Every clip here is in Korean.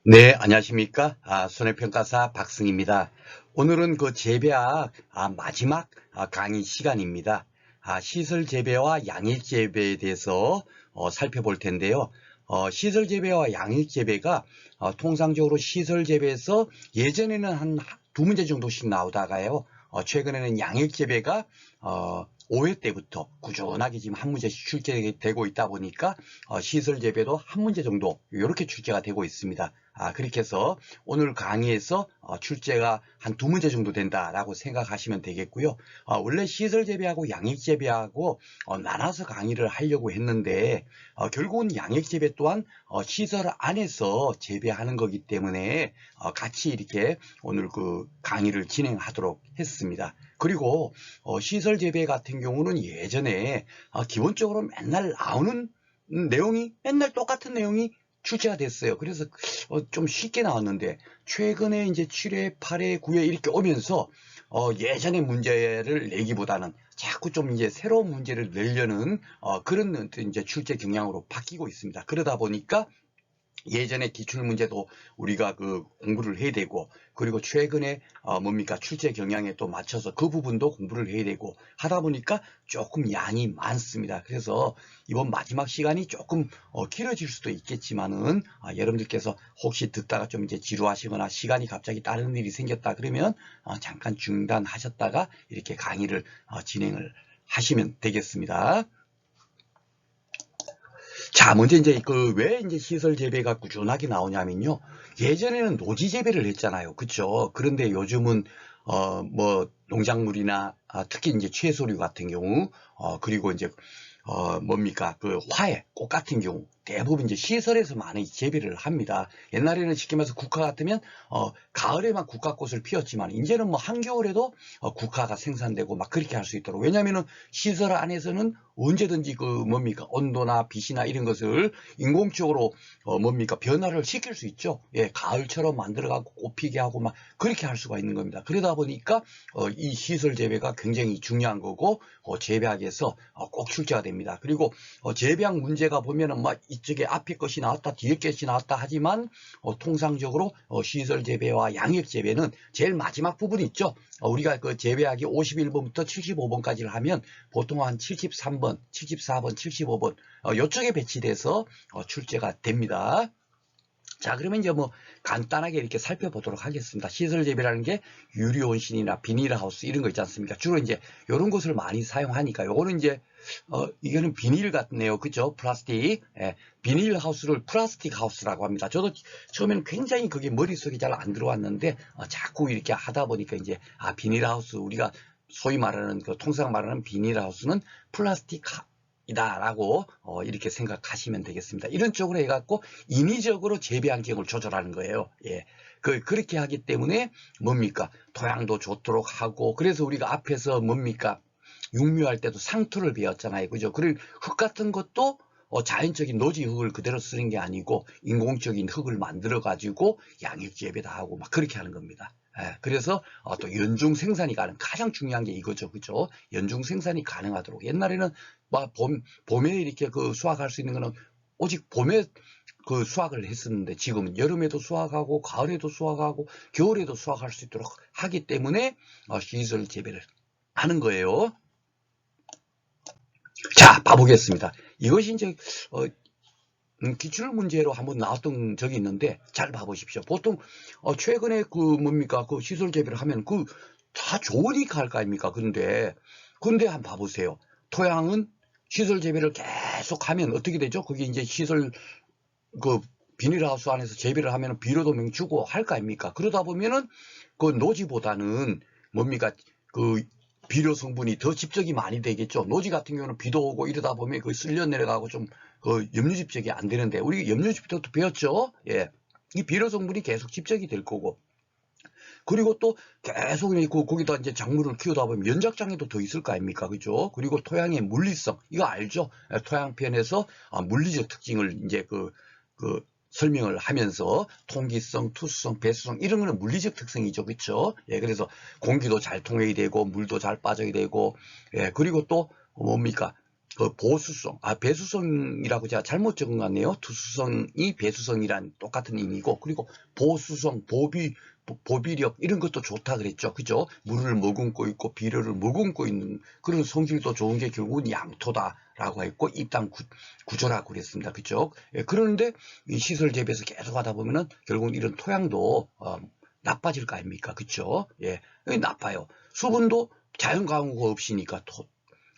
네, 안녕하십니까? 손해평가사 박승입니다. 오늘은 그 재배학 마지막 강의 시간입니다. 시설 재배와 양일 재배에 대해서 살펴볼 텐데요. 시설 재배와 양일 재배가 통상적으로 시설 재배에서 예전에는 한 두 문제 정도씩 나오다가요. 최근에는 양일 재배가 5회 때부터 꾸준하게 지금 한 문제씩 출제되고 있다 보니까 시설 재배도 한 문제 정도 이렇게 출제가 되고 있습니다. 그렇게 해서 오늘 강의에서 출제가 한 두 문제 정도 된다라고 생각하시면 되겠고요. 원래 시설 재배하고 양액 재배하고 나눠서 강의를 하려고 했는데 결국은 양액 재배 또한 시설 안에서 재배하는 거기 때문에 같이 이렇게 오늘 그 강의를 진행하도록 했습니다. 그리고 시설 재배 같은 경우는 예전에 기본적으로 맨날 나오는 내용이 맨날 똑같은 내용이 출제가 됐어요. 그래서 좀 쉽게 나왔는데 최근에 이제 7회, 8회, 9회 이렇게 오면서 예전의 문제를 내기보다는 자꾸 좀 이제 새로운 문제를 내려는 그런 이제 출제 경향으로 바뀌고 있습니다. 그러다 보니까 예전에 기출문제도 우리가 그 공부를 해야 되고, 그리고 최근에 뭡니까 출제 경향에 또 맞춰서 그 부분도 공부를 해야 되고 하다 보니까 조금 양이 많습니다. 그래서 이번 마지막 시간이 조금 길어질 수도 있겠지만은 여러분들께서 혹시 듣다가 좀 이제 지루하시거나 시간이 갑자기 다른 일이 생겼다 그러면 잠깐 중단하셨다가 이렇게 강의를 진행을 하시면 되겠습니다. 자, 먼저 이제 그 왜 이제 시설 재배가 꾸준하게 나오냐면요. 예전에는 노지 재배를 했잖아요. 그쵸? 그런데 요즘은 뭐 농작물이나 특히 이제 채소류 같은 경우 그리고 이제 뭡니까 그 화해 꽃 같은 경우 대부분 이제 시설에서 많이 재배를 합니다. 옛날에는 쉽게 말해서 국화 같으면 가을에만 국화꽃을 피웠지만 이제는 뭐 한겨울에도 국화가 생산되고 막 그렇게 할 수 있도록, 왜냐하면은 시설 안에서는 언제든지 그 뭡니까 온도나 빛이나 이런 것을 인공적으로 뭡니까 변화를 시킬 수 있죠. 예, 가을처럼 만들어가고 꽃 피게 하고 막 그렇게 할 수가 있는 겁니다. 그러다 보니까 이 시설 재배가 굉장히 중요한 거고 재배학에서 꼭 출제가 됩니다. 그리고 재배학 문제가 보면은 막 이쪽에 앞에 것이 나왔다 뒤에 것이 나왔다 하지만 통상적으로 시설 재배와 양액 재배는 제일 마지막 부분이 있죠. 우리가 그 재배학이 51번부터 75번까지를 하면 보통 한 73번, 74번, 75번 이쪽에 배치돼서 출제가 됩니다. 자, 그러면 이제 뭐 간단하게 이렇게 살펴보도록 하겠습니다. 시설 재배라는 게 유리온실이나 비닐하우스 이런 거 있지 않습니까? 주로 이제 이런 것을 많이 사용하니까 요거는 이제 이거는 비닐 같네요. 그죠? 플라스틱. 예, 비닐하우스를 플라스틱 하우스라고 합니다. 저도 처음에는 굉장히 그게 머릿속에 잘 안 들어왔는데 자꾸 이렇게 하다 보니까 이제 비닐하우스, 우리가 소위 말하는 그 통상 말하는 비닐하우스는 플라스틱 이다라고 이렇게 생각하시면 되겠습니다. 이런 쪽으로 해갖고 인위적으로 재배 환경을 조절하는 거예요. 예. 그렇게 하기 때문에 뭡니까 토양도 좋도록 하고, 그래서 우리가 앞에서 뭡니까 육묘할 때도 상토를 배웠잖아요. 그죠? 그리고 흙 같은 것도 자연적인 노지 흙을 그대로 쓰는 게 아니고 인공적인 흙을 만들어 가지고 양육 재배다 하고 막 그렇게 하는 겁니다. 예, 그래서 또 연중 생산이 가장 중요한 게 이거죠. 그죠? 연중 생산이 가능하도록. 옛날에는 막 봄에 이렇게 그 수확할 수 있는 거는 오직 봄에 그 수확을 했었는데 지금은 여름에도 수확하고 가을에도 수확하고 겨울에도 수확할 수 있도록 하기 때문에 시설 재배를 하는 거예요. 자, 봐보겠습니다. 이것이 이제 기출 문제로 한번 나왔던 적이 있는데 잘 봐보십시오. 보통 최근에 그 뭡니까 그 시설 재배를 하면 그 다 좋으니까 할 거 아닙니까? 근데 한번 봐보세요. 토양은 시설 재배를 계속 하면 어떻게 되죠? 그게 이제 시설 그 비닐하우스 안에서 재배를 하면 비료도 맹주고 할 거 아닙니까? 그러다 보면은 그 노지보다는 뭡니까 그 비료 성분이 더 집적이 많이 되겠죠. 노지 같은 경우는 비도 오고 이러다 보면 그 쓸려 내려가고 좀 그 염류 집적이 안 되는데 우리 염류 집적도 배웠죠. 예, 이 비료 성분이 계속 집적이 될 거고, 그리고 또 계속 거기다 이제 작물을 키우다 보면 연작장애도 더 있을 거 아닙니까? 그죠? 그리고 토양의 물리성, 이거 알죠? 토양편에서 물리적 특징을 이제 그 설명을 하면서 통기성, 투수성, 배수성 이런 거는 물리적 특성이죠. 그렇죠? 예, 그래서 공기도 잘 통해야 되고 물도 잘 빠져야 되고, 예, 그리고 또 뭡니까? 그 보수성, 배수성이라고 제가 잘못 적은 것 같네요. 투수성이 배수성이란 똑같은 의미고, 그리고 보수성, 보비력 이런 것도 좋다 그랬죠. 그죠? 물을 머금고 있고 비료를 머금고 있는 그런 성질도 좋은 게 결국은 양토다라고 했고 입당 구조라고 그랬습니다. 그죠? 예, 그런데 이 시설 재배에서 계속 하다 보면은 결국은 이런 토양도 나빠질 거 아닙니까? 그죠? 예, 나빠요. 수분도 자연 강우가 없으니까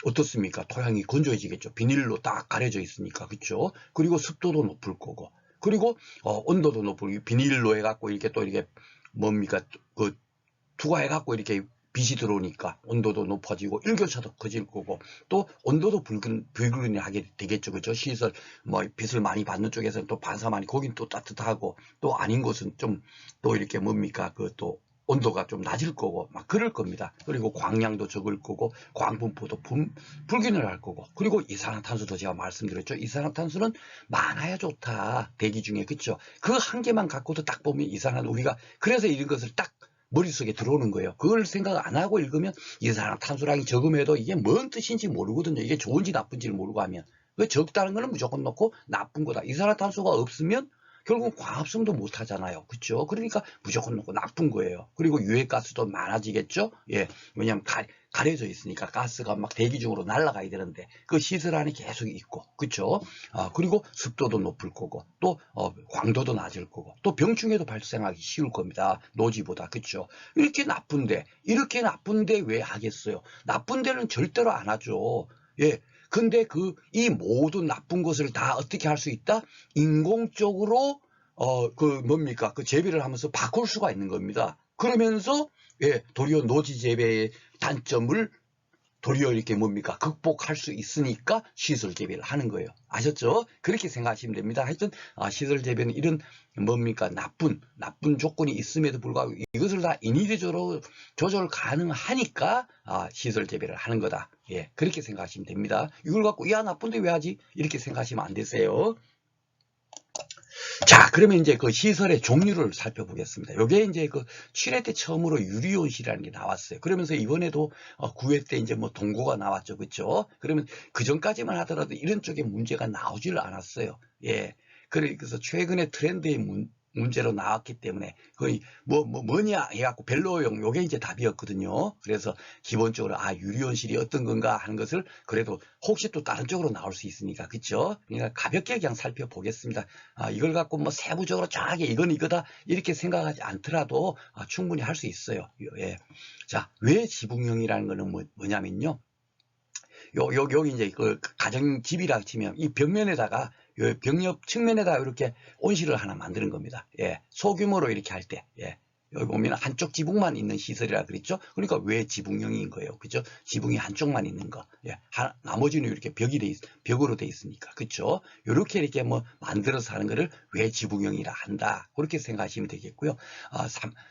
어떻습니까? 토양이 건조해지겠죠. 비닐로 딱 가려져 있으니까. 그죠? 그리고 습도도 높을 거고. 그리고 온도도 높을 비닐로 해갖고 이렇게 또 이렇게 뭡니까? 그 투과해갖고 이렇게 빛이 들어오니까 온도도 높아지고 일교차도 커질 거고 또 온도도 불균하게 되겠죠. 그죠? 시설 뭐 빛을 많이 받는 쪽에서는 또 반사 많이 거긴 또 따뜻하고 또 아닌 곳은 좀 또 이렇게 뭡니까? 그 또 온도가 좀 낮을 거고 막 그럴 겁니다. 그리고 광량도 적을 거고 광분포도 불균을 할 거고 그리고 이산화탄소도 제가 말씀드렸죠. 이산화탄소는 많아야 좋다. 대기 중에 그렇죠. 그 한 개만 갖고도 딱 보면 우리가 그래서 이런 것을 딱 머릿속에 들어오는 거예요. 그걸 생각 안 하고 읽으면 이산화탄소량이 적음해도 이게 뭔 뜻인지 모르거든요. 이게 좋은지 나쁜지를 모르고 하면 그 적다는 거는 무조건 넣고 나쁜 거다. 이산화탄소가 없으면 결국 광합성도 못 하잖아요. 그렇죠? 그러니까 무조건 넣고 나쁜 거예요. 그리고 유해가스도 많아지겠죠? 예. 왜냐하면 가려져 있으니까 가스가 막 대기 중으로 날아가야 되는데 그 시설 안에 계속 있고 그렇죠? 그리고 습도도 높을 거고 또 광도도 낮을 거고 또 병충해도 발생하기 쉬울 겁니다. 노지보다 그렇죠? 이렇게 나쁜데 왜 하겠어요? 나쁜 데는 절대로 안 하죠. 예. 근데 이 모든 나쁜 것을 다 어떻게 할 수 있다? 인공적으로, 뭡니까? 그 재배를 하면서 바꿀 수가 있는 겁니다. 그러면서, 예, 도리어 노지 재배의 단점을 도리어 이렇게 뭡니까? 극복할 수 있으니까 시설 재배를 하는 거예요. 아셨죠? 그렇게 생각하시면 됩니다. 하여튼, 시설 재배는 이런 뭡니까? 나쁜 조건이 있음에도 불구하고 이것을 다 인위적으로 조절 가능하니까, 시설 재배를 하는 거다. 예, 그렇게 생각하시면 됩니다. 이걸 갖고, 야, 나쁜데 왜 하지? 이렇게 생각하시면 안 되세요. 자, 그러면 이제 그 시설의 종류를 살펴보겠습니다. 요게 이제 그 7회 때 처음으로 유리온실이라는 게 나왔어요. 그러면서 이번에도 9회 때 이제 뭐 동고가 나왔죠. 그렇죠? 그러면 그 전까지만 하더라도 이런 쪽에 문제가 나오질 않았어요. 예. 그래서 최근에 트렌드의 문제로 나왔기 때문에 거의 뭐냐 해갖고 벨로용 요게 이제 답이었거든요. 그래서 기본적으로 유리온실이 어떤 건가 하는 것을 그래도 혹시 또 다른 쪽으로 나올 수 있으니까 그렇죠? 그러니까 가볍게 그냥 살펴보겠습니다. 이걸 갖고 뭐 세부적으로 정확하게 이건 이거다 이렇게 생각하지 않더라도 충분히 할 수 있어요. 예. 자, 왜 지붕형이라는 거는 뭐냐면요. 여기 이제 그 가정집이라 치면 이 벽면에다가 벽옆 측면에다 이렇게 온실을 하나 만드는 겁니다. 예, 소규모로 이렇게 할 때, 예. 여기 보면 한쪽 지붕만 있는 시설이라 그랬죠. 그러니까 왜 지붕형인 거예요. 그죠? 지붕이 한쪽만 있는 거. 예. 나머지는 이렇게 벽으로 돼 있으니까. 그죠? 이렇게 뭐 만들어서 하는 거를 왜 지붕형이라 한다. 그렇게 생각하시면 되겠고요.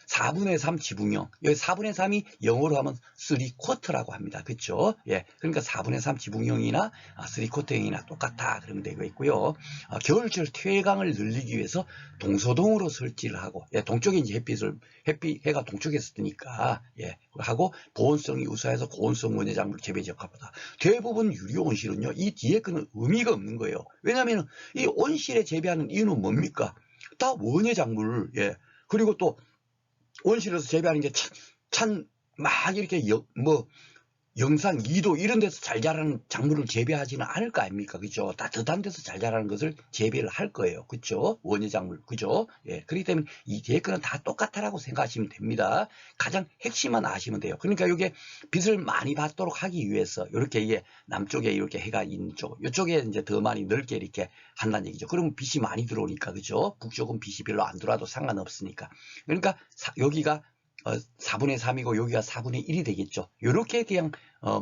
4분의 3 지붕형. 여기 4분의 3이 영어로 하면 3쿼터라고 합니다. 그죠? 예. 그러니까 4분의 3 지붕형이나 3쿼터형이나 똑같다. 그러면 되고 있고요. 겨울철 퇴강을 늘리기 위해서 동서동으로 설치를 하고, 예, 동쪽에 이제 해가 동쪽에서 뜨니까, 예, 하고, 보온성이 우수해서 고온성 원예작물 재배 적합하다. 대부분 유리 온실은요, 이 뒤에 거는 의미가 없는 거예요. 왜냐하면 이 온실에 재배하는 이유는 뭡니까? 다 원예작물, 예. 그리고 또 온실에서 재배하는 게 막 이렇게 영상 2도 이런 데서 잘 자라는 작물을 재배하지는 않을 거 아닙니까? 그죠? 따뜻한 데서 잘 자라는 것을 재배를 할 거예요. 그죠? 원예 작물. 그죠? 예. 그렇기 때문에 이 뒤에 거는 다 똑같다라고 생각하시면 됩니다. 가장 핵심만 아시면 돼요. 그러니까 이게 빛을 많이 받도록 하기 위해서 이렇게 이게 남쪽에 이렇게 해가 있는 쪽, 이쪽에 이제 더 많이 넓게 이렇게 한다는 얘기죠. 그러면 빛이 많이 들어오니까. 그죠? 북쪽은 빛이 별로 안 들어와도 상관없으니까. 그러니까 여기가 4분의 3이고 여기가 4분의 1이 되겠죠. 이렇게 그냥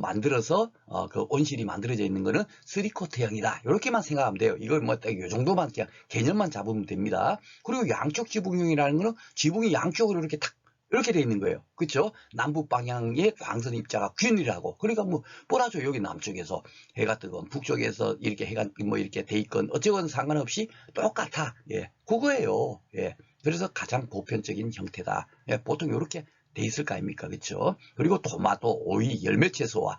만들어서 그 온실이 만들어져 있는 거는 3쿼터형이다. 이렇게만 생각하면 돼요. 이걸 뭐 딱 이 정도만 그냥 개념만 잡으면 됩니다. 그리고 양쪽 지붕형이라는 거는 지붕이 양쪽으로 이렇게 탁 이렇게 돼 있는 거예요. 그렇죠? 남북 방향의 광선 입자가 균일하고 그러니까 뭐 뻔하죠. 여기 남쪽에서 해가 뜨건 북쪽에서 이렇게 해가 뭐 이렇게 돼 있건 어쨌건 상관없이 똑같아. 예, 그거예요. 예. 그래서 가장 보편적인 형태다. 예, 보통 이렇게 돼 있을 거 아닙니까? 그쵸? 그리고 토마토, 오이, 열매채소와,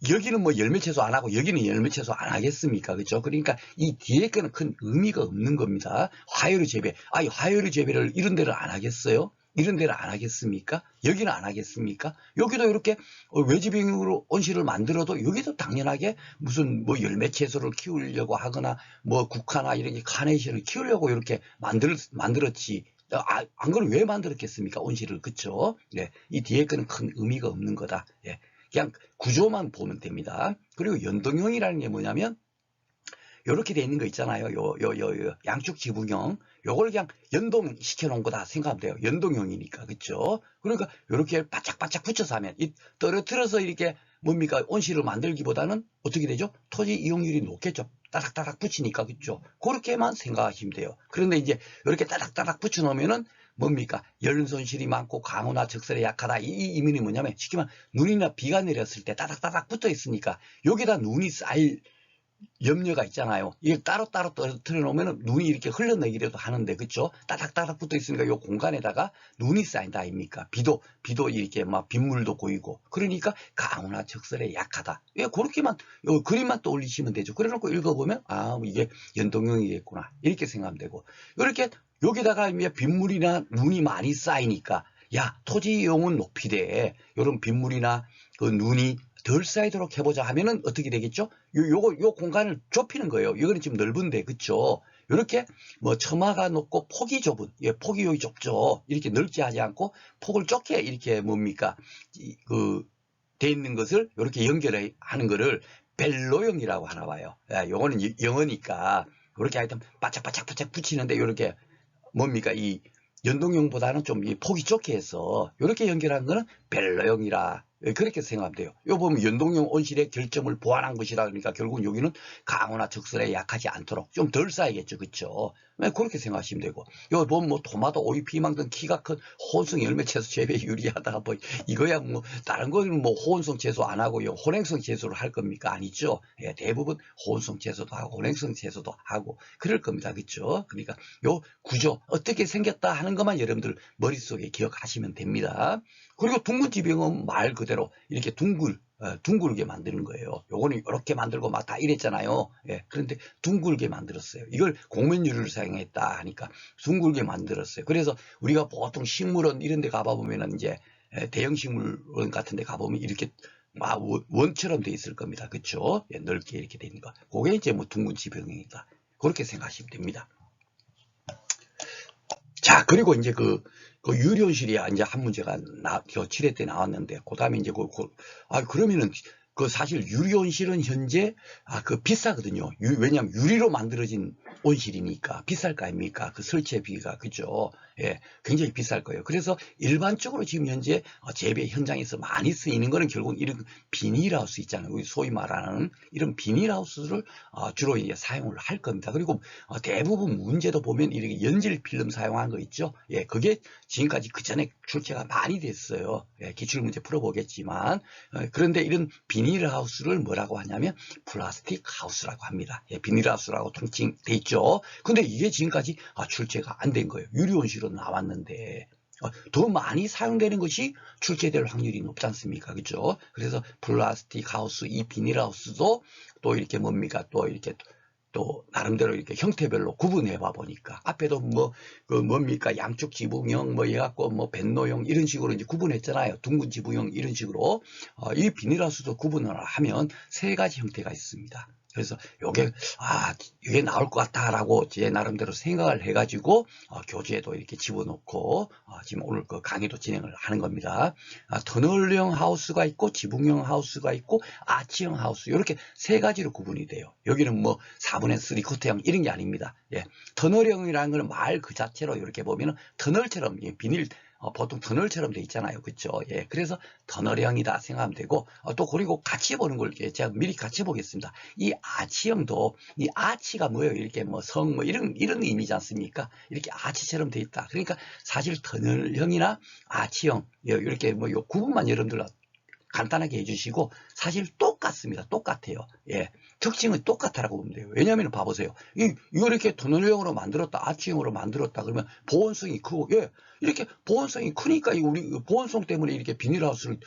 여기는 뭐 열매채소 안 하고 여기는 열매채소 안 하겠습니까? 그쵸? 그러니까 이 뒤에 거는 큰 의미가 없는 겁니다. 화요리 재배. 화요리 재배를 이런 데를 안 하겠어요? 이런 데를 안 하겠습니까? 여기는 안 하겠습니까? 여기도 이렇게 외지병으로 온실을 만들어도 여기도 당연하게 무슨 뭐 열매채소를 키우려고 하거나 뭐 국화나 이렇게 카네이션을 키우려고 이렇게 만들었지. 안 그러면 왜 만들었겠습니까? 온실을. 그쵸? 예, 이 뒤에 거는 큰 의미가 없는 거다. 예, 그냥 구조만 보면 됩니다. 그리고 연동형이라는 게 뭐냐면 요렇게 돼 있는 거 있잖아요. 양축 지붕형. 요걸 그냥 연동시켜 놓은 거다 생각하면 돼요. 연동형이니까. 그쵸? 그러니까 요렇게 바짝바짝 붙여서 하면, 떨어뜨려서 이렇게 뭡니까? 온실을 만들기보다는 어떻게 되죠? 토지 이용률이 높겠죠. 따닥따닥 붙이니까. 그쵸? 그렇게만 생각하시면 돼요. 그런데 이제 이렇게 따닥따닥 붙여 놓으면은 뭡니까? 열 손실이 많고 강우나 적설에 약하다. 이 의미는 뭐냐면 쉽게 말하면 눈이나 비가 내렸을 때 따닥따닥 붙어 있으니까 여기다 눈이 쌓일 염려가 있잖아요. 이게 따로따로 떨어뜨려 놓으면 눈이 이렇게 흘러내리려도 하는데, 그쵸? 따닥따닥 붙어 있으니까 이 공간에다가 눈이 쌓인다 아닙니까? 비도 이렇게 막 빗물도 고이고. 그러니까 강우나 적설에 약하다. 예, 그렇게만, 요 그림만 떠올리시면 되죠. 그래 놓고 읽어보면, 이게 연동형이겠구나. 이렇게 생각하면 되고. 이렇게 여기다가 이제 빗물이나 눈이 많이 쌓이니까, 야, 토지 이용은 높이 돼. 이런 빗물이나 그 눈이 덜 쌓이도록 해보자 하면은 어떻게 되겠죠? 요 공간을 좁히는 거예요. 이거는 지금 넓은데, 그쵸? 이렇게 뭐 처마가 높고 폭이 좁은, 폭이 여기 좁죠. 이렇게 넓게 하지 않고 폭을 좁게 이렇게 뭡니까? 돼 있는 것을 이렇게 연결하는 거를 벨로형이라고 하나 봐요. 요거는 영어니까 이렇게 하여튼 바짝바짝 붙이는데 이렇게 뭡니까? 이 연동형보다는 좀 이 폭이 좁게 해서 이렇게 연결한 거는 벨로형이라 그렇게 생각하면 돼요. 요 보면 연동형 온실의 결점을 보완한 것이라 그러니까 결국 여기는 강우나 적설에 약하지 않도록 좀 덜 쌓이겠죠. 그쵸? 그렇게 생각하시면 되고. 요 보면 뭐 토마토, 오이, 피망 등 키가 큰 호원성 열매채소 재배에 유리하다. 뭐 이거야 뭐 다른 거는 뭐 호원성 채소 안 하고 혼행성 채소를 할 겁니까? 아니죠. 예, 대부분 호원성 채소도 하고 혼행성 채소도 하고 그럴 겁니다. 그쵸? 그러니까 요 구조 어떻게 생겼다 하는 것만 여러분들 머릿속에 기억하시면 됩니다. 그리고 둥근 지붕은 말 그대로 이렇게 둥글게 만드는 거예요. 요거는 이렇게 만들고 막 다 이랬잖아요. 예, 그런데 둥글게 만들었어요. 이걸 곡면유리를 사용했다 하니까 둥글게 만들었어요. 그래서 우리가 보통 식물원 이런 데 가보면은 이제 대형 식물원 같은 데 가보면 이렇게 막 원처럼 돼 있을 겁니다. 그쵸? 예, 넓게 이렇게 돼 있는 거. 그게 이제 뭐 둥근 지붕이다. 그렇게 생각하시면 됩니다. 자, 그리고 이제 그 유리온실이 이제 한 문제가 저 7회 때 나왔는데, 그 다음에 이제 그러면은 사실 유리온실은 현재 비싸거든요. 왜냐하면 유리로 만들어진 온실이니까 비쌀 거 아닙니까? 그 설치비가. 그죠? 예, 굉장히 비쌀 거예요. 그래서 일반적으로 지금 현재 재배 현장에서 많이 쓰이는 거는 결국 이런 비닐하우스 있잖아요. 우리 소위 말하는 이런 비닐하우스를 주로 이제 사용을 할 겁니다. 그리고 대부분 문제도 보면 이렇게 연질 필름 사용한 거 있죠. 예, 그게 지금까지 그 전에 출제가 많이 됐어요. 예, 기출문제 풀어보겠지만 그런데 이런 비닐하우스를 뭐라고 하냐면 플라스틱 하우스라고 합니다. 예, 비닐하우스라고 통칭돼 있죠. 근데 이게 지금까지 출제가 안 된 거예요. 유리온실은 나왔는데 더 많이 사용되는 것이 출제될 확률이 높지 않습니까? 그죠? 그래서 플라스틱 하우스, 이 비닐하우스도 또 이렇게 뭡니까? 또 이렇게 또 나름대로 이렇게 형태별로 구분해 봐 보니까 앞에도 뭡니까? 양축 지붕형 뭐 해갖고 뭐 벤노형 이런 식으로 이제 구분했잖아요. 둥근 지붕형 이런 식으로 이 비닐하우스도 구분을 하면 세 가지 형태가 있습니다. 그래서 이게 나올 것 같다라고 제 나름대로 생각을 해가지고 교재에도 이렇게 집어넣고 지금 오늘 그 강의도 진행을 하는 겁니다. 터널형 하우스가 있고 지붕형 하우스가 있고 아치형 하우스 이렇게 세 가지로 구분이 돼요. 여기는 뭐 4분의 3 쿼터형 이런 게 아닙니다. 예, 터널형이라는 건 말 그 자체로 이렇게 보면은 터널처럼 비닐 보통 터널처럼 돼 있잖아요. 그쵸? 예, 그래서 터널형이다 생각하면 되고, 또 그리고 같이 보는 걸 제가 미리 같이 보겠습니다. 이 아치형도, 이 아치가 뭐예요? 이렇게 뭐 성, 이런 의미지 않습니까? 이렇게 아치처럼 돼 있다. 그러니까 사실 터널형이나 아치형, 이렇게 요 구분만 여러분들 간단하게 해주시고 사실 똑같습니다. 똑같아요. 예, 특징은 똑같다라고 보면 돼요. 왜냐하면 봐보세요. 이거 이렇게 터널형으로 만들었다, 아치형으로 만들었다 그러면 보온성이 크고, 예, 이렇게 보온성이 크니까 우리 보온성 때문에 이렇게 비닐하우스를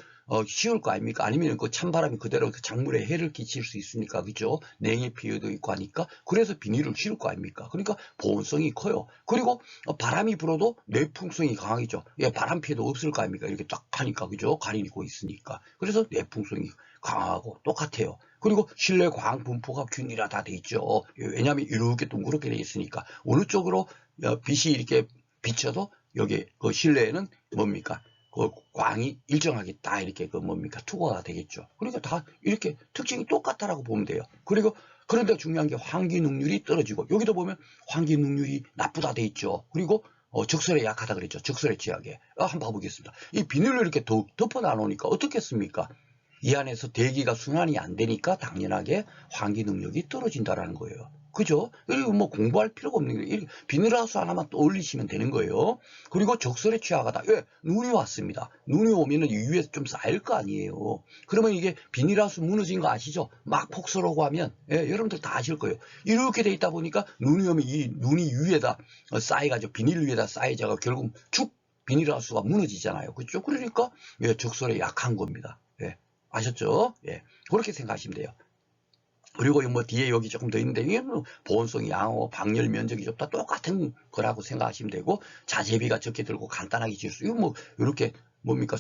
씌울 거 아닙니까? 아니면 그 찬바람이 그대로 그 작물에 해를 끼칠 수 있으니까, 그죠? 냉해 피해도 있고 하니까 그래서 비닐을 씌울 거 아닙니까? 그러니까 보온성이 커요. 그리고 바람이 불어도 내풍성이 강하겠죠. 예, 바람 피해도 없을 거 아닙니까? 이렇게 딱 하니까, 그죠? 가리고 있으니까. 그래서 내풍성이 강하고 똑같아요. 그리고 실내 광 분포가 균일하다 돼 있죠. 왜냐하면 이렇게 동그랗게 돼 있으니까 어느 쪽으로 빛이 이렇게 비쳐도 여기 그 실내에는 뭡니까? 그 광이 일정하게 다 이렇게 그 뭡니까? 투과가 되겠죠. 그러니까 다 이렇게 특징이 똑같다라고 보면 돼요. 그리고 그런데 중요한 게 환기 능률이 떨어지고 여기도 보면 환기 능률이 나쁘다 돼 있죠. 그리고 적설에 약하다 그랬죠. 적설에 취약해. 한번 봐보겠습니다. 이 비닐을 이렇게 덮어 놔놓으니까 어떻겠습니까? 이 안에서 대기가 순환이 안 되니까 당연하게 환기 능력이 떨어진다라는 거예요. 그죠? 그리고 뭐 공부할 필요가 없는 게 비닐하우스 하나만 떠올리시면 되는 거예요. 그리고 적설에 취약하다. 왜? 눈이 왔습니다. 눈이 오면은 이 위에 좀 쌓일 거 아니에요. 그러면 이게 비닐하우스 무너진 거 아시죠? 막 폭설하고 하면 여러분들 다 아실 거예요. 이렇게 돼 있다 보니까 눈이 오면 이 눈이 위에다 쌓여가지고 비닐 위에다 쌓여져가 결국 축 비닐하우스가 무너지잖아요. 그렇죠? 그러니까 적설에 약한 겁니다. 아셨죠? 예, 그렇게 생각하시면 돼요. 그리고 뭐 뒤에 여기 조금 더 있는데 이게 뭐 보온성이 양호, 방열 면적이 좁다 똑같은 거라고 생각하시면 되고 자재비가 적게 들고 간단하게 지을 수. 이거 뭐 이렇게 뭡니까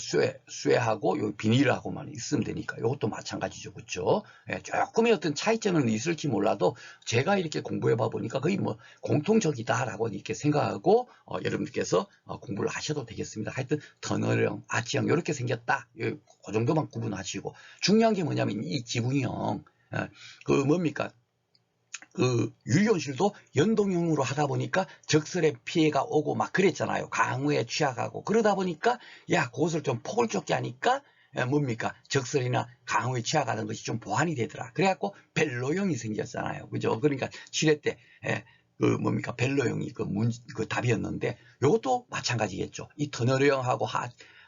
쇠하고 요 비닐하고만 있으면 되니까 이것도 마찬가지죠, 그렇죠? 예, 조금의 어떤 차이점은 있을지 몰라도 제가 이렇게 공부해봐 보니까 거의 뭐 공통적이다라고 이렇게 생각하고 여러분들께서 공부를 하셔도 되겠습니다. 하여튼 터널형, 아치형 이렇게 생겼다. 그 정도만 구분하시고 중요한 게 뭐냐면 이 지붕형. 그 뭡니까? 그 유리온실도 연동형으로 하다 보니까 적설에 피해가 오고 막 그랬잖아요. 강우에 취약하고 그러다 보니까 야 그것을 좀 폭을 좁게 하니까 뭡니까? 적설이나 강우에 취약하는 것이 좀 보완이 되더라. 그래갖고 벨로형이 생겼잖아요. 그죠? 그러니까 7회 때 그 뭡니까? 벨로형이 그 답이었는데 이것도 마찬가지겠죠. 이 터널형하고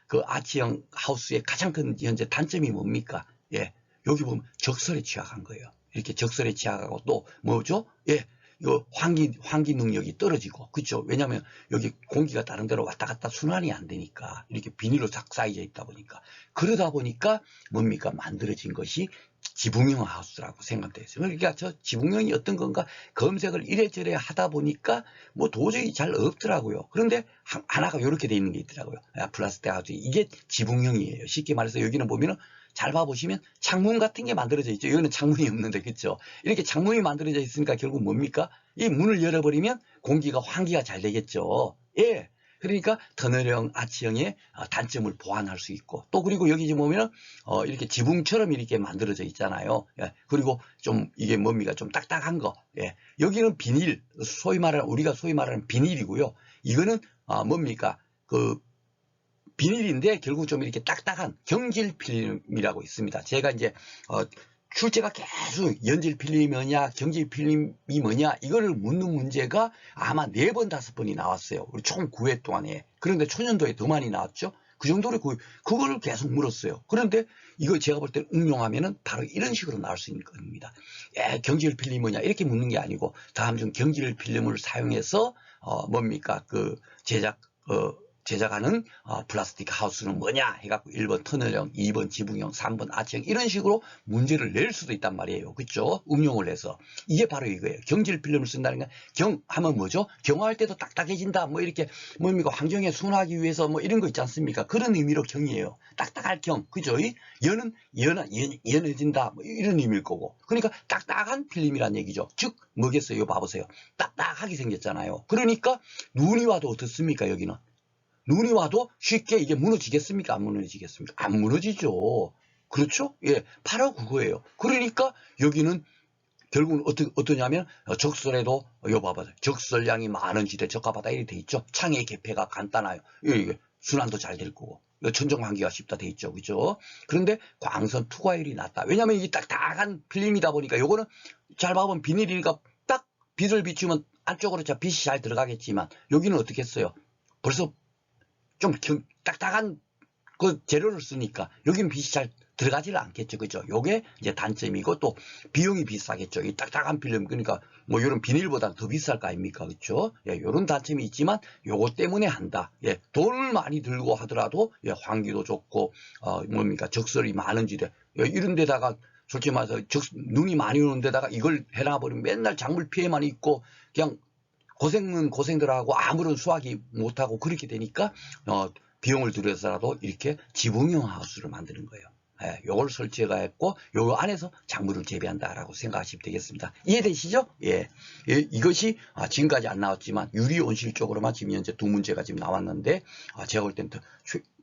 그 아치형 하우스의 가장 큰 현재 단점이 뭡니까? 예. 여기 보면 적설에 취약한 거예요. 이렇게 적설에 취약하고 또 뭐죠? 예, 이거 환기 능력이 떨어지고 그렇죠? 왜냐하면 여기 공기가 다른 데로 왔다 갔다 순환이 안 되니까 이렇게 비닐로 싹 쌓여져 있다 보니까 그러다 보니까 뭡니까? 만들어진 것이 지붕형 하우스라고 생각되어 있어요. 그러니까 저 지붕형이 어떤 건가 검색을 이래저래 하다 보니까 뭐 도저히 잘 없더라고요. 그런데 하나가 이렇게 돼 있는 게 있더라고요. 플라스틱 하우스 이게 지붕형이에요. 쉽게 말해서 여기는 보면은 잘 봐보시면 창문 같은 게 만들어져 있죠. 이거는 창문이 없는데 그렇죠? 이렇게 창문이 만들어져 있으니까 결국 뭡니까? 이 문을 열어버리면 공기가 환기가 잘 되겠죠. 예. 그러니까 터널형, 아치형의 단점을 보완할 수 있고 또 그리고 여기 지금 보면 이렇게 지붕처럼 이렇게 만들어져 있잖아요. 예. 그리고 좀 이게 뭡니까? 좀 딱딱한 거. 예. 여기는 비닐, 우리가 소위 말하는 비닐이고요. 이거는 뭡니까? 그 비닐인데 결국 좀 이렇게 딱딱한 경질 필름이라고 있습니다. 제가 이제 출제가 계속 연질 필름이 뭐냐, 경질 필름이 뭐냐 이거를 묻는 문제가 아마 4번, 5번이 나왔어요. 우리 총 9회 동안에. 그런데 초년도에 더 많이 나왔죠. 그 정도로 그거를 계속 물었어요. 그런데 이거 제가 볼 때 응용하면은 바로 이런 식으로 나올 수 있는 겁니다. 예, 경질 필름이 뭐냐 이렇게 묻는 게 아니고 다음 중 경질 필름을 사용해서 뭡니까 그 제작하는 플라스틱 하우스는 뭐냐 해갖고 1번 터널형, 2번 지붕형, 3번 아치형 이런 식으로 문제를 낼 수도 있단 말이에요. 그렇죠? 응용을 해서. 이게 바로 이거예요. 경질 필름을 쓴다는 건 하면 뭐죠? 경화할 때도 딱딱해진다. 뭐 이렇게 뭡니까? 환경에 순하기 위해서 뭐 이런 거 있지 않습니까? 그런 의미로 경이에요. 딱딱할 경. 그죠? 연해진다. 뭐 이런 의미일 거고. 그러니까 딱딱한 필름이란 얘기죠. 즉 뭐겠어요? 이거 봐보세요. 딱딱하게 생겼잖아요. 그러니까 눈이 와도 어떻습니까? 여기는. 눈이 와도 쉽게 이게 무너지겠습니까? 안 무너지겠습니까? 안 무너지죠. 그렇죠? 예, 바로 그거예요. 그러니까 여기는 결국은 어떠냐면 적설에도 이거 봐봐. 적설량이 많은 지대 적합하다 이렇게 돼 있죠. 창의 개폐가 간단해요. 이게 순환도 잘 될 거고. 천정 환기가 쉽다 돼 있죠. 그죠? 그런데 광선 투과율이 낮다. 왜냐하면 이게 딱딱한 필름이다 보니까 요거는 잘 봐보면 비닐이니까 딱 빛을 비추면 안쪽으로 빛이 잘 들어가겠지만 여기는 어떻게 했어요? 벌써 좀 딱딱한 그 재료를 쓰니까 여기는 빛이 잘 들어가지를 않겠죠. 그죠? 요게 이제 단점이고 또 비용이 비싸겠죠. 이 딱딱한 필름, 그러니까 뭐 이런 비닐보다 더 비쌀 거 아닙니까? 그렇죠? 예, 요런 단점이 있지만 요거 때문에 한다. 예, 돈을 많이 들고 하더라도 예, 환기도 좋고 뭡니까? 적설이 많은 지대. 예, 이런 데다가 솔직히 말해서 눈이 많이 오는 데다가 이걸 해놔버리면 맨날 작물 피해만 있고 그냥 고생은 고생들하고 아무런 수확이 못하고 그렇게 되니까 비용을 들여서라도 이렇게 지붕형 하우스를 만드는 거예요. 예, 요걸 설치해가 했고 요 안에서 작물을 재배한다라고 생각하시면 되겠습니다. 이해되시죠? 예, 이것이 지금까지 안 나왔지만 유리 온실 쪽으로만 지금 현재 두 문제가 지금 나왔는데 제가 볼 때는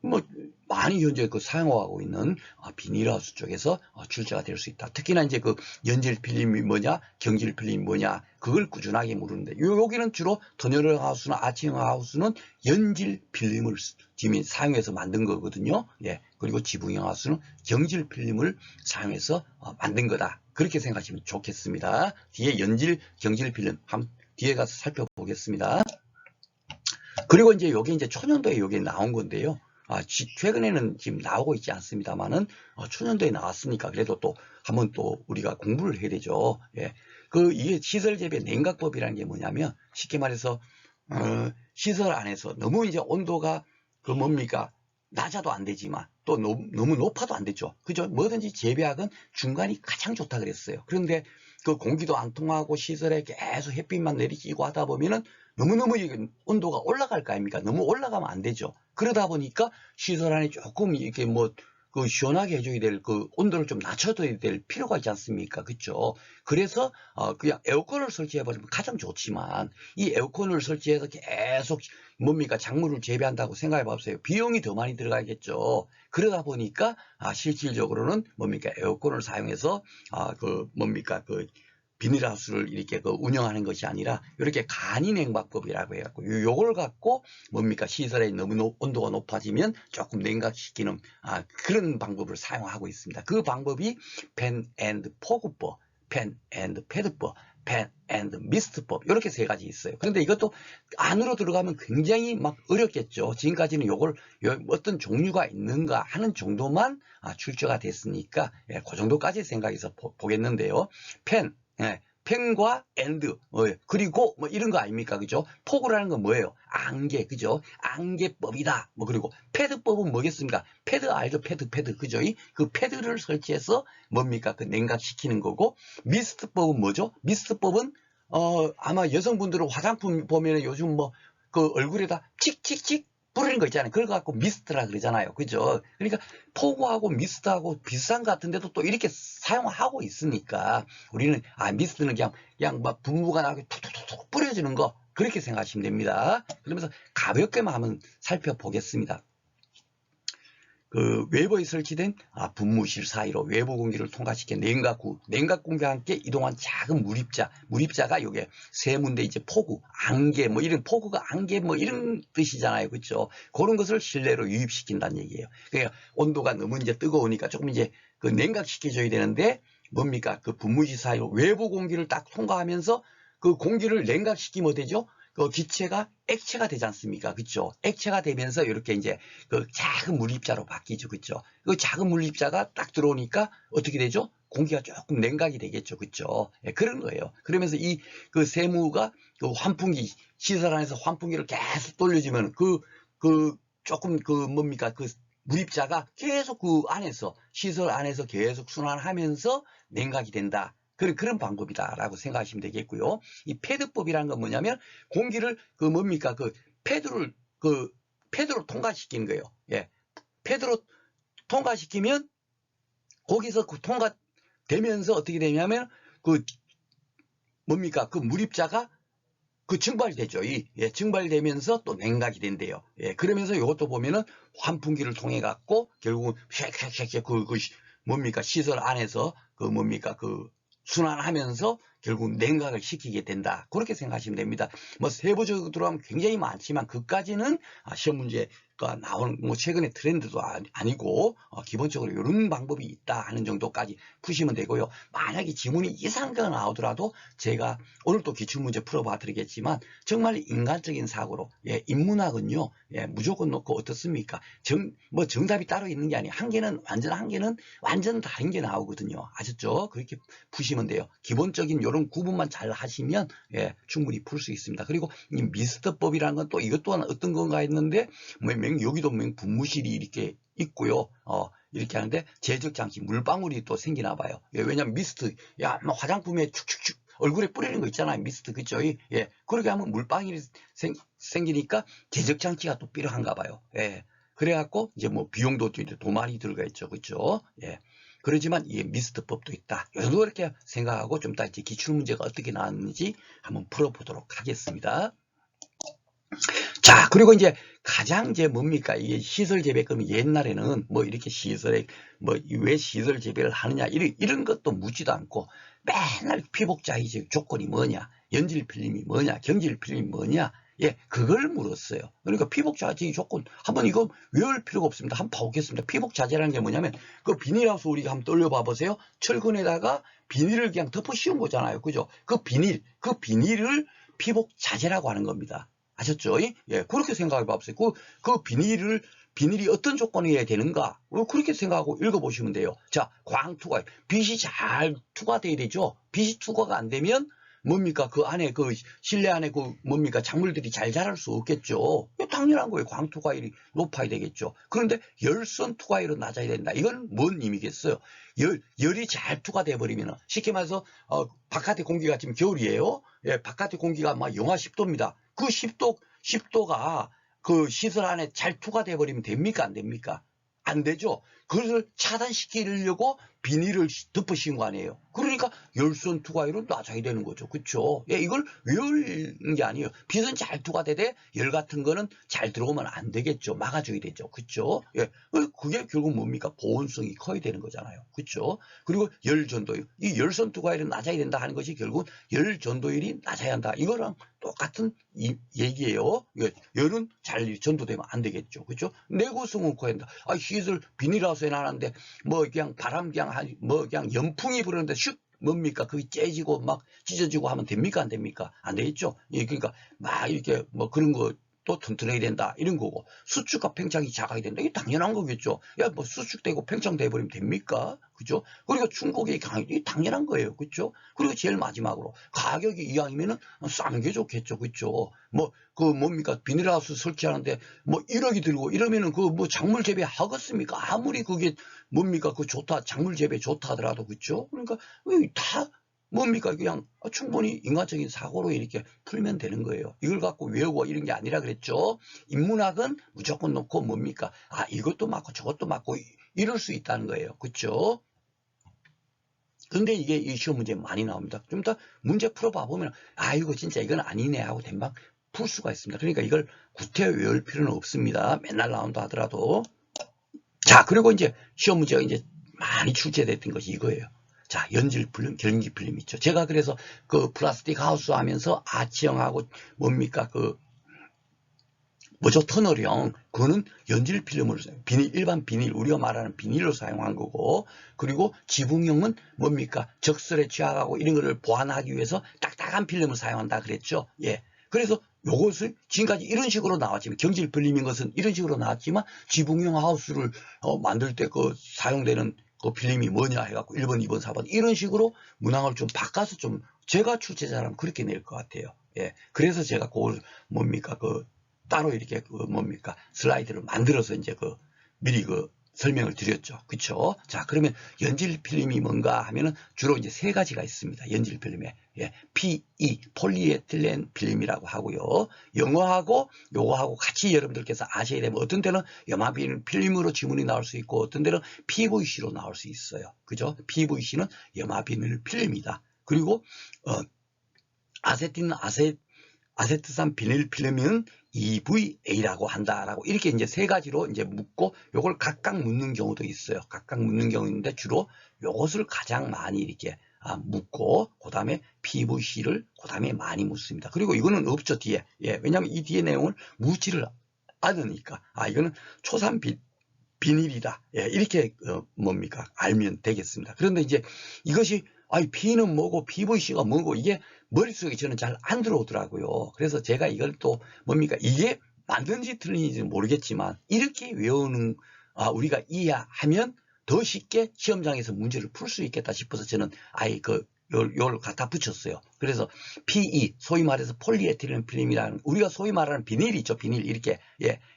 뭐 많이 현재 그 사용하고 있는 비닐하우스 쪽에서 출제가 될 수 있다. 특히나 이제 그 연질 필름이 뭐냐, 경질 필름이 뭐냐, 그걸 꾸준하게 물었는데 여기는 주로 터널형 하우스나 아치형 하우스는 연질 필름을 지금 사용해서 만든 거거든요. 예, 그리고 지붕형 하우스는 경질 필름을 사용해서 만든 거다. 그렇게 생각하시면 좋겠습니다. 뒤에 연질, 경질 필름 뒤에 가서 살펴보겠습니다. 그리고 이제 여기 이제 초년도에 여기 나온 건데요. 최근에는 지금 나오고 있지 않습니다만은 초년도에 나왔으니까 그래도 또 한번 또 우리가 공부를 해야 되죠. 예. 이게 시설 재배 냉각법이라는 게 뭐냐면 쉽게 말해서 시설 안에서 너무 이제 온도가 뭡니까? 낮아도 안 되지만 또 너무 높아도 안 되죠. 그죠? 뭐든지 재배학은 중간이 가장 좋다 그랬어요. 그런데 그 공기도 안 통하고 시설에 계속 햇빛만 내리쬐고 하다 보면은 너무너무 온도가 올라갈 거 아닙니까? 너무 올라가면 안 되죠. 그러다 보니까 시설 안에 조금 이렇게 시원하게 해줘야 될 온도를 좀 낮춰줘야 될 필요가 있지 않습니까? 그쵸? 그래서, 그냥 에어컨을 설치해버리면 가장 좋지만, 이 에어컨을 설치해서 계속 작물을 재배한다고 생각해보세요. 비용이 더 많이 들어가겠죠. 그러다 보니까, 실질적으로는 에어컨을 사용해서, 비닐하우스를 이렇게 운영하는 것이 아니라 이렇게 간이냉각법이라고 해갖고 요걸 갖고 시설에 너무 온도가 높아지면 조금 냉각시키는 그런 방법을 사용하고 있습니다. 그 방법이 펜 앤드 포그법, 펜 앤드 패드법, 펜 앤드 미스트법 이렇게 세 가지 있어요. 그런데 이것도 안으로 들어가면 굉장히 어렵겠죠. 지금까지는 요걸 어떤 종류가 있는가 하는 정도만 출제가 됐으니까 그 정도까지 생각해서 보겠는데요. 펜과 앤드 그리고 이런 거 아닙니까? 그죠? 포그라는 건 뭐예요? 안개, 그죠? 안개법이다. 그리고 패드법은 뭐겠습니까? 패드 알죠? 패드 그죠? 그 패드를 설치해서 냉각시키는 거고, 미스트법은 뭐죠? 미스트법은 아마 여성분들은 화장품 보면은 요즘 얼굴에다 칙칙칙 뿌리는 거 있잖아요. 그걸 갖고 미스트라 그러잖아요. 그죠? 그러니까 포구하고 미스트하고 비슷한 것 같은데도 또 이렇게 사용하고 있으니까 우리는 미스트는 그냥 분무가 툭툭툭 뿌려주는 거 그렇게 생각하시면 됩니다. 그러면서 가볍게만 한번 살펴보겠습니다. 외부에 설치된 분무실 사이로 외부 공기를 통과시킨 냉각 공기와 함께 이동한 작은 물입자가 요게 세문대 이제 포구, 안개 이런 포구가 안개 이런 뜻이잖아요. 그렇죠? 그런 것을 실내로 유입시킨다는 얘기예요. 그러니까 온도가 너무 이제 뜨거우니까 조금 이제 냉각시켜줘야 되는데 그 분무실 사이로 외부 공기를 딱 통과하면서 그 공기를 냉각시키면 되죠? 기체가 액체가 되지 않습니까? 그쵸? 액체가 되면서 이렇게 이제 작은 물입자로 바뀌죠. 그쵸? 작은 물입자가 딱 들어오니까 어떻게 되죠? 공기가 조금 냉각이 되겠죠. 그쵸? 예, 그런 거예요. 그러면서 세무가 환풍기, 시설 안에서 환풍기를 계속 돌려주면 조금 물입자가 계속 시설 안에서 계속 순환하면서 냉각이 된다. 그런 방법이다라고 생각하시면 되겠고요. 이 패드법이라는 건 뭐냐면 공기를 패드로 통과시키는 거예요. 예. 패드로 통과시키면 거기서 통과되면서 어떻게 되냐면 물입자가 증발되죠. 증발되면서 또 냉각이 된대요. 예. 그러면서 이것도 보면은 환풍기를 통해 갖고 결국은 시설 안에서 순환하면서 결국 냉각을 시키게 된다. 그렇게 생각하시면 됩니다. 세부적으로 들어가면 굉장히 많지만 그까지는 시험 문제 방법도 나오는 뭐 최근에 트렌드도 아니고 기본적으로 이런 방법이 있다 하는 정도까지 푸시면 되고요. 만약에 지문이 이상한 거 나오더라도 제가 오늘 또 기출문제 풀어봐 드리겠지만 정말 인간적인 사고로 인문학은요 무조건 놓고 어떻습니까? 정답이 따로 있는 게 아니에요. 한계는 완전 다른 게 나오거든요. 아셨죠? 그렇게 푸시면 돼요. 기본적인 이런 구분만 잘 하시면 충분히 풀 수 있습니다. 그리고 이 미스터법이라는 건 또 이것 또한 어떤 건가 했는데 여기도 분무실이 이렇게 있고요. 이렇게 하는데 제적장치 물방울이 또 생기나 봐요. 왜냐면 미스트 뭐 화장품에 축축축 얼굴에 뿌리는 거 있잖아요. 미스트 그죠? 그렇게 하면 물방울이 생기니까 제적장치가 또 필요한가 봐요. 그래갖고 이제 뭐 비용도 도 많이 들어가 있죠. 그죠? 그러지만 이 미스트법도 있다. 이렇게 생각하고 좀 이따 이제 기출문제가 어떻게 나왔는지 한번 풀어보도록 하겠습니다. 자, 그리고 이제 가장 이제 뭡니까? 이게 시설 재배, 그러면 옛날에는 뭐 이렇게 시설에 뭐 왜 시설 재배를 하느냐 이런 것도 묻지도 않고 맨날 피복자의 조건이 뭐냐, 연질 필름이 뭐냐, 경질 필름이 뭐냐, 그걸 물었어요. 그러니까 피복자재의 조건 한번 이거 외울 필요가 없습니다. 한번 봐보겠습니다. 피복자재라는 게 뭐냐면 그 비닐하우스 우리가 한번 돌려봐 보세요. 철근에다가 비닐을 그냥 덮어 씌운 거잖아요. 그죠? 그 비닐을 피복자재라고 하는 겁니다. 아셨죠? 그렇게 생각해 봐보세요. 그 비닐이 어떤 조건이어야 되는가? 그렇게 생각하고 읽어보시면 돼요. 자, 광투과, 빛이 잘 투과돼야 되죠? 빛이 투과가 안 되면 뭡니까? 그 안에 실내 안에 뭡니까? 작물들이 잘 자랄 수 없겠죠. 당연한 거예요. 광투과율이 높아야 되겠죠. 그런데 열선 투과율은 낮아야 된다. 이건 뭔 의미겠어요? 열이 잘 투과돼 버리면 쉽게 말해서 바깥의 공기가 지금 겨울이에요. 바깥의 공기가 막 영하 10도입니다. 그 10도가 그 시설 안에 잘 투과돼 버리면 됩니까? 안 됩니까? 안 되죠. 그것을 차단시키려고 비닐을 덮어 씌운 거 아니에요. 그러니까 열선 투과율은 낮아야 되는 거죠. 그렇죠? 이걸 외우는 게 아니에요. 빛은 잘 투과되되 열 같은 거는 잘 들어오면 안 되겠죠. 막아줘야 되죠. 그렇죠? 그게 결국 뭡니까? 보온성이 커야 되는 거잖아요. 그렇죠? 그리고 열 전도율. 이 열선 투과율은 낮아야 된다 하는 것이 결국 열 전도율이 낮아야 한다. 이거랑 똑같은 얘기예요. 열은 잘 전도되면 안 되겠죠. 그렇죠? 내구성은 커야 된다. 시설 비닐하우스에 나는데 뭐 그냥 바람 그냥 연풍이 부르는데 슉 뭡니까? 그게 째지고 막 찢어지고 하면 됩니까? 안 됩니까? 안 되겠죠? 그러니까 막 이렇게 뭐 그런 거 또 튼튼해야 된다 이런 거고, 수축과 팽창이 작아야 된다. 이게 당연한 거겠죠. 뭐 수축되고 팽창돼 버리면 됩니까? 그죠? 그리고 중국이 이게 당연한 거예요. 그죠? 그리고 제일 마지막으로 가격이 이왕이면은 싸는 게 좋겠죠. 그죠? 뭡니까? 비닐하우스 설치하는데 뭐 1억이 들고 이러면은 뭐 작물 재배 하겠습니까? 아무리 그게 뭡니까? 좋다, 작물 재배 좋다 하더라도. 그죠? 그러니까 다 뭡니까? 그냥 충분히 인간적인 사고로 이렇게 풀면 되는 거예요. 이걸 갖고 외우고 이런 게 아니라 그랬죠. 인문학은 무조건 놓고 뭡니까? 이것도 맞고 저것도 맞고 이럴 수 있다는 거예요. 그렇죠? 근데 이게 이 시험 문제 많이 나옵니다. 좀 더 문제 풀어봐 보면 이거 진짜 이건 아니네 하고 된방 풀 수가 있습니다. 그러니까 이걸 구태 외울 필요는 없습니다. 맨날 나온다 하더라도. 자, 그리고 이제 시험 문제가 이제 많이 출제됐던 것이 이거예요. 자, 연질필름, 경질필름 있죠. 제가 그래서 그 플라스틱 하우스 하면서 아치형하고 뭡니까? 터널형, 그거는 연질필름을 써요. 일반 비닐, 우리가 말하는 비닐로 사용한 거고, 그리고 지붕형은 뭡니까? 적설에 취약하고 이런 거를 보완하기 위해서 딱딱한 필름을 사용한다 그랬죠. 그래서 요것을 지금까지 이런 식으로 나왔지만, 경질필름인 것은 이런 식으로 나왔지만, 지붕형 하우스를 만들 때 사용되는 그 필름이 뭐냐 해갖고 1번, 2번, 4번 이런 식으로 문항을 좀 바꿔서 좀 제가 출제자라면 그렇게 낼 것 같아요. 그래서 제가 그걸 뭡니까? 따로 이렇게 슬라이드를 만들어서 이제 미리 설명을 드렸죠. 그쵸? 자, 그러면 연질 필름이 뭔가 하면은 주로 이제 세 가지가 있습니다. 연질 필름에. PE, 폴리에틸렌 필름이라고 하고요. 영어하고 요거하고 같이 여러분들께서 아셔야 되면 어떤 때는 염화비닐 필름으로 지문이 나올 수 있고 어떤 때는 PVC로 나올 수 있어요. 그죠? PVC는 염화비닐 필름이다. 그리고, 아세트산 비닐 필름은 EVA라고 한다라고 이렇게 이제 세 가지로 이제 묻고 요걸 각각 묻는 경우도 있어요. 각각 묻는 경우인데 주로 요것을 가장 많이 이렇게 묻고 그다음에 PVC를 그다음에 많이 묻습니다. 그리고 이거는 없죠 뒤에. 왜냐하면 이 뒤에 내용을 묻지를 않으니까 이거는 초산 비닐이다. 예, 이렇게 뭡니까 알면 되겠습니다. 그런데 이제 이것이 P는 뭐고 PVC가 뭐고 이게 머릿속에 저는 잘 안 들어오더라고요. 그래서 제가 이걸 또 뭡니까 이게 맞는지 틀린지는 모르겠지만 이렇게 외우는 우리가 이해하면 더 쉽게 시험장에서 문제를 풀 수 있겠다 싶어서 저는 아예 요걸 갖다 붙였어요. 그래서 PE, 소위 말해서 폴리에틸렌 필름이라는 우리가 소위 말하는 비닐이 있죠. 비닐 이렇게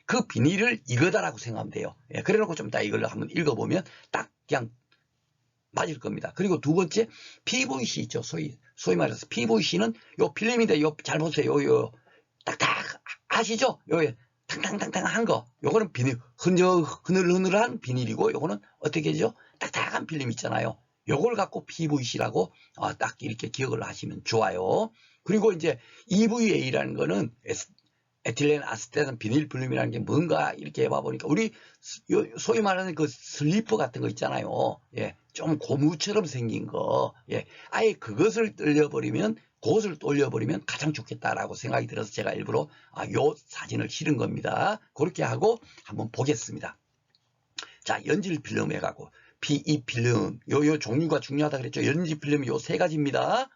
그 비닐을 이거다라고 생각하면 돼요. 그래놓고 좀 이따 이걸 한번 읽어보면 딱 그냥 맞을 겁니다. 그리고 두 번째 PVC 있죠. 소위 말해서 PVC는 요 필름인데 잘 보세요. 요 딱딱 아시죠? 요 탕탕탕탕한 거. 요거는 비닐 흐늘흐늘한 비닐이고 요거는 어떻게 되죠? 딱딱한 필름 있잖아요. 요걸 갖고 PVC라고 딱 이렇게 기억을 하시면 좋아요. 그리고 이제 EVA라는 거는 에틸렌 아세tate 비닐 필름이라는 게 뭔가 이렇게 해봐보니까 우리 소위 말하는 그 슬리퍼 같은 거 있잖아요. 좀 고무처럼 생긴 거. 아예 그것을 떨려버리면 그것을 돌려버리면 가장 좋겠다라고 생각이 들어서 제가 일부러 요 사진을 실은 겁니다. 그렇게 하고 한번 보겠습니다. 자, 연질 필름 해가고 PE 필름 요 종류가 중요하다 그랬죠. 연질 필름 요 세 가지입니다.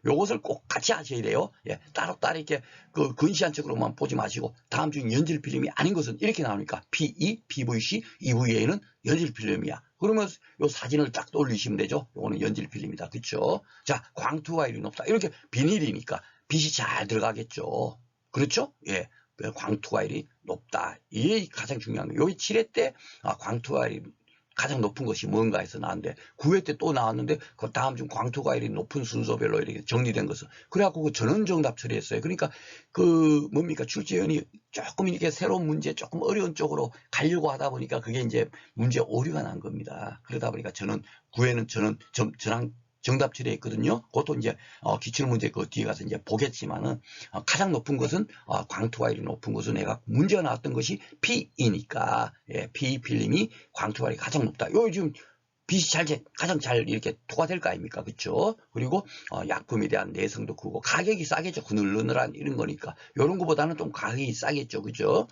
요것을 꼭 같이 하셔야 돼요. 따로따로 이렇게 근시한 척으로만 보지 마시고 다음 중 연질 필름이 아닌 것은 이렇게 나오니까 PE, PVC, EVA는 연질 필름이야. 그러면 요 사진을 딱 올리시면 되죠. 요거는 연질 필름이다. 그렇죠? 자, 광투화율이 높다. 이렇게 비닐이니까 빛이 잘 들어가겠죠. 그렇죠? 광투화율이 높다. 이게 가장 중요한 거예요. 여기 7회 때 광투화율이 가장 높은 것이 뭔가 해서 나왔는데 9회 때 또 나왔는데 그 다음 중 광투과일이 높은 순서별로 이렇게 정리된 것은 그래갖고 그 전원 정답 처리했어요. 그러니까 뭡니까 출제위원이 조금 이렇게 새로운 문제 조금 어려운 쪽으로 가려고 하다 보니까 그게 이제 문제 오류가 난 겁니다. 그러다 보니까 저는 9회는 전원 정답 처리했거든요. 그것도 이제 기출문제 그 뒤에 가서 이제 보겠지만은 가장 높은 것은 광투화율이 높은 것은 내가 문제가 나왔던 것이 P이니까 P 필름이 광투화율이 가장 높다. 요 지금 빛이 가장 잘 이렇게 토과될 거 아닙니까? 그렇죠? 그리고 약품에 대한 내성도 크고 가격이 싸겠죠. 그늘느늘한 이런 거니까 이런 거보다는 좀 가격이 싸겠죠. 그죠?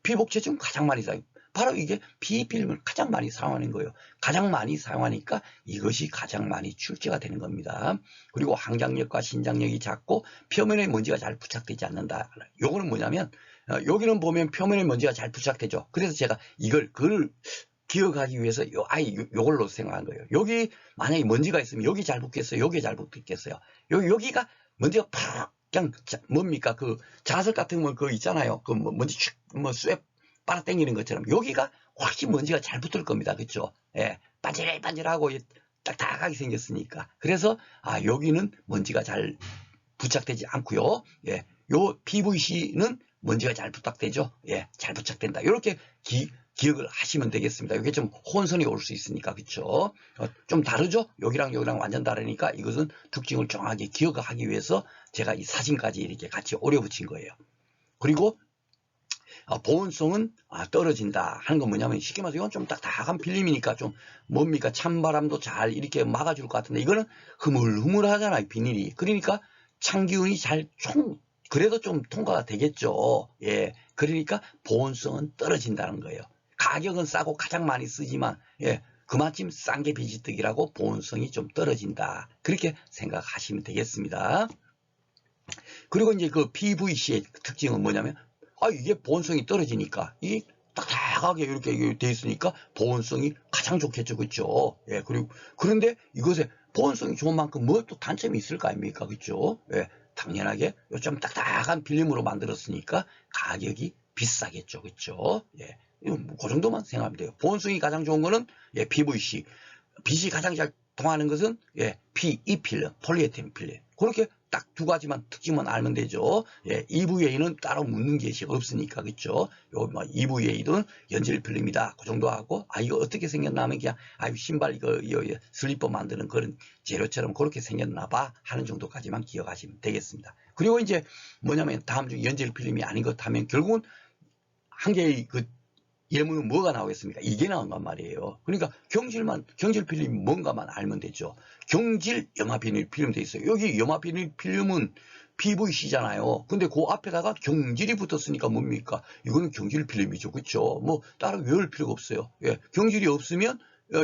피복체증 가장 많이 싸요. 바로 이게 PE필름을 가장 많이 사용하는 거예요. 가장 많이 사용하니까 이것이 가장 많이 출제가 되는 겁니다. 그리고 항장력과 신장력이 작고 표면에 먼지가 잘 부착되지 않는다. 요거는 뭐냐면 여기는 보면 표면에 먼지가 잘 부착되죠. 그래서 제가 그걸 기억하기 위해서 요걸로 생각한 거예요. 여기 만약에 먼지가 있으면 여기 잘 붙겠어요. 여기 잘 붙겠어요. 여기가 먼지가 팍 그냥 뭡니까 그 자석 같은 거 그거 있잖아요. 그 먼지 쇠 빨아당기는 것처럼 여기가 훨씬 먼지가 잘 붙을 겁니다. 그렇죠? 반질반질하고 딱딱하게 생겼으니까. 그래서 여기는 먼지가 잘 부착되지 않고요. 요 PVC는 먼지가 잘 부착되죠. 잘 부착된다. 이렇게 기억을 하시면 되겠습니다. 이게 좀 혼선이 올 수 있으니까. 그렇죠? 좀 다르죠? 여기랑 완전 다르니까 이것은 특징을 정확하게 기억하기 위해서 제가 이 사진까지 이렇게 같이 오려붙인 거예요. 그리고 보온성은 떨어진다 하는 건 뭐냐면 쉽게 말해서 이건 좀 딱딱한 필름이니까 좀 뭡니까 찬바람도 잘 이렇게 막아줄 것 같은데 이거는 흐물흐물하잖아요. 비닐이. 그러니까 찬기운이 그래도 좀 통과가 되겠죠. 그러니까 보온성은 떨어진다는 거예요. 가격은 싸고 가장 많이 쓰지만 그만큼 싼 게 비지떡이라고 보온성이 좀 떨어진다. 그렇게 생각하시면 되겠습니다. 그리고 이제 그 PVC의 특징은 뭐냐면 이게 보온성이 떨어지니까 이 딱딱하게 이렇게 돼 있으니까 보온성이 가장 좋겠죠. 그렇죠? 그런데 이것에 보온성이 좋은 만큼 뭐 또 단점이 있을 거 아닙니까? 그렇죠? 당연하게 좀 딱딱한 필름으로 만들었으니까 가격이 비싸겠죠. 그렇죠? 그 정도만 생각하면 돼요. 보온성이 가장 좋은 거는 PVC. 빛이 가장 잘 통하는 것은 PE 필름, 폴리에틸렌 필름. 그렇게 딱 두 가지만 특징만 알면 되죠. EVA는 따로 묻는 것이 없으니까. 그렇죠? EVA도 연질 필름이다. 그 정도 하고 이거 어떻게 생겼나 하면 그냥 신발 이거 슬리퍼 만드는 그런 재료처럼 그렇게 생겼나 봐 하는 정도까지만 기억하시면 되겠습니다. 그리고 이제 뭐냐면 다음 중 연질 필름이 아닌 것 하면 결국은 한 개의 예문은 뭐가 나오겠습니까? 이게 나온단 말이에요. 그러니까 경질 필름이 뭔가만 알면 되죠. 경질 염화 비닐 필름 돼 있어요. 여기 염화 비닐 필름은 PVC잖아요. 근데 그 앞에다가 경질이 붙었으니까 뭡니까? 이거는 경질 필름이죠. 그쵸? 뭐 따로 외울 필요가 없어요. 예, 경질이 없으면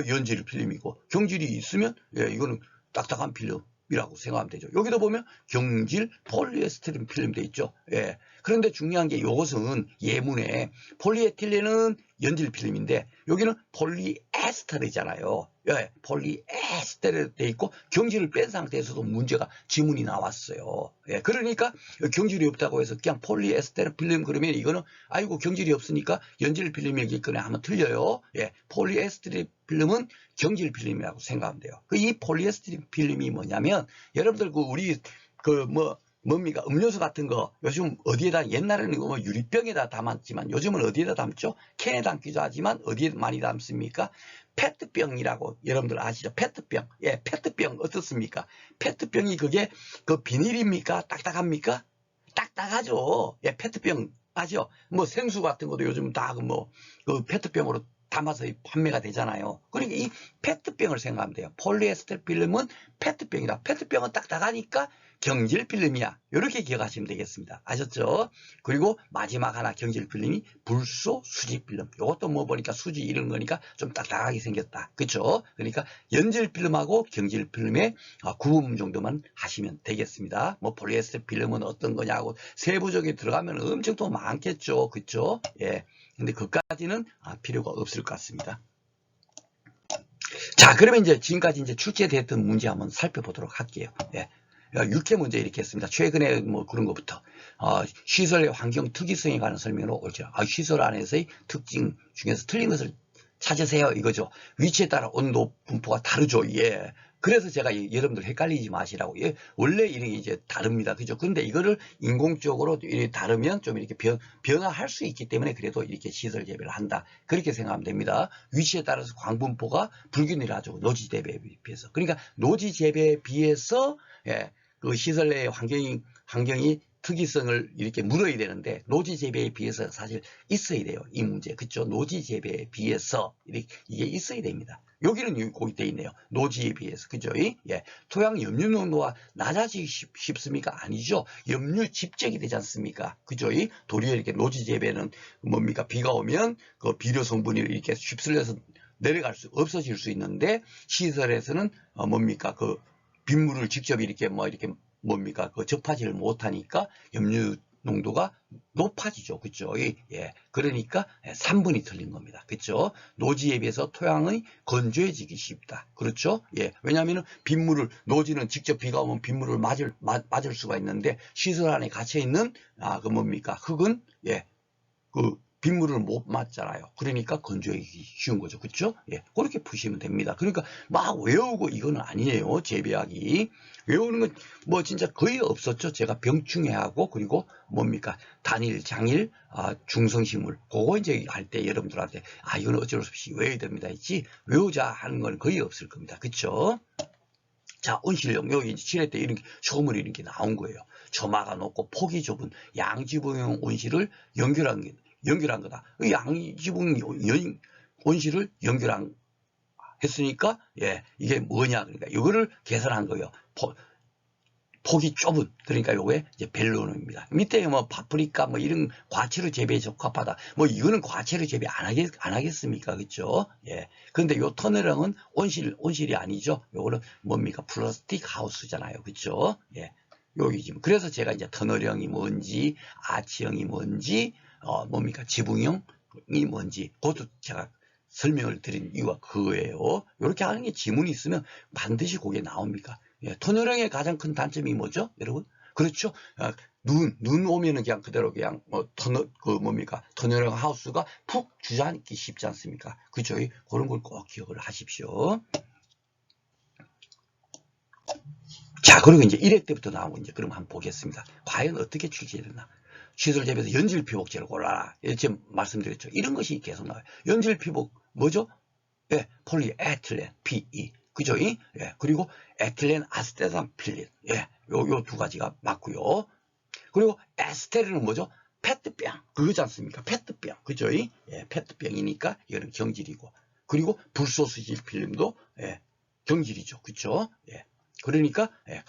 연질 필름이고, 경질이 있으면 예, 이거는 딱딱한 필름이라고 생각하면 되죠. 여기도 보면 경질 폴리에스테린 필름 돼 있죠. 예. 그런데 중요한 게 이것은 예문에 폴리에틸렌은 연질 필름인데 여기는 폴리에스테르잖아요. 예, 폴리에스테르 돼 있고 경질을 뺀 상태에서도 문제가 지문이 나왔어요. 예, 그러니까 경질이 없다고 해서 그냥 폴리에스테르 필름 그러면 이거는 아이고 경질이 없으니까 연질 필름이겠거나 하면 틀려요. 예, 폴리에스테르 필름은 경질 필름이라고 생각하면 돼요. 이 폴리에스테르 필름이 뭐냐면 여러분들 그 우리 뭡니까? 음료수 같은 거 요즘 어디에다 옛날에는 뭐 유리병에다 담았지만 요즘은 어디에다 담죠? 캔에 담기도 하지만 어디에 많이 담습니까? 페트병이라고 여러분들 아시죠? 페트병. 예, 페트병 어떻습니까? 페트병이 그게 그 비닐입니까? 딱딱합니까? 딱딱하죠. 예, 페트병 아죠? 뭐 생수 같은 것도 요즘 다 그 페트병으로 담아서 판매가 되잖아요. 그러니까 이 페트병을 생각하면 돼요. 폴리에스테르 필름은 페트병이다. 페트병은 딱딱하니까 경질 필름이야. 이렇게 기억하시면 되겠습니다. 아셨죠? 그리고 마지막 하나 경질 필름이 불소 수지 필름. 이것도 뭐 보니까 수지 이런 거니까 좀 딱딱하게 생겼다. 그렇죠? 그러니까 연질 필름하고 경질 필름의 구분 정도만 하시면 되겠습니다. 뭐 폴리에스테르 필름은 어떤 거냐고 세부적인 들어가면 엄청 또 많겠죠. 그렇죠? 예. 근데 그까지는 필요가 없을 것 같습니다. 자, 그러면 이제 지금까지 이제 출제됐던 문제 한번 살펴보도록 할게요. 예. 6회 문제 이렇게 했습니다. 최근에 뭐 그런 것부터 시설의 환경 특이성에 관한 설명으로 옳죠. 시설 안에서의 특징 중에서 틀린 것을 찾으세요 이거죠. 위치에 따라 온도 분포가 다르죠. 예. 그래서 제가 여러분들 헷갈리지 마시라고. 예. 원래 이런 게 이제 다릅니다. 그죠? 근데 이거를 인공적으로 이렇게 다르면 좀 이렇게 변화할 수 있기 때문에 그래도 이렇게 시설 재배를 한다. 그렇게 생각하면 됩니다. 위치에 따라서 광분포가 불균일하죠. 노지 재배에 비해서. 그러니까 노지 재배에 비해서 예. 그 시설 내의 환경이 특이성을 이렇게 물어야 되는데 노지 재배에 비해서 사실 있어야 돼요. 이 문제. 그렇죠? 노지 재배에 비해서 이게 있어야 됩니다. 여기는 거기 돼 있네요. 노지에 비해서. 그죠? 예. 토양 염류 농도가 낮아지기 쉽습니까? 아니죠. 염류 집적이 되지 않습니까? 그죠? 도리어 이렇게 노지 재배는 뭡니까? 비가 오면 그 비료 성분이 이렇게 휩쓸려서 내려갈 수 없어질 수 있는데 시설에서는 뭡니까? 그 빗물을 직접 이렇게 뭡니까? 그 접하지를 못하니까 염류 농도가 높아지죠. 그죠? 예. 그러니까 3번이 틀린 겁니다. 그죠? 노지에 비해서 토양이 건조해지기 쉽다. 그렇죠? 예. 왜냐하면 빗물을, 노지는 직접 비가 오면 빗물을 맞을 수가 있는데 시설 안에 갇혀 있는, 그 뭡니까? 흙은, 예. 그 빗물을 못 맞잖아요. 그러니까 건조하기 쉬운 거죠. 그렇죠? 예, 그렇게 푸시면 됩니다. 그러니까 막 외우고 이거는 아니에요. 재배하기. 외우는 건 뭐 진짜 거의 없었죠. 제가 병충해하고 그리고 뭡니까? 단일, 장일, 중성식물. 그거 이제 할 때 여러분들한테 이거는 어쩔 수 없이 외워야 됩니다. 있지? 외우자 하는 건 거의 없을 겁니다. 그렇죠? 자, 온실용, 여기 7회 때 이런 소물 이런 게 나온 거예요. 점화가 높고 폭이 좁은 양지붕형 온실을 연결한 거다. 양지붕 온실을 했으니까, 예, 이게 뭐냐. 그러니까 이거를 계산한 거예요. 폭이 좁은, 그러니까 요게 이제 벨로놈입니다. 밑에 뭐 파프리카 뭐 이런 과채류 재배에 적합하다. 뭐 이거는 과채류 재배 안 하겠습니까? 그렇죠? 예. 그런데 요 터널형은 온실이 아니죠. 요거는 뭡니까? 플라스틱 하우스잖아요. 그렇죠? 예. 여기 지금 그래서 제가 이제 터널형이 뭔지, 아치형이 뭔지, 뭡니까? 지붕형이 뭔지, 그것도 제가 설명을 드린 이유가 그거예요. 이렇게 하는 게 지문이 있으면 반드시 그게 나옵니까? 예, 터널형의 가장 큰 단점이 뭐죠, 여러분? 그렇죠? 눈 오면은 그냥 그대로 그냥 터널형 하우스가 푹 주저앉기 쉽지 않습니까? 그죠? 그런 걸 꼭 기억을 하십시오. 자, 그리고 이제 1회 때부터 나오고 이제 그럼 한번 보겠습니다. 과연 어떻게 출제되나? 시설 재배에서 연질 피복제를 골라라. 지금 말씀드렸죠. 이런 것이 계속 나와요. 연질 피복 뭐죠? 예, 폴리에틸렌 PE. 그죠? 예, 그리고 에틸렌 아세tate 필린. 예, 요 두 가지가 맞고요. 그리고 에스테르는 뭐죠? 페트병. 그거지 않습니까? 페트병. 그죠? 예, 페트병이니까 이거는 경질이고. 그리고 불소수질 필름도 예, 경질이죠. 그죠? 예. 그러니까 예,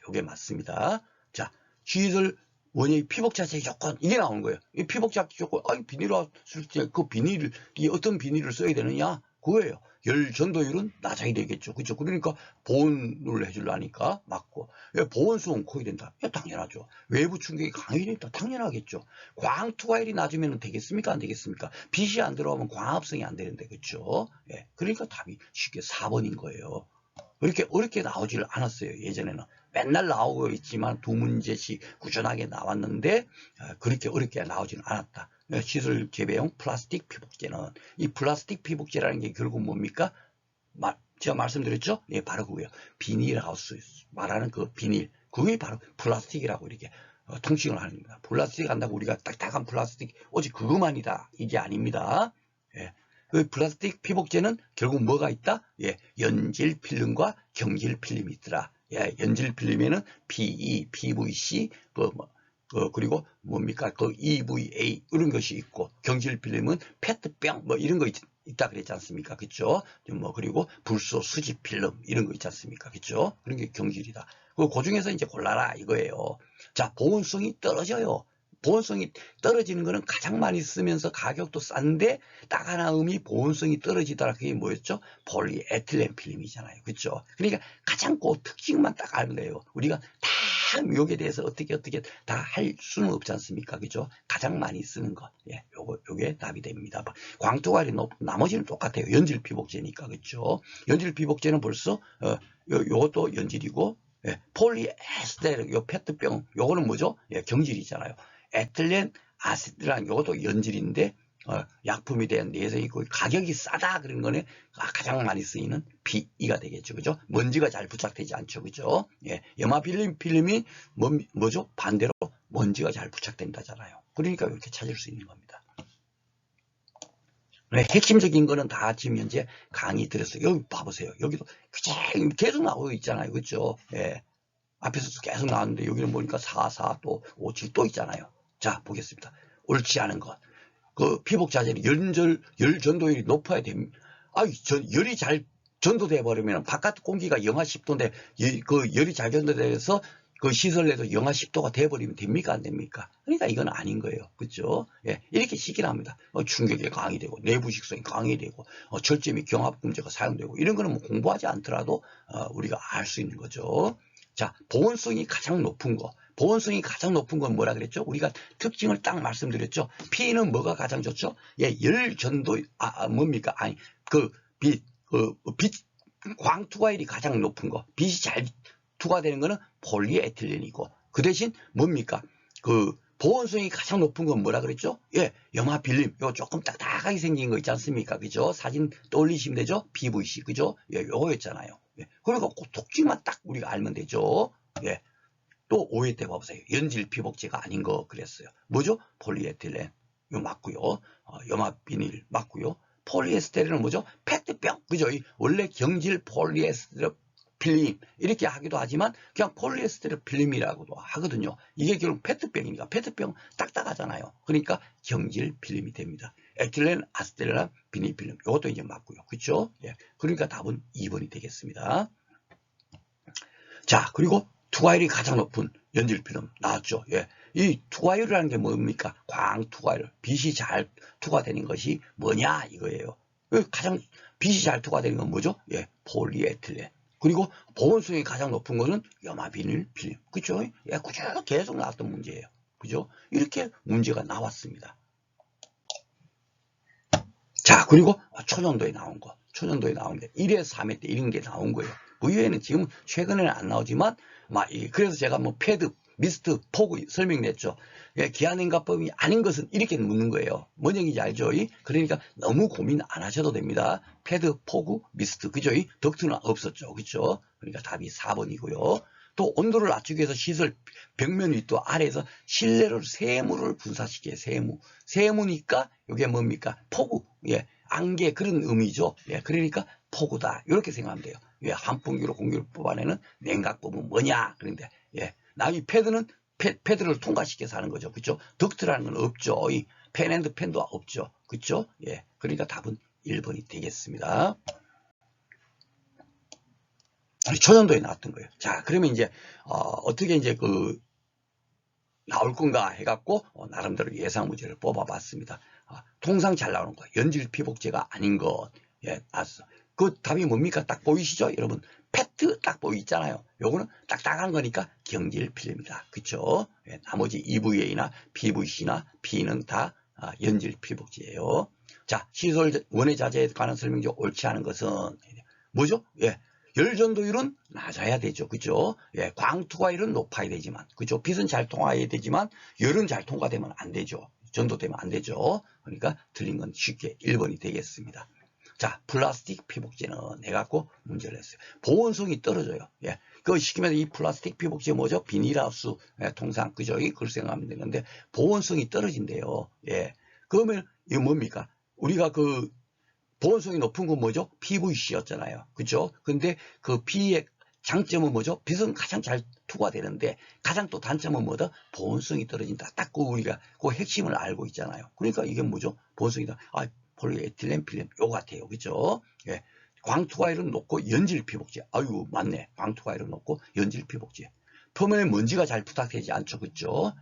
요게 맞습니다. 자, 시설 원액 피복자체 조건 이게 나오는 거예요. 이 피복자체 조건, 비닐하우스 때 그 비닐이 어떤 비닐을 써야 되느냐 그거예요. 열 전도율은 낮아야 되겠죠. 그렇죠. 그러니까 보온을 해주려니까 맞고, 보온수은 커야 된다. 당연하죠. 외부 충격이 강해야 된다. 당연하겠죠. 광 투과율이 낮으면 되겠습니까? 안 되겠습니까? 빛이 안 들어가면 광합성이 안 되는데, 그렇죠. 그러니까 답이 쉽게 4번인 거예요. 그렇게 어렵게 나오질 않았어요. 예전에는 맨날 나오고 있지만 두 문제씩 꾸준하게 나왔는데 그렇게 어렵게 나오지는 않았다. 시설 재배용 플라스틱 피복제는, 이 플라스틱 피복제라는 게 결국 뭡니까? 제가 말씀드렸죠? 바로 그거예요. 비닐하우스 말하는 그 비닐, 그게 바로 플라스틱이라고 이렇게 통칭을 하는 겁니다. 플라스틱 한다고 우리가 딱딱한 플라스틱 오직 그것만이다, 이게 아닙니다. 그 플라스틱 피복제는 결국 뭐가 있다? 연질 필름과 경질 필름이 있더라. 연질 필름에는 PE, PVC, 그리고 뭡니까? 그 EVA 이런 것이 있고, 경질 필름은 페트병 이런 거 있다 그랬지 않습니까? 그죠? 그리고 불소 수지 필름 이런 거 있지 않습니까? 그죠? 그런 게 경질이다. 그 중에서 이제 골라라 이거예요. 자, 보온성이 떨어져요. 보온성이 떨어지는 거는 가장 많이 쓰면서 가격도 싼데 딱 하나 보온성이 떨어지더라. 그게 뭐였죠? 폴리에틸렌 필름이잖아요. 그렇죠? 그러니까 가장 그 특징만 딱 알면 돼요. 우리가 다 여기에 대해서 어떻게 다 할 수는 없지 않습니까? 그죠? 가장 많이 쓰는 거. 요게 답이 됩니다. 광투과율이 높고 나머지는 똑같아요. 연질 피복제니까. 그렇죠? 연질 피복제는 벌써 요것도 연질이고, 폴리에스테르 요 페트병 요거는 뭐죠? 경질이잖아요. 에틸렌 아세트란 요것도 연질인데 약품에 대한 내성이 있고 가격이 싸다 그런 거는 가장 많이 쓰이는 PE가 되겠죠. 그죠? 먼지가 잘 부착되지 않죠. 그죠? 염화 필름이 뭐죠? 반대로 먼지가 잘 부착된다잖아요. 그러니까 이렇게 찾을 수 있는 겁니다. 핵심적인 거는 다 지금 현재 강의 드렸어요. 여기 봐보세요. 여기도 계속 나오고 있잖아요. 그죠? 앞에서도 계속 나왔는데 여기는 보니까 4, 4, 또 5, 7 또 있잖아요. 자, 보겠습니다. 옳지 않은 것. 그 피복자재는 열 전도율이 높아야 됩니다. 열이 잘 전도돼 버리면 바깥 공기가 영하 10도인데 그 열이 잘 전도돼서 그 시설 내도 영하 10도가 돼 버리면 됩니까? 안 됩니까? 그러니까 이건 아닌 거예요. 그렇죠? 이렇게 시기를 합니다. 충격이 강의되고 내부 식성이 강의되고 절제 및 경합 금제가 사용되고 이런 거는 뭐 공부하지 않더라도 우리가 알 수 있는 거죠. 자, 보온성이 가장 높은 거. 보온성이 가장 높은 건 뭐라 그랬죠? 우리가 특징을 딱 말씀드렸죠. P는 뭐가 가장 좋죠? 열 전도, 뭡니까? 광 투과율이 가장 높은 거. 빛이 잘 투과되는 거는 폴리에틸렌이고, 그 대신 뭡니까? 보온성이 가장 높은 건 뭐라 그랬죠? 염화 필름. 요 조금 딱딱하게 생긴 거 있지 않습니까? 그죠? 사진 떠올리시면 되죠? PVC. 그죠? 요거였잖아요. 그러니까 그 특징만 딱 우리가 알면 되죠. 또 5회 때 봐보세요. 연질 피복제가 아닌 거 그랬어요. 뭐죠? 폴리에틸렌. 요 맞고요. 염화 비닐 맞고요. 폴리에스테르는 뭐죠? 페트병. 그죠? 원래 경질 폴리에스테르 필름 이렇게 하기도 하지만 그냥 폴리에스테르 필름이라고도 하거든요. 이게 결국 페트병이니까 페트병 딱딱하잖아요. 그러니까 경질 필름이 됩니다. 에틸렌 아세틸렌 비닐 필름 이것도 이제 맞고요. 그렇죠? 그러니까 답은 2번이 되겠습니다. 자, 그리고 투과율이 가장 높은 연질 필름 나왔죠. 이 투과율이라는 게 뭡니까? 광 투과율, 빛이 잘 투과되는 것이 뭐냐 이거예요. 가장 빛이 잘 투과되는 건 뭐죠? 폴리에틸렌. 그리고 보온성이 가장 높은 것은 염화 비닐 필름. 그죠? 꾸준히 계속 나왔던 문제예요. 그죠? 이렇게 문제가 나왔습니다. 자, 그리고 초전도에 나온 거. 초전도에 나온 게 1회, 3회 때 이런 게 나온 거예요. 그 이후에는 지금 최근에는 안 나오지만 그래서 제가 패드, 미스트, 포그 설명냈죠. 기하행과법이 아닌 것은 이렇게 묻는 거예요. 뭔 얘기인지 알죠? 그러니까 너무 고민 안 하셔도 됩니다. 패드, 포그, 미스트, 그죠? 덕트는 없었죠. 그죠? 그러니까 답이 4번이고요. 또 온도를 낮추기 위해서 시설 벽면 윗도 아래에서 실내로 세무를 분사시켜요. 세무니까 이게 뭡니까? 포구, 안개 그런 의미죠. 그러니까 포구다 이렇게 생각하면 돼요. 한풍기로 공기를 뽑아내는 냉각법은 뭐냐? 그런데 이 패드는 패드를 통과시켜서 하는 거죠. 그렇죠? 덕트라는 건 없죠. 이 펜앤드 펜도 없죠. 그렇죠? 그러니까 답은 1번이 되겠습니다. 초전도에 나왔던 거예요. 자, 그러면 이제 어떻게 이제 나올 건가 해갖고 나름대로 예상 문제를 뽑아봤습니다. 통상 잘 나오는 거 연질 피복제가 아닌 것 나왔어. 그 답이 뭡니까? 딱 보이시죠 여러분? 페트 딱 보이잖아요. 요거는 딱딱한 거니까 경질 필름이다. 그쵸? 나머지 EVA나 PVC나 P는 다 연질 피복제예요. 자, 시설 원해 자재에 관한 설명 중 옳지 않은 것은 뭐죠? 열전도율은 낮아야 되죠. 그죠? 광투과율은 높아야 되지만, 그죠? 빛은 잘 통과해야 되지만, 열은 잘 통과되면 안 되죠. 전도되면 안 되죠. 그러니까 틀린 건 쉽게 1번이 되겠습니다. 자, 플라스틱 피복제는 해갖고 문제를 했어요. 보온성이 떨어져요. 그 쉽게 말해서 이 플라스틱 피복제 뭐죠? 비닐하우스, 통상, 그죠? 그걸 생각하면 되는데, 보온성이 떨어진대요. 그러면 이거 뭡니까? 우리가 그 보온성이 높은 건 뭐죠? PVC였잖아요. 그죠? 근데 그 P의 장점은 뭐죠? 빛은 가장 잘 투과되는데 가장 또 단점은 뭐다? 보온성이 떨어진다. 딱 그 우리가 그 핵심을 알고 있잖아요. 그러니까 이게 뭐죠? 보온성이다. 폴리에틸렌 필름 요 같아요. 그죠? 광투과율은 높고 연질 피복제. 아유 맞네. 광투과율은 높고 연질 피복제. 표면에 먼지가 잘 부탁되지 않죠. 그죠?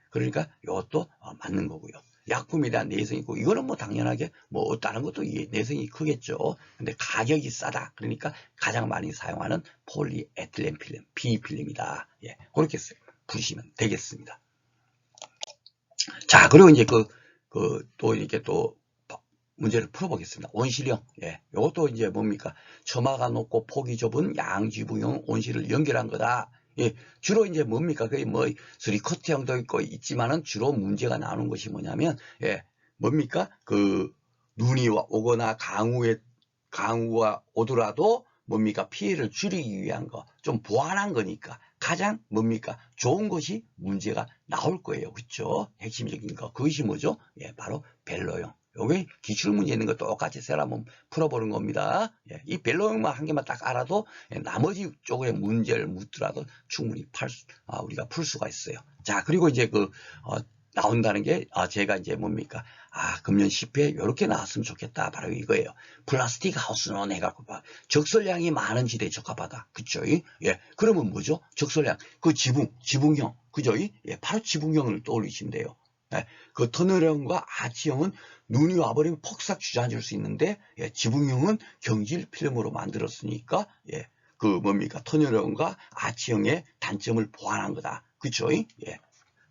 그러니까 이것도 맞는 거고요. 약품에 대한 내성이 있고 이거는 뭐 당연하게 뭐 다른 것도 내성이 크겠죠. 근데 가격이 싸다. 그러니까 가장 많이 사용하는 폴리에틸렌 필름, P필름이다. 그렇게 부르시면 되겠습니다. 자, 그리고 이제 또 이렇게 또 문제를 풀어보겠습니다. 온실형. 이것도 이제 뭡니까? 처마가 높고 폭이 좁은 양지붕형 온실을 연결한 거다. 주로 이제 뭡니까? 그게 뭐, 스리커트형도 있고 있지만은 주로 문제가 나오는 것이 뭐냐면, 뭡니까? 눈이 오거나 강우가 오더라도 뭡니까? 피해를 줄이기 위한 거, 좀 보완한 거니까 가장 뭡니까? 좋은 것이 문제가 나올 거예요. 그렇죠? 핵심적인 거. 그것이 뭐죠? 바로 벨로형. 요게 기출문제 있는 거 똑같이 셀 한번 풀어보는 겁니다. 이 벨로형만 한 개만 딱 알아도 나머지 쪽에 문제를 묻더라도 충분히 우리가 풀 수가 있어요. 자, 그리고 이제 나온다는 게 제가 이제 뭡니까? 금년 10회 이렇게 나왔으면 좋겠다. 바로 이거예요. 플라스틱 하우스는 해갖고 적설량이 많은 지대에 적합하다. 그쵸? 그러면 뭐죠? 적설량. 그 지붕형. 그죠? 바로 지붕형을 떠올리시면 돼요. 그 터널형과 아치형은 눈이 와버리면 폭삭 주저앉을 수 있는데 지붕형은 경질 필름으로 만들었으니까 그 뭡니까 터널형과 아치형의 단점을 보완한 거다. 그쵸?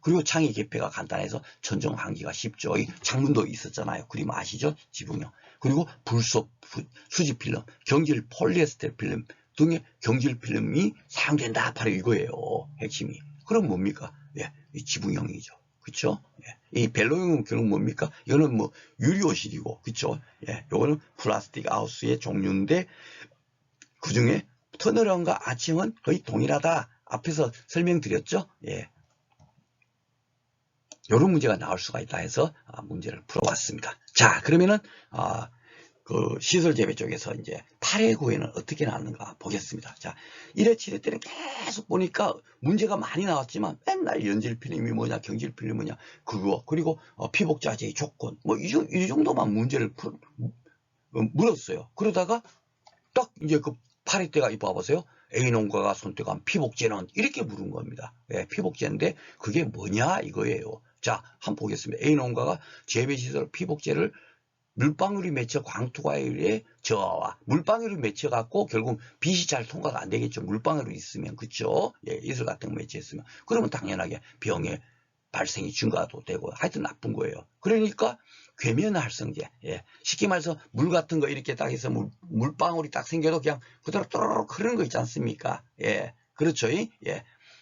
그리고 창의 개폐가 간단해서 천정 환기가 쉽죠. 창문도 있었잖아요. 그림 아시죠? 지붕형. 그리고 불소 수지 필름, 경질 폴리에스테르 필름 등의 경질 필름이 사용된다. 바로 이거예요. 핵심이. 그럼 뭡니까? 이 지붕형이죠. 그쵸? 이 벨로형은 결국 뭡니까? 이거는 뭐 유리오실이고, 그쵸? 요거는 플라스틱 하우스의 종류인데, 그 중에 터널형과 아치형은 거의 동일하다. 앞에서 설명드렸죠? 요런 문제가 나올 수가 있다 해서 문제를 풀어봤습니다. 자, 그러면은, 그 시설 재배 쪽에서 이제 8회 9회는 어떻게 나왔는가 보겠습니다. 자, 1회 7회 때는 계속 보니까 문제가 많이 나왔지만 맨날 연질 필름이 뭐냐, 경질 필름이 뭐냐, 그거, 그리고 피복자재의 조건, 뭐 이 정도만 문제를 물었어요. 그러다가 딱 이제 그 8회 때가 봐보세요. A농가가 선택한 피복제는 이렇게 물은 겁니다. 피복제인데 그게 뭐냐 이거예요. 자, 한번 보겠습니다. A농가가 재배시설 피복제를 물방울이 맺혀 광투과율의 저하와 물방울이 맺혀갖고 결국 빛이 잘 통과가 안 되겠죠. 물방울이 있으면. 그쵸? 이슬 같은 거 맺혀있으면. 그러면 당연하게 병의 발생이 증가도 되고 하여튼 나쁜 거예요. 그러니까 괴면활성제. 쉽게 말해서 물 같은 거 이렇게 딱 해서 물방울이 딱 생겨도 그냥 그대로 또르륵 흐르는 거 있지 않습니까? 그렇죠?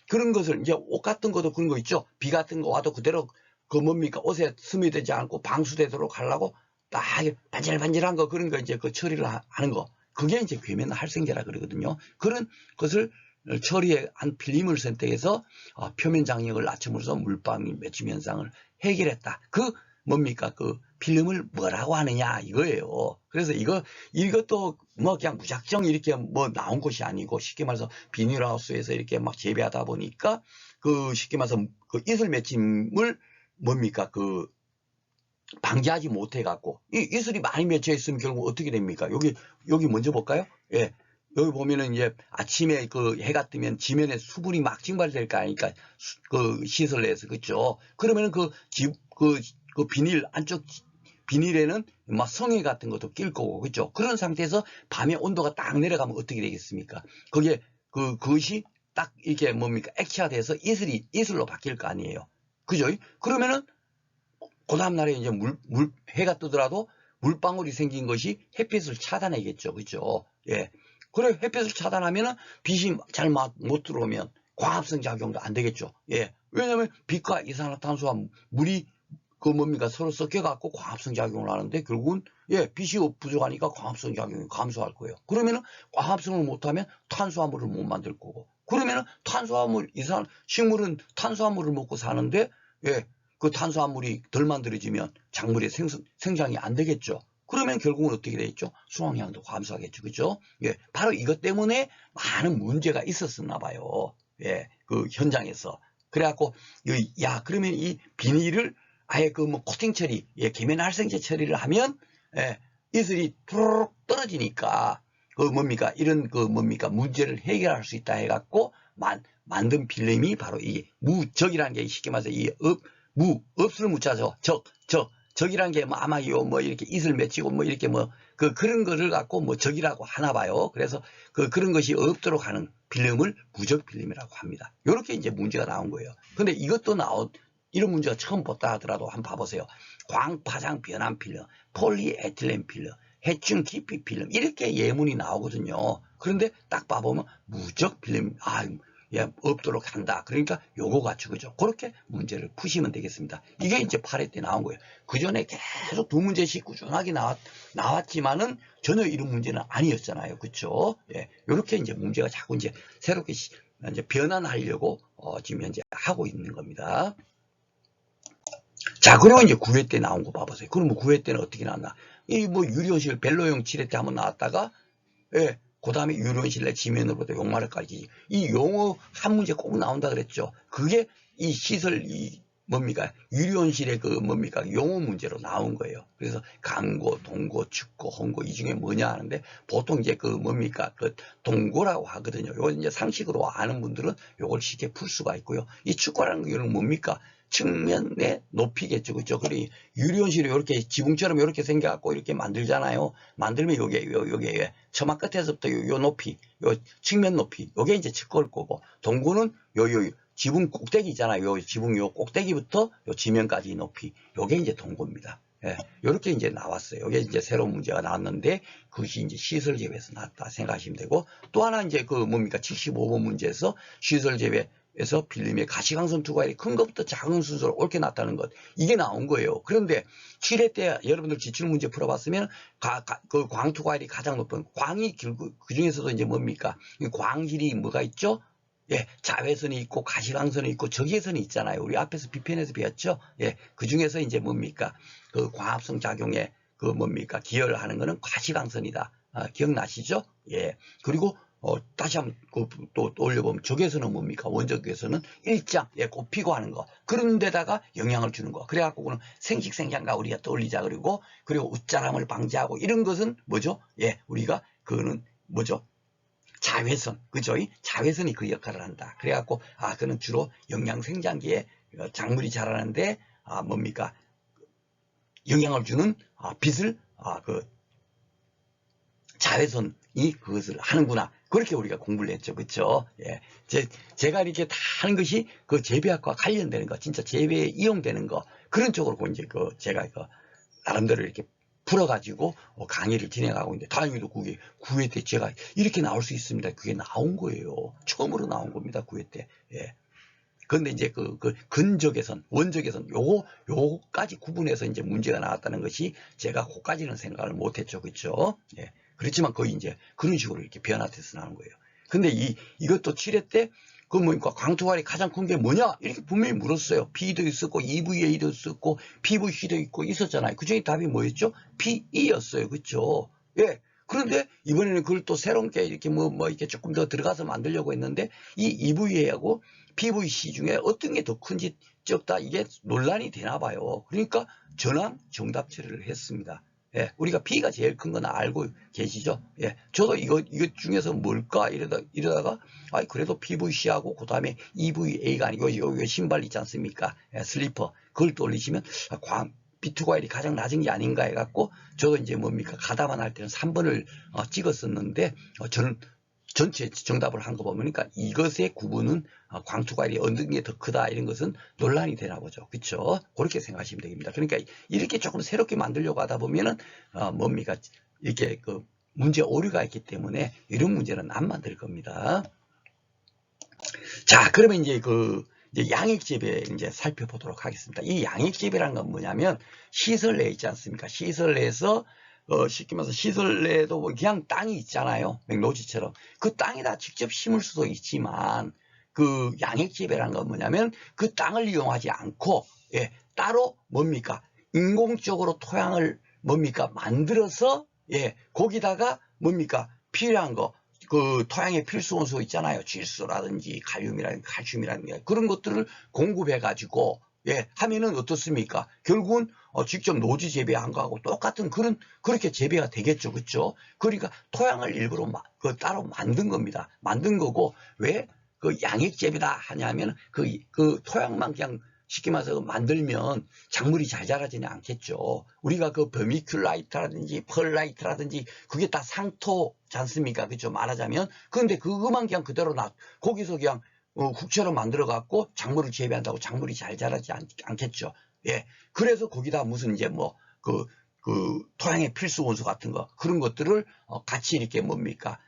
그런 것을 이제 옷 같은 것도 그런 거 있죠. 비 같은 거 와도 그대로 그 뭡니까? 옷에 스며들지 않고 방수되도록 하려고 딱 반질반질한 거 그런 거 이제 그 처리를 하는 거 그게 이제 괴면활성제라 그러거든요. 그런 것을 처리한 필름을 선택해서 표면 장력을 낮춤으로써 물방울 맺힘 현상을 해결했다. 그 뭡니까 그 필름을 뭐라고 하느냐 이거예요. 그래서 이것도 뭐 그냥 무작정 이렇게 뭐 나온 것이 아니고 쉽게 말해서 비닐하우스에서 이렇게 막 재배하다 보니까 그 쉽게 말해서 그 이슬 맺힘을 뭡니까 그 방지하지 못해 갖고 이 이슬이 많이 맺혀 있으면 결국 어떻게 됩니까? 여기 먼저 볼까요? 여기 보면은 이제 아침에 그 해가 뜨면 지면에 수분이 막 증발될 거 아닙니까? 그 시설 내에서, 그죠? 그러면은 그 비닐, 안쪽 비닐에는 막 성에 같은 것도 낄 거고, 그죠? 그런 상태에서 밤에 온도가 딱 내려가면 어떻게 되겠습니까? 거기에 그것이 딱 이렇게 뭡니까? 액체화돼서 이슬로 바뀔 거 아니에요. 그죠? 그러면은 그 다음날에 이제 해가 뜨더라도 물방울이 생긴 것이 햇빛을 차단하겠죠. 그죠? 예. 그래, 햇빛을 차단하면은 빛이 잘 못 들어오면 광합성 작용도 안 되겠죠. 예. 왜냐면 빛과 이산화탄소와 물이 그 뭡니까? 서로 섞여갖고 광합성 작용을 하는데 결국은 예, 빛이 부족하니까 광합성 작용이 감소할 거예요. 그러면은 광합성을 못하면 탄수화물을 못 만들 거고. 그러면은 식물은 탄수화물을 먹고 사는데 예, 그 탄수화물이 덜 만들어지면 작물의 생장이 안 되겠죠. 그러면 결국은 어떻게 되겠죠? 수확량도 감소하겠죠. 그죠? 예, 바로 이것 때문에 많은 문제가 있었나 봐요. 예, 그 현장에서. 그래갖고, 야, 그러면 이 비닐을 아예 그 뭐 코팅 처리, 예, 계면활성제 처리를 하면, 예, 이슬이 푸르륵 떨어지니까, 그 뭡니까? 이런 그 뭡니까? 문제를 해결할 수 있다 해갖고, 만든 필름이 바로 이 무적이라는 게 쉽게 말해서 없을 무자죠. 적이란 게 뭐 아마 뭐 이렇게 이슬 맺히고 뭐 이렇게 뭐 그런 거를 갖고 뭐 적이라고 하나 봐요. 그래서 그런 것이 없도록 하는 필름을 무적 필름이라고 합니다. 이렇게 이제 문제가 나온 거예요. 근데 이것도 이런 문제가 처음 봤다 하더라도 한번 봐보세요. 광파장 변환 필름, 폴리에틸렌 필름, 해충 기피 필름 이렇게 예문이 나오거든요. 그런데 딱 봐보면 무적 필름, 예, 없도록 한다. 그러니까 요거 갖추고죠. 그렇게 문제를 푸시면 되겠습니다. 이게 이제 8회 때 나온 거예요. 그 전에 계속 두 문제씩 꾸준하게 나왔지만은 전혀 이런 문제는 아니었잖아요. 그쵸? 예, 요렇게 이제 문제가 자꾸 이제 새롭게 이제 변환하려고 지금 현재 하고 있는 겁니다. 자, 그리고 이제 9회 때 나온 거 봐보세요. 그럼 뭐 9회 때는 어떻게 나왔나? 이 뭐 유리온실 벨로용 7회 때 한번 나왔다가, 예, 그 다음에 유리온실 내 지면으로부터 용마를까지 이 용어 한 문제 꼭 나온다 그랬죠. 그게 이 시설, 뭡니까? 유리온실의 그 뭡니까? 용어 문제로 나온 거예요. 그래서 강고, 동고, 축고, 홍고 이 중에 뭐냐 하는데 보통 이제 그 뭡니까? 그 동고라고 하거든요. 요거 이제 상식으로 아는 분들은 요걸 쉽게 풀 수가 있고요. 이 축고라는 게 뭡니까? 측면의 높이겠죠. 그죠? 그리고 유리온실이 이렇게 지붕처럼 이렇게 생겨갖고 이렇게 만들잖아요. 만들면 요게 처마 끝에서부터 요 높이, 요 측면 높이, 요게 이제 측고일 거고, 동고는 요 지붕 꼭대기 있잖아요. 요 지붕 요 꼭대기부터 요 지면까지 높이, 요게 이제 동고입니다. 예, 요렇게 이제 나왔어요. 요게 이제 새로운 문제가 나왔는데, 그것이 이제 시설 제외에서 나왔다 생각하시면 되고, 또 하나 이제 그 뭡니까? 75번 문제에서 시설 제외에서 필름의 가시광선 투과율이 큰 것부터 작은 순서로 옳게 나타나는 것. 이게 나온 거예요. 그런데 7회 때 여러분들 기출문제 풀어봤으면 그 광투과율이 가장 높은 광이 길고 그 중에서도 이제 뭡니까? 광질이 뭐가 있죠? 예, 자외선이 있고 가시광선이 있고 적외선이 있잖아요. 우리 앞에서 비편에서 배웠죠? 예, 그 중에서 이제 뭡니까? 그 광합성 작용에 그 뭡니까? 기여를 하는 거는 가시광선이다. 기억나시죠? 예. 그리고 다시 한번 또 올려보면 적외선은 뭡니까? 원적외선은 일장, 예, 곱히고 하는 거. 그런 데다가 영향을 주는 거. 그래갖고 그는 생식생장과 우리가 떠올리자 그리고 웃자람을 방지하고 이런 것은 뭐죠? 예, 우리가 그거는 뭐죠? 자외선, 그죠? 자외선이 그 역할을 한다. 그래갖고, 그는 주로 영양생장기에 작물이 자라는데, 뭡니까? 영향을 주는, 빛을, 그, 자외선이 그것을 하는구나. 그렇게 우리가 공부를 했죠. 그쵸? 예. 제가 이렇게 다 하는 것이 그 재배학과 관련되는 거, 진짜 재배에 이용되는 거, 그런 쪽으로 이제 제가 나름대로 이렇게 풀어가지고 강의를 진행하고 있는데 다행히도 그게 9회 때 제가 이렇게 나올 수 있습니다. 그게 나온 거예요. 처음으로 나온 겁니다. 9회 때. 예. 그런데 이제 그 근적외선, 원적외선 요거까지 구분해서 이제 문제가 나왔다는 것이 제가 그까지는 생각을 못했죠. 그렇죠? 예. 그렇지만 거의 이제 그런 식으로 이렇게 변화돼서 나온 거예요. 근데 이것도 7회 때 그 뭐니까 광투활이 가장 큰 게 뭐냐? 이렇게 분명히 물었어요. P도 있었고 EVA도 있었고 PVC도 있고 있었잖아요. 그 중에 답이 뭐였죠? PE였어요. 그렇죠? 예. 그런데 이번에는 그걸 또 새롭게 이렇게 뭐 이렇게 조금 더 들어가서 만들려고 했는데 이 EVA하고 PVC 중에 어떤 게 더 큰지 적다 이게 논란이 되나 봐요. 그러니까 전환 정답 처리를 했습니다. 예, 우리가 P가 제일 큰 건 알고 계시죠? 예, 저도 이거 중에서 뭘까? 이러다가, 아, 그래도 PVC하고, 그 다음에 EVA가 아니고, 요 신발 있지 않습니까? 예, 슬리퍼. 그걸 떠올리시면, 비트 과일이 가장 낮은 게 아닌가 해갖고, 저도 이제 뭡니까? 가다만 할 때는 3번을 찍었었는데, 저는 전체 정답을 한 거 보니까 이것의 구분은 광투과일이 어느 게 더 크다 이런 것은 논란이 되나 보죠. 그렇죠? 그렇게 생각하시면 됩니다. 그러니까 이렇게 조금 새롭게 만들려고 하다 보면은 뭡니까? 이렇게 그 문제 오류가 있기 때문에 이런 문제는 안 만들 겁니다. 자, 그러면 이제 이제 양액재배 이제 살펴보도록 하겠습니다. 이 양액재배라는 건 뭐냐면 시설내 있지 않습니까? 시설내에서 쉽게 말해서 시설내에도 뭐 그냥 땅이 있잖아요. 맥노지처럼. 그 땅에다 직접 심을 수도 있지만 그 양액재배라는 건 뭐냐면 그 땅을 이용하지 않고 예, 따로 뭡니까? 인공적으로 토양을 뭡니까? 만들어서 예, 거기다가 뭡니까? 필요한 거 그 토양의 필수 원소 있잖아요. 질소라든지 칼륨이라든지 칼슘이라든지 그런 것들을 공급해 가지고 예, 하면은 어떻습니까? 결국은 직접 노지 재배한 거하고 똑같은 그렇게 재배가 되겠죠. 그렇죠? 그러니까 토양을 일부러 따로 만든 겁니다. 만든 거고 왜 그 양액 재배다 하냐면 그 토양만 그냥 쉽게 말해서 만들면 작물이 잘 자라지는 않겠죠. 우리가 그 버미큘라이트라든지 펄라이트라든지 그게 다 상토지 않습니까? 그죠? 말하자면. 그런데 그것만 그냥 그대로 거기서 그냥 국처럼 만들어 갖고 작물을 재배한다고 작물이 잘 자라지 않겠죠. 예. 그래서 거기다 무슨 이제 뭐 그 토양의 필수 원소 같은 거 그런 것들을 같이 이렇게 뭡니까?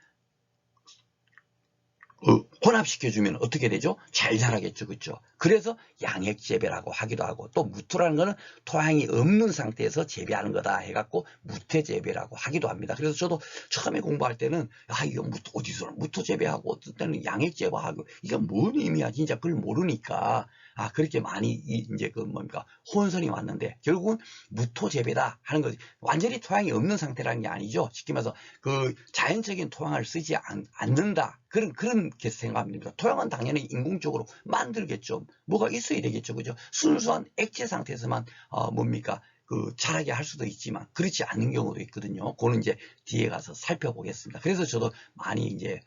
혼합시켜주면 어떻게 되죠? 잘 자라겠죠. 그렇죠? 그래서 양액재배라고 하기도 하고 또 무토라는 거는 토양이 없는 상태에서 재배하는 거다 해갖고 무태재배라고 하기도 합니다. 그래서 저도 처음에 공부할 때는 이거 어디서 무토 재배하고 어떤 때는 양액재배하고 이게 뭔 의미야 진짜 그걸 모르니까 그렇게 많이 이제 뭡니까 혼선이 왔는데 결국은 무토 재배다 하는 거지 완전히 토양이 없는 상태라는 게 아니죠. 쉽게 말해서 그 자연적인 토양을 쓰지 않는다. 그렇게 생각하면 됩니다. 토양은 당연히 인공적으로 만들겠죠. 뭐가 있어야 되겠죠. 그죠? 순수한 액체 상태에서만, 뭡니까? 자라게 할 수도 있지만, 그렇지 않은 경우도 있거든요. 그거는 이제 뒤에 가서 살펴보겠습니다. 그래서 저도 많이 이제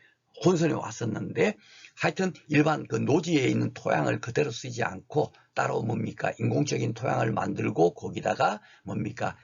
혼선이 왔었는데, 하여튼 일반 그 노지에 있는 토양을 그대로 쓰지 않고, 따로 뭡니까? 인공적인 토양을 만들고, 거기다가 뭡니까?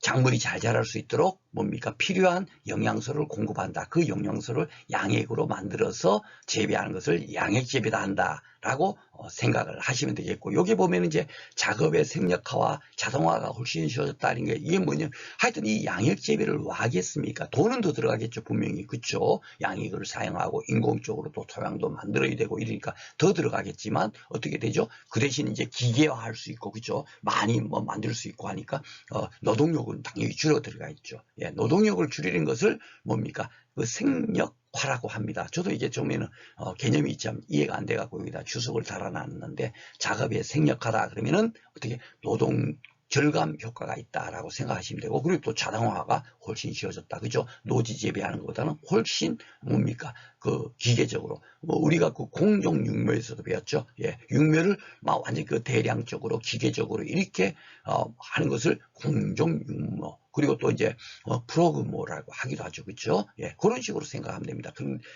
작물이 잘 자랄 수 있도록 뭡니까? 필요한 영양소를 공급한다. 그 영양소를 양액으로 만들어서 재배하는 것을 양액재배다 한다라고 생각을 하시면 되겠고 여기 보면 이제 작업의 생략화와 자동화가 훨씬 쉬워졌다는 게 이게 뭐냐? 하여튼 이 양액재배를 왜 하겠습니까? 돈은 더 들어가겠죠. 분명히. 그렇죠? 양액을 사용하고 인공적으로 또 토양도 만들어야 되고 이러니까 더 들어가겠지만 어떻게 되죠? 그 대신 이제 기계화할 수 있고 그렇죠? 많이 뭐 만들 수 있고 하니까 노동력은 당연히 줄어 들어가 있죠. 예, 노동력을 줄이는 것을 뭡니까? 그 생력화라고 합니다. 저도 이게 처음에는 개념이 참 이해가 안 돼갖고 여기다 주석을 달아놨는데 작업의 생력화다 그러면은 어떻게 노동 절감 효과가 있다라고 생각하시면 되고 그리고 또 자동화가 훨씬 쉬워졌다. 그죠? 노지 재배하는 것보다는 훨씬 뭡니까? 기계적으로 우리가 공정 육묘에서도 배웠죠. 예, 육묘를 막 완전 대량적으로 기계적으로 이렇게 하는 것을 공정 육묘 그리고 또 이제 프로그모라고 하기도 하죠. 그렇죠? 예, 그런 식으로 생각하면 됩니다.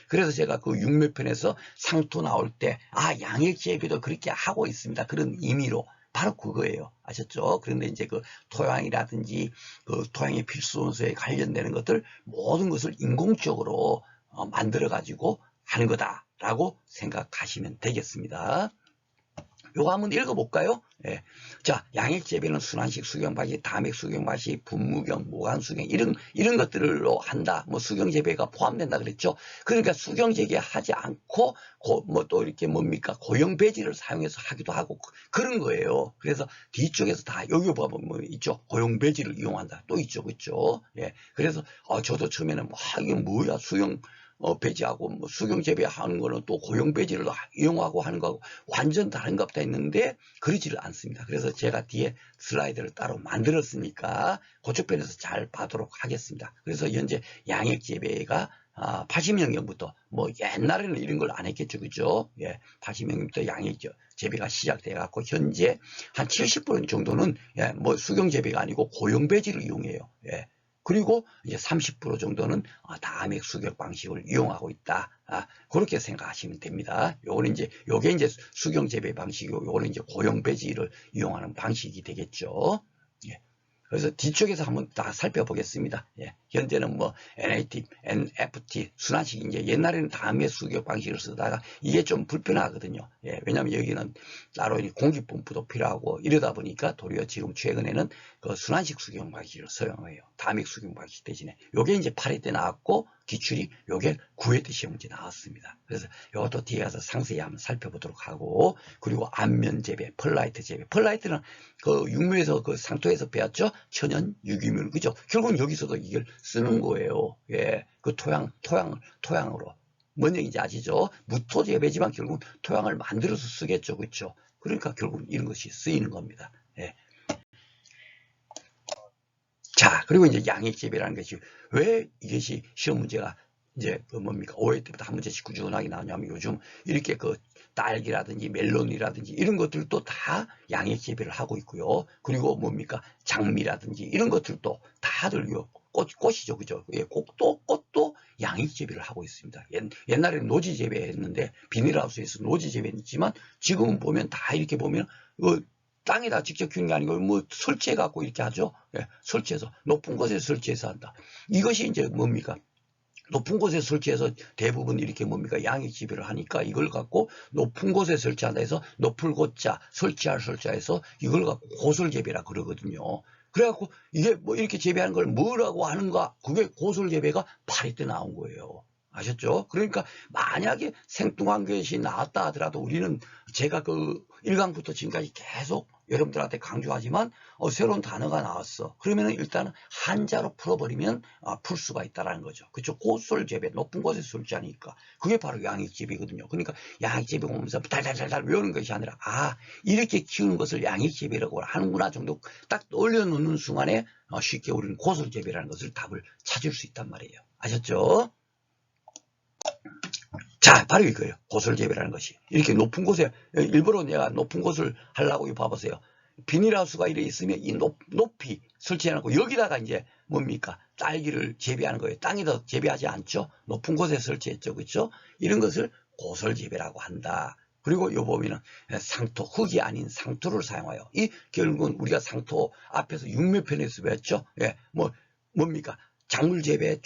그래서 제가 육묘편에서 상토 나올 때 양액 재배도 그렇게 하고 있습니다. 그런 의미로 바로 그거예요. 아셨죠? 그런데 이제 토양이라든지 토양의 필수 원소에 관련되는 것들 모든 것을 인공적으로 만들어 가지고 하는 거다라고 생각하시면 되겠습니다. 요거 한번 읽어볼까요? 예. 자, 양액재배는 순환식 수경발식, 다맥 수경발식, 분무경, 모관수경 이런 것들로 한다. 뭐 수경재배가 포함된다 그랬죠. 그러니까 수경재배 하지 않고 뭐 또 이렇게 뭡니까 고용배지를 사용해서 하기도 하고 그런 거예요. 그래서 뒤쪽에서 다 여기 보면 뭐 있죠. 고용배지를 이용한다. 또 있죠, 그렇죠? 예. 그래서 저도 처음에는 이게 뭐야 수경 배지하고 뭐 수경 재배하는 거는 또 고용 배지를 이용하고 하는 거하고 완전 다른가 보다 했는데 그러지를 않습니다. 그래서 제가 뒤에 슬라이드를 따로 만들었으니까 그쪽 편에서 잘 봐도록 하겠습니다. 그래서 현재 양액 재배가 80년경부터 뭐 옛날에는 이런 걸 안 했겠죠, 그죠? 예, 80년경부터 양액 재배가 시작돼 갖고 현재 한 70% 정도는 예, 뭐 수경 재배가 아니고 고용 배지를 이용해요. 예. 그리고 이제 30% 정도는 다음액 수경 방식을 이용하고 있다. 그렇게 생각하시면 됩니다. 요게 이제 수경 재배 방식이고, 요거는 이제 고용 배지를 이용하는 방식이 되겠죠. 예. 그래서 뒤쪽에서 한번 다 살펴보겠습니다. 예. 현재는 뭐 NAT, NFT, 순환식 이제 옛날에는 다음의 수교 방식을 쓰다가 이게 좀 불편하거든요. 예. 왜냐하면 여기는 따로 공기펌프도 필요하고 이러다 보니까 도리어 지금 최근에는 그 순환식 수경 방식을 사용해요. 다음액 수경 방식 대신에 요게 이제 8회 때 나왔고 기출이 요게 9회 때 시험 문제 나왔습니다. 그래서 이것도 뒤에 가서 상세히 한번 살펴보도록 하고, 그리고 안면 재배, 펄라이트 재배. 펄라이트는 그 육묘에서 그 상토에서 배웠죠. 천연 유기물, 그죠? 결국은 여기서도 이걸 쓰는 거예요. 예, 그 토양으로. 뭔 얘기인지 아시죠? 무토 재배지만 결국은 토양을 만들어서 쓰겠죠, 그렇죠? 그러니까 결국은 이런 것이 쓰이는 겁니다. 예. 자, 그리고 이제 양액 재배라는 것이 왜 이것이 시험 문제가 이제 그 뭡니까 5회 때부터 한 문제씩 꾸준하게 나오냐면 요즘 이렇게 그 딸기라든지 멜론이라든지 이런 것들도 다 양액 재배를 하고 있고요. 그리고 뭡니까 장미라든지 이런 것들도 다들 꽃이죠, 그죠? 예, 꽃도 양액 재배를 하고 있습니다. 옛날에는 노지 재배했는데 비닐하우스에서 노지 재배했지만 지금은 보면 다 이렇게 보면 땅에다 직접 키우는 게 아니고 뭐 설치해 갖고 이렇게 하죠. 예, 설치해서 높은 곳에 설치해서 한다. 이것이 이제 뭡니까? 높은 곳에 설치해서 대부분 이렇게 뭡니까 양액 재배를 하니까 이걸 갖고 높은 곳에 설치한다 해서 높을 곳자 설치해서 이걸 갖고 고설 재배라 그러거든요. 그래갖고 이게 뭐 이렇게 재배하는 걸 뭐라고 하는가? 그게 고설 재배가 8회 때 나온 거예요. 아셨죠? 그러니까 만약에 생뚱한 것이 나왔다 하더라도 우리는 제가 그 1강부터 지금까지 계속 여러분들한테 강조하지만 새로운 단어가 나왔어. 그러면 일단은 한자로 풀어버리면 풀 수가 있다는 거죠. 그렇죠? 고설 재배, 높은 곳에 설치하니까 그게 바로 양액 재배거든요. 그러니까 양액 재배 보면서 달달달달 외우는 것이 아니라 이렇게 키우는 것을 양액 재배라고 하는구나 정도 딱 올려놓는 순간에 쉽게 우리는 고설 재배라는 것을 답을 찾을 수 있단 말이에요. 아셨죠? 자, 바로 이거예요. 고설 재배라는 것이. 이렇게 높은 곳에, 일부러 내가 높은 곳을 하려고 봐보세요. 비닐하우스가 이래 있으면 이 높이 설치해놓고 여기다가 이제 뭡니까? 딸기를 재배하는 거예요. 땅에다 재배하지 않죠? 높은 곳에 설치했죠. 그렇죠? 이런 것을 고설 재배라고 한다. 그리고 요 보면은 상토, 흙이 아닌 상토를 사용하여. 이 결국은 우리가 상토 앞에서 육묘편에서 배웠죠? 예, 뭡니까? 작물 재배에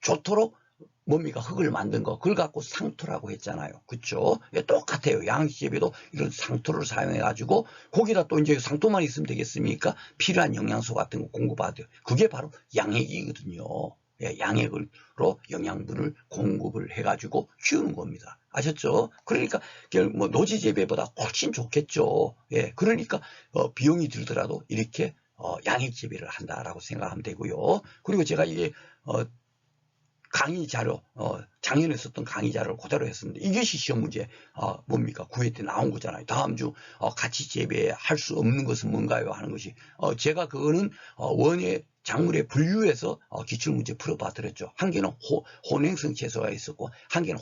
좋도록 뭡니까 흙을 만든 거 그걸 갖고 상토라고 했잖아요. 그쵸? 예, 똑같아요. 양식 재배도 이런 상토를 사용해 가지고 거기다 또 이제 상토만 있으면 되겠습니까? 필요한 영양소 같은 거 공급하죠. 그게 바로 양액이거든요. 예, 양액으로 영양분을 공급을 해 가지고 키우는 겁니다. 아셨죠? 그러니까 뭐 노지 재배보다 훨씬 좋겠죠. 예, 그러니까 비용이 들더라도 이렇게 양액 재배를 한다라고 생각하면 되고요. 그리고 제가 이게 강의 자료, 작년에 썼던 강의 자료를 그대로 했었는데 이것이 시험 문제 뭡니까 9회 때 나온 거잖아요. 다음 주 같이 재배할 수 없는 것은 뭔가요 하는 것이 제가 그거는 원예 작물의 분류에서 기출문제 풀어봐드렸죠. 한 개는 혼행성 채소가 있었고 한 개는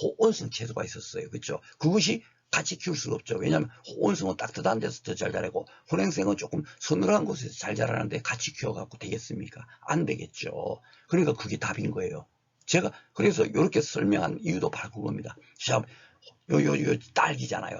호온성 채소가 있었어요. 그렇죠? 그것이 같이 키울 수가 없죠. 왜냐하면 호온성은 따뜻한 데서 더 잘 자라고 혼행성은 조금 서늘한 곳에서 잘 자라는데 같이 키워갖고 되겠습니까? 안 되겠죠. 그러니까 그게 답인 거예요. 제가 그래서 이렇게 설명한 이유도 바로 그겁니다. 자, 요 딸기잖아요.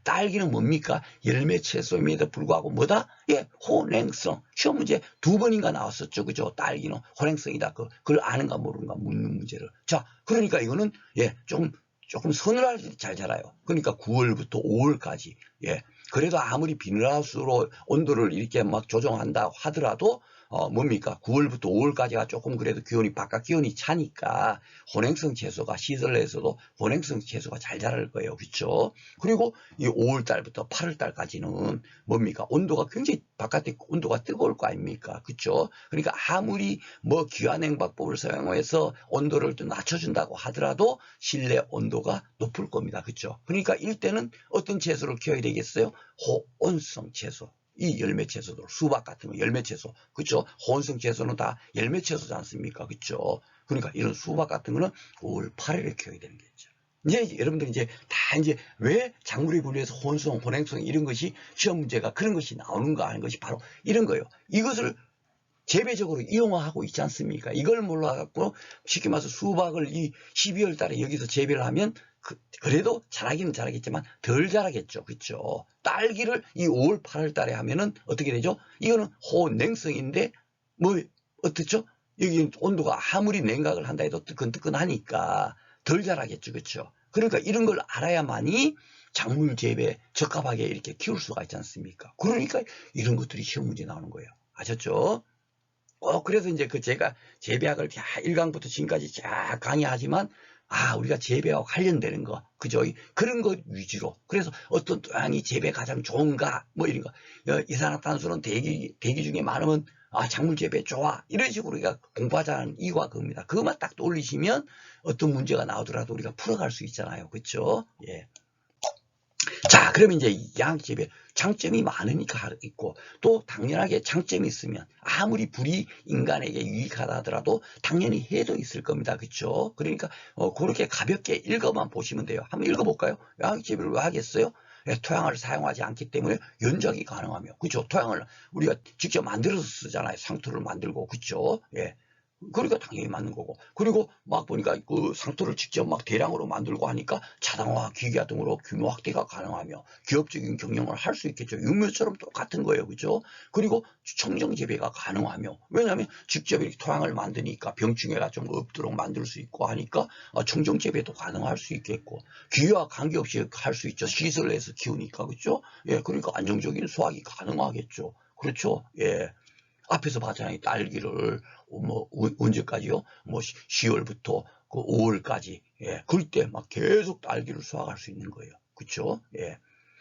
딸기는 뭡니까? 열매 채소임에도 불구하고 뭐다? 예, 혼행성. 시험 문제 2번인가 나왔었죠. 그죠? 딸기는 혼행성이다. 그걸 아는가 모르는가 묻는 문제를. 자, 그러니까 이거는 예, 조금 서늘할 때 잘 자라요. 그러니까 9월부터 5월까지. 예. 그래도 아무리 비닐하우스로 온도를 이렇게 막 조정한다 하더라도 뭡니까? 9월부터 5월까지가 조금 그래도 기온이, 바깥 기온이 차니까 혼행성 채소가 시설 내에서도 혼행성 채소가 잘 자랄 거예요. 그렇죠? 그리고 이 5월 달부터 8월 달까지는 뭡니까? 온도가 굉장히, 바깥에 온도가 뜨거울 거 아닙니까? 그렇죠? 그러니까 아무리 뭐 기화냉방법을 사용해서 온도를 좀 낮춰준다고 하더라도 실내 온도가 높을 겁니다. 그렇죠? 그러니까 이때는 어떤 채소를 키워야 되겠어요? 호온성 채소. 이 열매 채소들, 수박 같은 거 열매 채소, 그렇죠? 호온성 채소는 다 열매 채소지 않습니까? 그렇죠? 그러니까 이런 수박 같은 거는 5월 8일에 키워야 되는 거죠. 이제 여러분들 이제 다 이제 왜 작물에 분류해서 혼성, 혼행성 이런 것이 시험 문제가 그런 것이 나오는가 하는 것이 바로 이런 거예요. 이것을 재배적으로 이용하고 있지 않습니까? 이걸 몰라갖고 쉽게 말해서 수박을 이 12월 달에 여기서 재배를 하면 그래도 자라기는 자라겠지만 덜 자라겠죠. 그렇죠? 딸기를 이 5월 8월 달에 하면은 어떻게 되죠? 이거는 호냉성인데 뭐 어떻죠? 여기 온도가 아무리 냉각을 한다 해도 뜨끈뜨끈하니까 덜 자라겠죠. 그렇죠? 그러니까 이런 걸 알아야만이 작물 재배 적합하게 이렇게 키울 수가 있지 않습니까? 그러니까 이런 것들이 시험 문제 나오는 거예요. 아셨죠? 그래서 이제 제가 재배학을 1강부터 지금까지 쫙 강의하지만, 우리가 재배와 관련되는 거, 그죠? 그런 것 위주로. 그래서 어떤 토양이 재배 가장 좋은가, 뭐 이런 거. 이산화탄소는 대기 중에 많으면, 작물 재배 좋아. 이런 식으로 우리가 공부하자는 이유가 그겁니다. 그것만 딱 떠올리시면 어떤 문제가 나오더라도 우리가 풀어갈 수 있잖아요. 그쵸? 예. 자, 그러면 이제 양재배 장점이 많으니까 있고, 또 당연하게 장점이 있으면 아무리 불이 인간에게 유익하다 하더라도 당연히 해도 있을 겁니다. 그렇죠? 그러니까 그렇게 가볍게 읽어만 보시면 돼요. 한번 읽어볼까요? 양재배를 왜 하겠어요? 토양을 사용하지 않기 때문에 연작이 가능하며, 그렇죠? 토양을 우리가 직접 만들어서 쓰잖아요. 상토를 만들고, 그렇죠? 예. 그러니까 당연히 맞는 거고. 그리고 막 보니까 그 상토를 직접 막 대량으로 만들고 하니까 자동화 기계화 등으로 규모 확대가 가능하며 기업적인 경영을 할 수 있겠죠. 육묘처럼 똑같은 거예요. 그죠? 그리고 청정 재배가 가능하며, 왜냐하면 직접 이렇게 토양을 만드니까 병충해가 좀 없도록 만들 수 있고 하니까 청정 재배도 가능할 수 있겠고, 기회와 관계없이 할 수 있죠. 시설 내에서 키우니까. 그죠? 예, 그러니까 안정적인 수확이 가능하겠죠. 그렇죠? 예. 앞에서 봤잖아요. 딸기를 언제까지요? 10월부터 그 5월까지. 예. 그때 막 계속 딸기를 수확할 수 있는 거예요. 그렇죠? 예.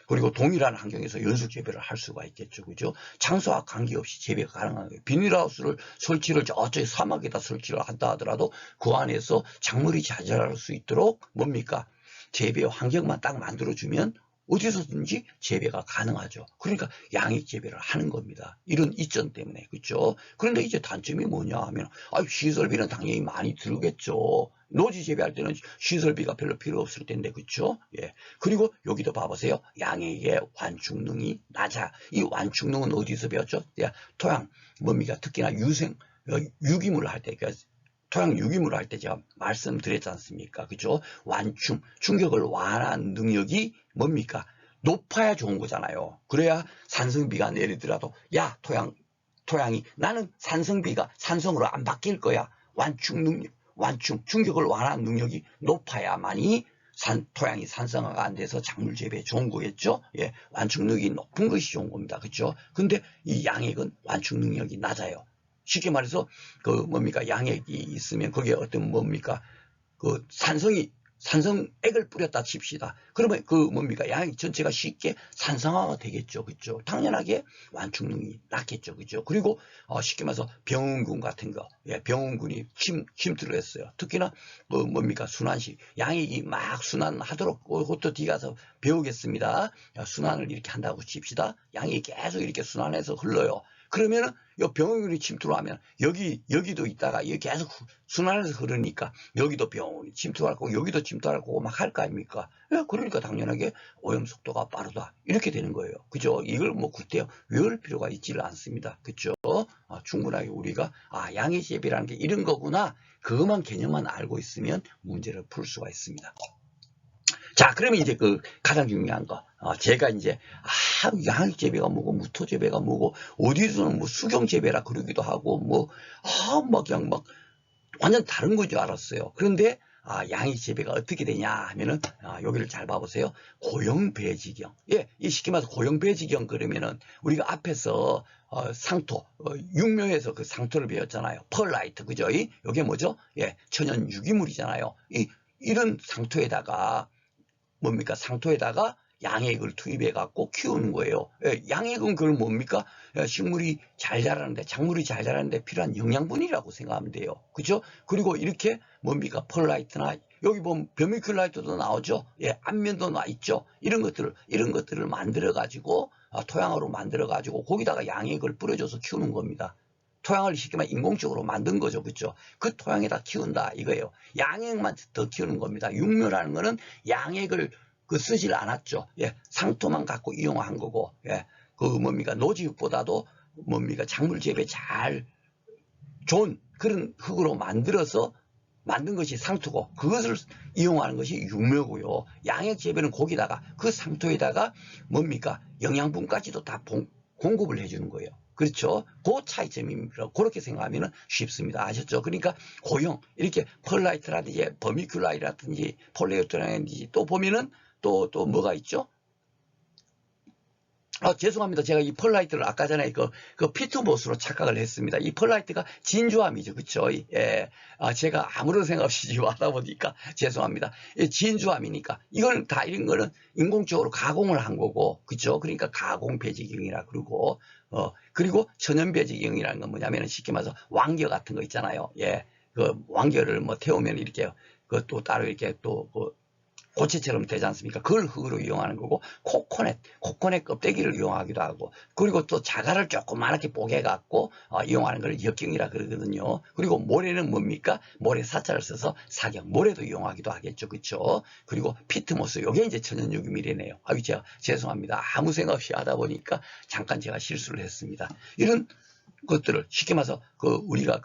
그리고 동일한 환경에서 연속 재배를 할 수가 있겠죠. 그죠? 장소와 관계없이 재배가 가능한 거예요. 비닐하우스를 설치를 저쪽 사막에다 설치를 한다 하더라도 그 안에서 작물이 잘 자랄 수 있도록 뭡니까? 재배 환경만 딱 만들어주면 어디서든지 재배가 가능하죠. 그러니까 양액 재배를 하는 겁니다. 이런 이점 때문에. 그렇죠? 그런데 이제 단점이 뭐냐 하면 시설비는 당연히 많이 들겠죠. 노지 재배할 때는 시설비가 별로 필요 없을 텐데. 그렇죠? 예. 그리고 여기도 봐보세요. 양액의 완충능이 낮아. 이 완충능은 어디서 배웠죠? 토양 뭡니까? 특히나 유기물을 할 때, 그러니까 토양 유기물을 할 때 제가 말씀드렸지 않습니까? 그죠? 완충, 충격을 완화하는 능력이 뭡니까? 높아야 좋은 거잖아요. 그래야 산성비가 내리더라도, 야, 토양이 나는 산성비가 산성으로 안 바뀔 거야. 충격을 완화하는 능력이 높아야만이 토양이 산성화가 안 돼서 작물 재배에 좋은 거겠죠? 예, 완충 능력이 높은 것이 좋은 겁니다. 그죠? 근데 이 양액은 완충 능력이 낮아요. 쉽게 말해서 양액이 있으면 거기에 어떤 산성액을 뿌렸다 칩시다. 그러면 양액 전체가 쉽게 산성화가 되겠죠. 그죠? 당연하게 완충능이 낮겠죠. 그죠? 그리고 쉽게 말해서 병원군 같은 거, 병원군이 침투를 했어요. 특히나 순환식 양액이 막 순환하도록, 그것도 뒤 가서 배우겠습니다. 순환을 이렇게 한다고 칩시다. 양액이 계속 이렇게 순환해서 흘러요. 그러면은 병원군이 침투를 하면 여기도 있다가 여기 계속 순환해서 흐르니까 여기도 병원이 침투할 거고 여기도 침투할 거고 막 할 거 아닙니까? 그러니까 당연하게 오염 속도가 빠르다 이렇게 되는 거예요. 그죠? 이걸 그때 외울 필요가 있지를 않습니다. 그죠? 충분하게 우리가 양의 재배라는 게 이런 거구나, 그것만 개념만 알고 있으면 문제를 풀 수가 있습니다. 자, 그러면 이제 가장 중요한 거. 제가 이제, 양액 재배가 뭐고, 무토 재배가 뭐고, 어디서는 수경 재배라 그러기도 하고, 완전 다른 건 줄 알았어요. 그런데, 양액 재배가 어떻게 되냐 하면은 여기를 잘 봐보세요. 고형 배지경. 예, 이 쉽게 말해서 고형 배지경 그러면은 우리가 앞에서 상토, 육묘에서 그 상토를 배웠잖아요. 펄라이트, 그죠? 이게 뭐죠? 예, 천연 유기물이잖아요. 이런 상토에다가 뭡니까? 상토에다가 양액을 투입해 갖고 키우는 거예요. 예, 양액은 그걸 뭡니까? 식물이 잘 자라는데, 작물이 잘 자라는데 필요한 영양분이라고 생각하면 돼요. 그죠? 그리고 이렇게 뭡니까? 펄라이트나 여기 보면 버미큘라이트도 나오죠. 예, 안면도 나 있죠. 이런 것들을 만들어 가지고 토양으로 만들어 가지고 거기다가 양액을 뿌려줘서 키우는 겁니다. 토양을 쉽게 말해 인공적으로 만든 거죠. 그렇죠? 그 토양에다 키운다 이거예요. 양액만 더 키우는 겁니다. 육묘라는 거는 양액을 쓰질 않았죠. 예, 상토만 갖고 이용한 거고, 예, 그 뭡니까 노지육보다도 뭡니까 작물 재배 잘 좋은 그런 흙으로 만들어서 만든 것이 상토고 그것을 이용하는 것이 육묘고요. 양액 재배는 거기다가 그 상토에다가 뭡니까 영양분까지도 다 공급을 해주는 거예요. 그렇죠? 그 차이점입니다. 그렇게 생각하면 쉽습니다. 아셨죠? 그러니까 고형 이렇게 펄라이트라든지 버미큘라이라든지 폴레오토라든지 또 보면은 또 뭐가 있죠? 죄송합니다. 제가 이 펄라이트를 아까 전에 그 피트모스로 착각을 했습니다. 이 펄라이트가 진주암이죠. 그쵸? 예. 제가 아무런 생각 없이 지금 하다 보니까 죄송합니다. 예, 진주암이니까. 이걸 다 이런 거는 인공적으로 가공을 한 거고, 그쵸? 그러니까 가공 배지경이라 그러고, 그리고 천연 배지경이라는 건 뭐냐면 쉽게 말해서 왕겨 같은 거 있잖아요. 예. 그 왕겨를 뭐 태우면 이렇게, 그 또 따로 이렇게 또, 고체처럼 되지 않습니까? 그걸 흙으로 이용하는 거고, 코코넛 껍데기를 이용하기도 하고, 그리고 또 자갈을 조그맣게 뽀개갖고 이용하는 걸 역경이라 그러거든요. 그리고 모래는 뭡니까? 모래 사자를 써서 사경, 모래도 이용하기도 하겠죠. 그쵸? 그리고 피트모스, 요게 이제 천연유기물이네요. 제가 죄송합니다. 아무 생각 없이 하다 보니까 잠깐 제가 실수를 했습니다. 이런 것들을 쉽게 말해서 우리가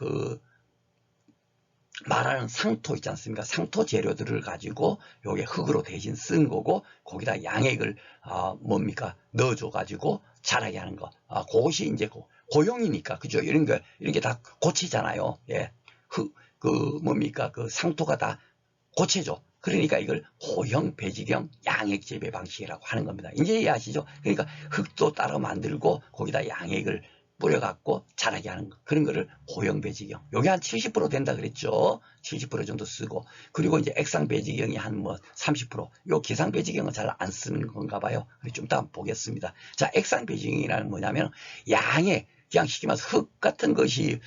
말하는 상토 있지 않습니까? 상토 재료들을 가지고 요게 흙으로 대신 쓴 거고 거기다 양액을 뭡니까 넣어줘 가지고 자라게 하는 거. 그것이 이제 고형이니까 그죠? 이런 게 다 고체잖아요. 예, 뭡니까 그 상토가 다 고체죠. 그러니까 이걸 고형 배지경 양액 재배 방식이라고 하는 겁니다. 이제 이해하시죠? 그러니까 흙도 따로 만들고 거기다 양액을 뿌려갖고 자라게 하는 거. 그런 거를 고형 배지경. 요게 한 70% 된다 그랬죠. 70% 정도 쓰고. 그리고 이제 액상 배지경이 한 30%. 요 기상 배지경은 잘 안 쓰는 건가 봐요. 좀 이따 보겠습니다. 자, 액상 배지경이라는 뭐냐면 양액, 그냥 쉽게 말해서 흙 같은 것이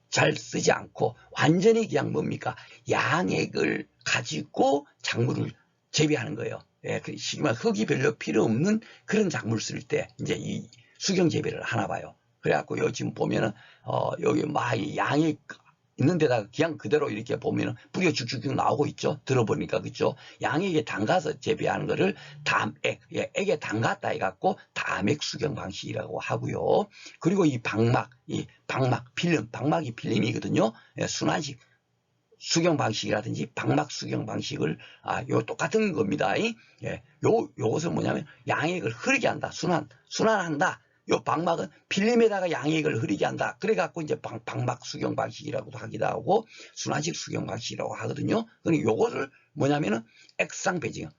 잘 쓰지 않고 완전히 그냥 뭡니까 양액을 가지고 작물을 재배하는 거예요. 예, 쉽게 말해서 흙이 별로 필요 없는 그런 작물 쓸 때 이제 이 수경 재배를 하나 봐요. 그래갖고 여기 지금 보면은 여기 막 양이 있는 데다가 그냥 그대로 이렇게 보면은 뿌리가 쭉쭉쭉 나오고 있죠. 들어보니까 그죠. 양액에 담가서 재배하는 거를 담액, 예, 액에 담갔다 해갖고 담액 수경 방식이라고 하고요. 그리고 이 방막 필름, 방막이 필름이거든요. 예, 순환식 수경 방식이라든지 방막 수경 방식을 요 똑같은 겁니다. 예, 요것은 뭐냐면 양액을 흐르게 한다. 순환한다. 요 방막은 필름에다가 양액을 흐리게 한다. 그래갖고 이제 방막 수경 방식이라고도 하기도 하고 순환식 수경 방식이라고 하거든요. 그러니까 요거를 뭐냐면은 액상 배지경.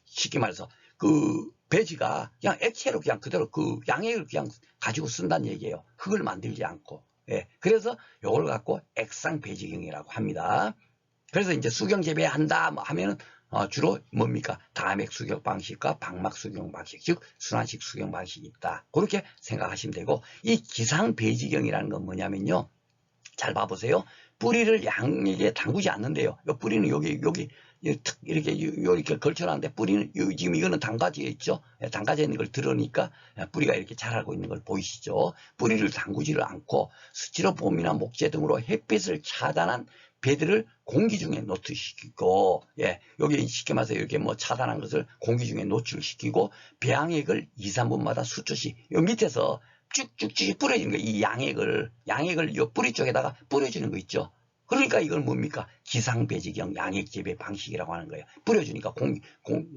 쉽게 말해서 그 배지가 그냥 액체로 그냥 그대로 그 양액을 그냥 가지고 쓴다는 얘기예요. 흙을 만들지 않고. 예. 그래서 요걸 갖고 액상 배지경이라고 합니다. 그래서 이제 수경 재배한다 하면은 주로 뭡니까? 담액 수경 방식과 방막 수경 방식, 즉 순환식 수경 방식이 있다. 그렇게 생각하시면 되고 이 기상 배지경이라는 건 뭐냐면요. 잘 봐보세요. 뿌리를 양액에 담그지 않는데요. 뿌리는 여기 이렇게 걸쳐놨는데 뿌리는 지금 이거는 담가져 있죠. 담가져 있는 걸 들으니까 뿌리가 이렇게 자라고 있는 걸 보이시죠. 뿌리를 담그지를 않고 스티로폼이나 목재 등으로 햇빛을 차단한 배들을 공기 중에 노출시키고, 예, 여기 쉽게 말해서 이렇게 차단한 것을 공기 중에 노출시키고 배양액을 2, 3분마다 수초씩 요 밑에서 쭉쭉쭉 뿌려지는 거예요. 이 양액을 요 뿌리 쪽에다가 뿌려주는 거 있죠. 그러니까 이걸 뭡니까? 기상배지경 양액재배 방식이라고 하는 거예요. 뿌려주니까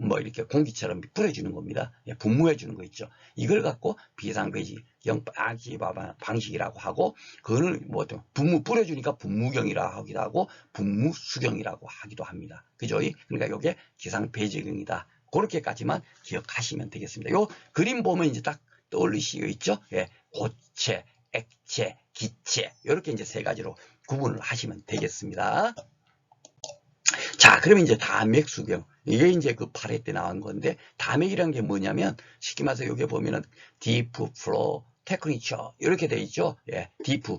뭐 이렇게 공기처럼 뿌려주는 겁니다. 예, 분무해주는 거 있죠. 이걸 갖고 비상배지경 양액재배 방식이라고 하고, 그거는 뭐 분무 뿌려주니까 분무경이라고 하기도 하고, 분무수경이라고 하기도 합니다. 그죠? 그러니까 이게 기상배지경이다. 그렇게까지만 기억하시면 되겠습니다. 요 그림 보면 이제 딱 떠올리시고 있죠? 예, 고체, 액체, 기체, 이렇게 이제 세 가지로 구분을 하시면 되겠습니다. 자, 그러면 이제 다맥 수경. 이게 이제 그 8회 때 나온 건데, 다맥이라는 게 뭐냐면, 쉽게 말해서 여기 보면은, deep flow temperature. 이렇게 돼 있죠. 예, deep,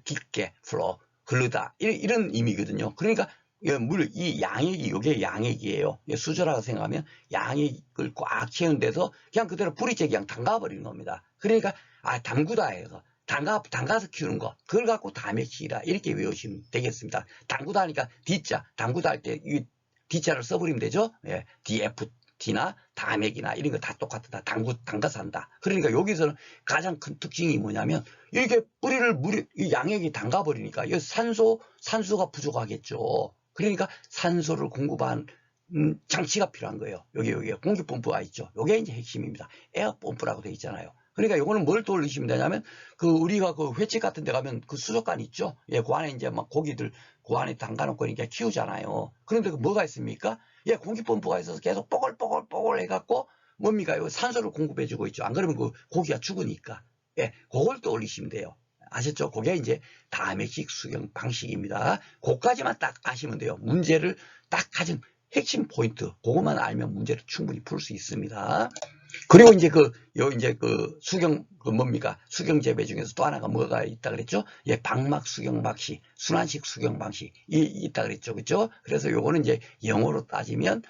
깊게, flow, 흐르다. 이런 의미거든요. 그러니까, 이 양액이, 이게 양액이에요. 수저라고 생각하면 양액을 꽉 채운 데서 그냥 그대로 뿌리째 그냥 담가버리는 겁니다. 그러니까, 담그다 해서. 담가서 키우는 거, 그걸 갖고 다맥식이다. 이렇게 외우시면 되겠습니다. 담그다 하니까 D자, 담그다 할 때 이 D자를 써버리면 되죠. 예, DFT나 다맥이나 이런 거 다 똑같다. 담가서 한다. 그러니까 여기서는 가장 큰 특징이 뭐냐면, 이렇게 뿌리를 이 양액이 담가버리니까 이 산소가 부족하겠죠. 그러니까 산소를 공급한 장치가 필요한 거예요. 여기 공기펌프가 있죠. 이게 이제 핵심입니다. 에어펌프라고 되어 있잖아요. 그러니까 이거는 뭘 떠올리시면 되냐면, 우리가 그 횟집 같은 데 가면 그 수족관 있죠? 예, 그 안에 이제 막 고기들 그 안에 담가놓고 이렇게 키우잖아요. 그런데 그 뭐가 있습니까? 예, 공기펌프가 있어서 계속 뽀글뽀글 해갖고 뭡니까? 이거 산소를 공급해주고 있죠. 안 그러면 그 고기가 죽으니까. 예, 그걸 떠올리시면 돼요. 아셨죠? 그게 이제 다맥식 수경 방식입니다. 그거까지만 딱 아시면 돼요. 문제를 딱 가진 핵심 포인트, 그것만 알면 문제를 충분히 풀 수 있습니다. 그리고 이제 수경, 수경 재배 중에서 또 하나가 뭐가 있다 그랬죠? 예, 방막 수경 방식, 순환식 수경 방식이 있다 그랬죠. 그죠? 그래서 요거는 이제 영어로 따지면,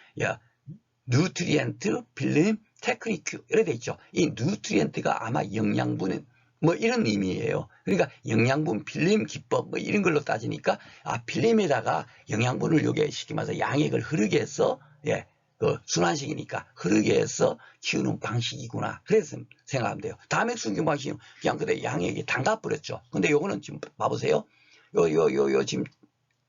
누트리엔트, 필름, 테크니크, 이렇게 돼 있죠. 이 누트리엔트가 아마 영양분은, 뭐 이런 의미예요. 그러니까 영양분, 필름, 기법, 뭐 이런 걸로 따지니까, 필름에다가 영양분을 요게 쉽게 말해서 양액을 흐르게 해서, 예, 순환식이니까 흐르게 해서 키우는 방식이구나. 그래서 생각하면 돼요. 다맥 수경 방식은 그냥 그대 양액에 담가버렸죠. 근데 요거는 지금 봐보세요. 지금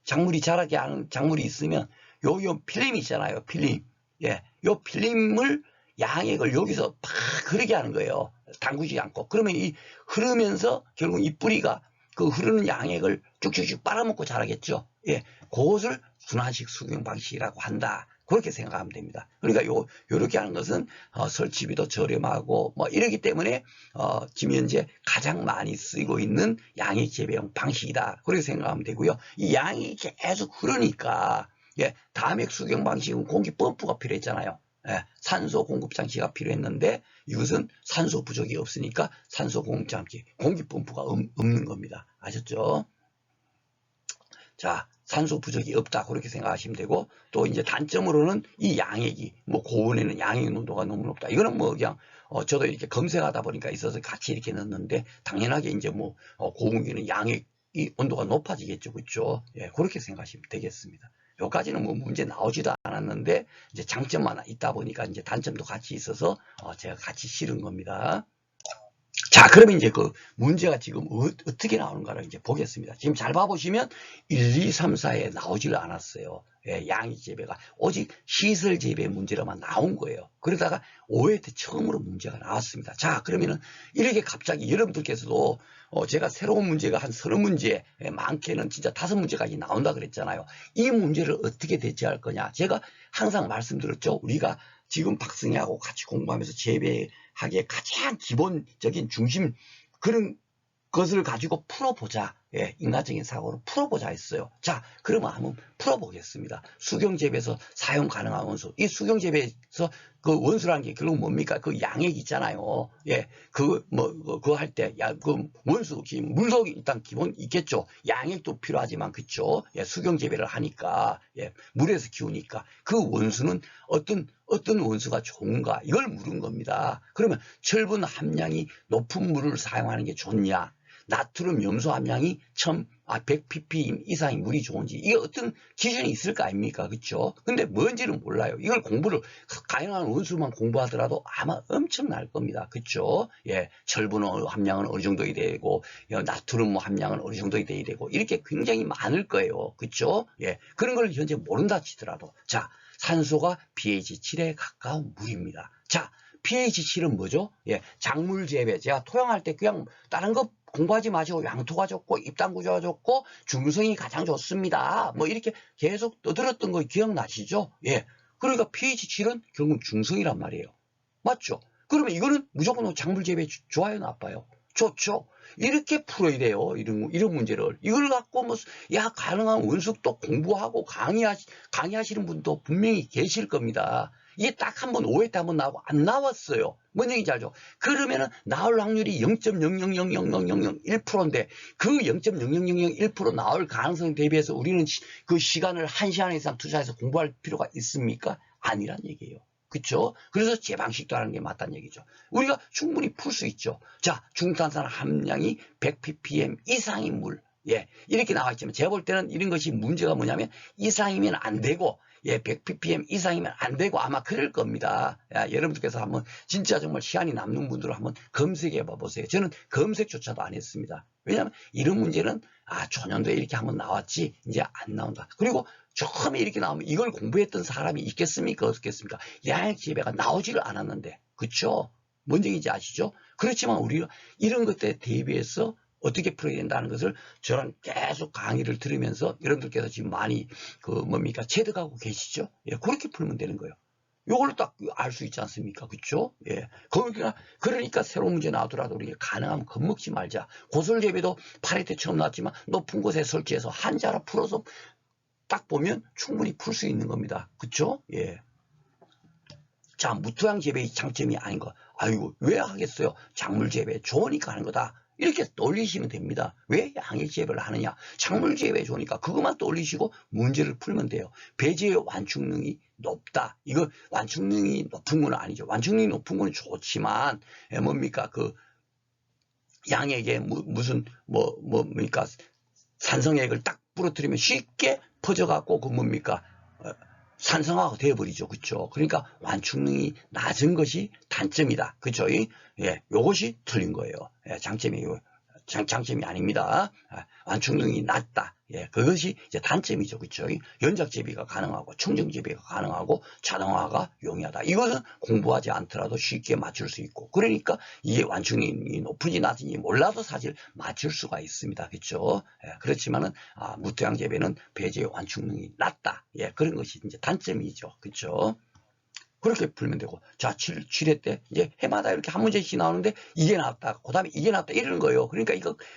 작물이 자라게 하는 작물이 있으면 요 필름이 있잖아요. 필름. 예, 요 필름을 양액을 여기서 팍 흐르게 하는 거예요. 담그지 않고. 그러면 이 흐르면서 결국 이 뿌리가 그 흐르는 양액을 쭉쭉쭉 빨아먹고 자라겠죠. 예, 그것을 순환식 수경 방식이라고 한다. 그렇게 생각하면 됩니다. 그러니까 요렇게 하는 것은 설치비도 저렴하고 뭐 이러기 때문에 지금 현재 가장 많이 쓰이고 있는 양액 재배용 방식이다. 그렇게 생각하면 되고요. 이 양이 계속 흐르니까, 예, 다맥 수경 방식은 공기 펌프가 필요했잖아요. 예, 산소 공급 장치가 필요했는데 이것은 산소 부족이 없으니까 산소 공급 장치, 공기 펌프가 없는 겁니다. 아셨죠? 자, 산소 부족이 없다. 그렇게 생각하시면 되고, 또 이제 단점으로는 이 양액이, 뭐 고온에는 양액 농도가 너무 높다. 이거는 뭐 그냥, 저도 이렇게 검색하다 보니까 있어서 같이 이렇게 넣었는데, 당연하게 이제 뭐, 고온기는 양액이 온도가 높아지겠죠. 그렇죠? 예, 그렇게 생각하시면 되겠습니다. 여기까지는 뭐 문제 나오지도 않았는데, 이제 장점만 있다 보니까 이제 단점도 같이 있어서, 제가 같이 실은 겁니다. 자, 그러면 이제 그 문제가 지금 어떻게 나오는가를 이제 보겠습니다. 지금 잘 봐보시면 1, 2, 3, 4에 나오지를 않았어요. 예, 양액 재배가 오직 시설 재배 문제로만 나온 거예요. 그러다가 5회 때 처음으로 문제가 나왔습니다. 자, 그러면은 이렇게 갑자기 여러분들께서도 제가 새로운 문제가 한 30문제, 많게는 진짜 5문제까지 나온다 그랬잖아요. 이 문제를 어떻게 대처할 거냐. 제가 항상 말씀드렸죠. 우리가 지금 박승희하고 같이 공부하면서 재배하기에 가장 기본적인 중심, 그런 것을 가지고 풀어보자. 예, 인간적인 사고로 풀어보자 했어요. 자, 그러면 한번 풀어보겠습니다. 수경재배에서 사용 가능한 원수. 이 수경재배에서 그 원수라는 게 결국 뭡니까? 그 양액 있잖아요. 예, 그거 할 때, 그 원수, 물속이 일단 기본 있겠죠. 양액도 필요하지만, 그쵸? 예, 수경재배를 하니까, 예, 물에서 키우니까. 그 원수는 어떤 원수가 좋은가? 이걸 물은 겁니다. 그러면 철분 함량이 높은 물을 사용하는 게 좋냐? 나트륨 염소 함량이 100ppm 이상의 물이 좋은지 이게 어떤 기준이 있을 거 아닙니까? 그렇죠? 근데 뭔지는 몰라요. 이걸 공부를 다양한 원수만 공부하더라도 아마 엄청날 겁니다. 그렇죠? 예, 철분 함량은 어느 정도 되고 나트륨 함량은 어느 정도 돼야 되고 이렇게 굉장히 많을 거예요. 그렇죠? 예, 그런 걸 현재 모른다 치더라도 자, 산소가 pH 7에 가까운 물입니다. 자, pH 7은 뭐죠? 예, 작물 재배. 제가 토양할 때 그냥 다른 거 공부하지 마시고 양토가 좋고 입단 구조가 좋고 중성이 가장 좋습니다. 뭐 이렇게 계속 떠들었던 거 기억나시죠? 예. 그러니까 pH 7은 결국 중성이란 말이에요. 맞죠? 그러면 이거는 무조건 작물 재배 좋아요, 나빠요? 좋죠. 이렇게 풀어야 돼요. 이런 문제를. 이걸 갖고 뭐, 야, 가능한 원숙도 공부하고 강의하시는 분도 분명히 계실 겁니다. 이게 딱 한 번 오해 때 한 번 나오고 안 나왔어요. 뭔 얘기인지 알죠? 그러면은 나올 확률이 0.0000001%인데 그 0.00001% 나올 가능성 대비해서 우리는 그 시간을 1시간 이상 투자해서 공부할 필요가 있습니까? 아니란 얘기예요. 그렇죠? 그래서 제 방식도 하는 게 맞다는 얘기죠. 우리가 충분히 풀 수 있죠. 자, 중탄산 함량이 100ppm 이상인 물. 예, 이렇게 나와 있지만 제가 볼 때는 이런 것이 문제가 뭐냐면 이상이면 안 되고 예, 100ppm 이상이면 안 되고 아마 그럴 겁니다. 야, 여러분들께서 한번 진짜 정말 시간이 남는 분들은 한번 검색해 봐 보세요. 저는 검색조차도 안 했습니다. 왜냐하면 이런 문제는 초년도에 이렇게 한번 나왔지 이제 안 나온다. 그리고 처음에 이렇게 나오면 이걸 공부했던 사람이 있겠습니까? 없겠습니까? 양액재배가 나오지를 않았는데. 그쵸? 뭔 얘기인지 아시죠? 그렇지만 우리가 이런 것들에 대비해서 어떻게 풀어야 된다는 것을 저랑 계속 강의를 들으면서 여러분들께서 지금 많이 체득하고 계시죠? 예, 그렇게 풀면 되는 거예요. 요걸 딱 알 수 있지 않습니까? 그쵸? 예. 그러니까 새로운 문제 나오더라도 우리 가능하면 겁먹지 말자. 고설재배도 8회 때 처음 나왔지만 높은 곳에 설치해서 한자로 풀어서 딱 보면 충분히 풀 수 있는 겁니다. 그쵸? 예. 자, 무토양 재배의 장점이 아닌 거. 아이고, 왜 하겠어요? 작물 재배 좋으니까 하는 거다. 이렇게 떠올리시면 됩니다. 왜 양액 재배를 하느냐? 작물 재배 좋으니까 그것만 떠올리시고 문제를 풀면 돼요. 배지의 완충능이 높다. 이거 완충능이 높은 건 아니죠. 완충능이 높은 건 좋지만 뭡니까? 그 양액에 무슨 산성액을 딱 부러뜨리면 쉽게 퍼져갖고 산성화가 되어버리죠. 그쵸? 그러니까 완충능이 낮은 것이 단점이다. 그쵸? 예, 요것이 틀린 거예요. 예, 장점이 아닙니다. 완충능이 낮다. 예, 그것이 이제 단점이죠. 그쵸? 연작 재배가 가능하고, 충정 재배가 가능하고, 자동화가 용이하다. 이것은 공부하지 않더라도 쉽게 맞출 수 있고, 그러니까 이게 완충능이 높은지 낮은지 몰라도 사실 맞출 수가 있습니다. 그쵸? 예, 그렇지만은, 무토양 재배는 배제의 완충능이 낮다. 예, 그런 것이 이제 단점이죠. 그쵸? 그렇게 풀면 되고. 자, 7회 때 이제 해마다 이렇게 한 문제씩 나오는데 이게 나왔다. 그 다음에 이게 나왔다. 이러는 거예요. 그러니까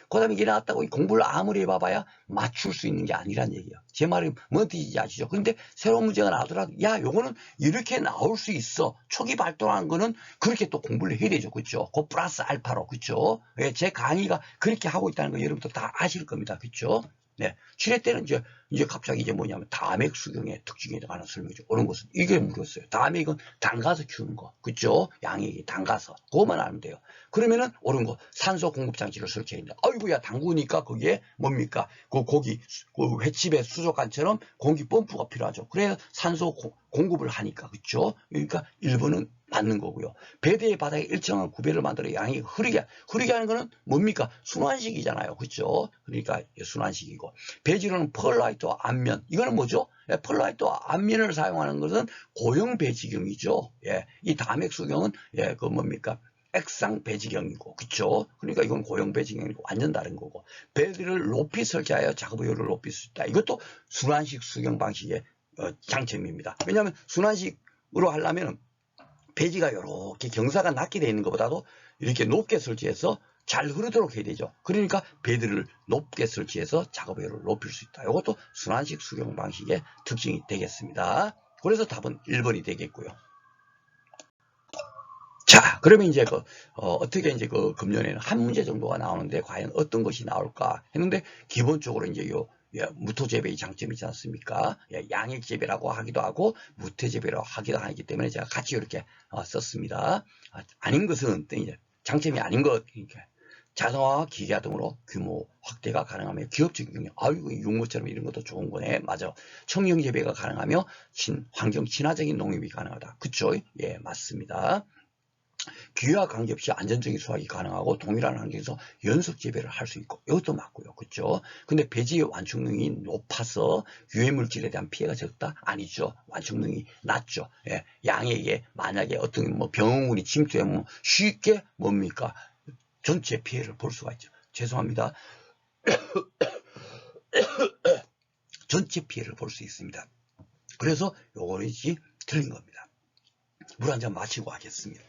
그 다음에 이게 나왔다고 공부를 아무리 해봐봐야 맞출 수 있는 게 아니란 얘기예요. 제 말이 뭔 뜻인지 아시죠? 그런데 새로운 문제가 나오더라도 야, 요거는 이렇게 나올 수 있어. 초기 발동한 거는 그렇게 또 공부를 해야 되죠. 그렇죠? 그 플러스 알파로. 그렇죠? 예, 제 강의가 그렇게 하고 있다는 거 여러분들 다 아실 겁니다. 그렇죠? 네. 7회 때는 이제 갑자기 이제 뭐냐면 다맥 수경의 특징에 관한 설명이죠. 그런 것은 이게 물었어요. 다맥은 담가서 키우는 거. 그죠? 양액이 담가서. 그것만 알면 돼요. 그러면은 옳은 거. 산소 공급 장치를 설치했는데, 아이고야, 담그니까 거기에 뭡니까? 그 횟집의 수족관처럼 공기 펌프가 필요하죠. 그래서 산소 공급을 하니까. 그죠? 그러니까 1번은 맞는 거고요. 배대의 바닥에 일정한 구배를 만들어 양이 흐르게 하는 거는 뭡니까? 순환식이잖아요. 그죠? 그러니까 순환식이고. 배지로는 펄라이트 앞면. 이거는 뭐죠? 예, 펄라이트 앞면을 사용하는 것은 고형 배지경이죠. 예, 이 다맥 수경은 예, 액상 배지경이고, 그쵸? 그러니까 이건 고형 배지경이고 완전 다른 거고. 배들을 높이 설치하여 작업 효율을 높일 수 있다. 이것도 순환식 수경 방식의 장점입니다. 왜냐하면 순환식으로 하려면 배지가 이렇게 경사가 낮게 되어 있는 것보다도 이렇게 높게 설치해서 잘 흐르도록 해야 되죠. 그러니까 배들을 높게 설치해서 작업효율을 높일 수 있다. 이것도 순환식 수경 방식의 특징이 되겠습니다. 그래서 답은 1번이 되겠고요. 자, 그러면 이제 어떻게 이제 금년에는 한 문제 정도가 나오는데 과연 어떤 것이 나올까 했는데 기본적으로 이제 무토재배의 장점이 있지 않습니까? 예, 양액재배라고 하기도 하고 무토재배라고 하기도 하기 때문에 제가 같이 이렇게 썼습니다. 아닌 것은 이제 장점이 아닌 것, 자동화와 기계화 등으로 규모 확대가 가능하며 기업적인 경영, 아이고 육모처럼 이런 것도 좋은 거네. 맞아. 청정 재배가 가능하며 환경 친화적인 농업이 가능하다. 그쵸? 예, 맞습니다. 기후와 관계없이 안전적인 수확이 가능하고 동일한 환경에서 연속 재배를 할 수 있고 이것도 맞고요. 그렇죠? 근데 배지의 완충능이 높아서 유해물질에 대한 피해가 적다? 아니죠. 완충능이 낮죠. 예, 양에게 만약에 어떤 뭐 병원이 침투하면 쉽게 뭡니까? 전체 피해를 볼 수가 있죠. 죄송합니다. 전체 피해를 볼 수 있습니다. 그래서 요것이 틀린 겁니다. 물 한 잔 마시고 하겠습니다.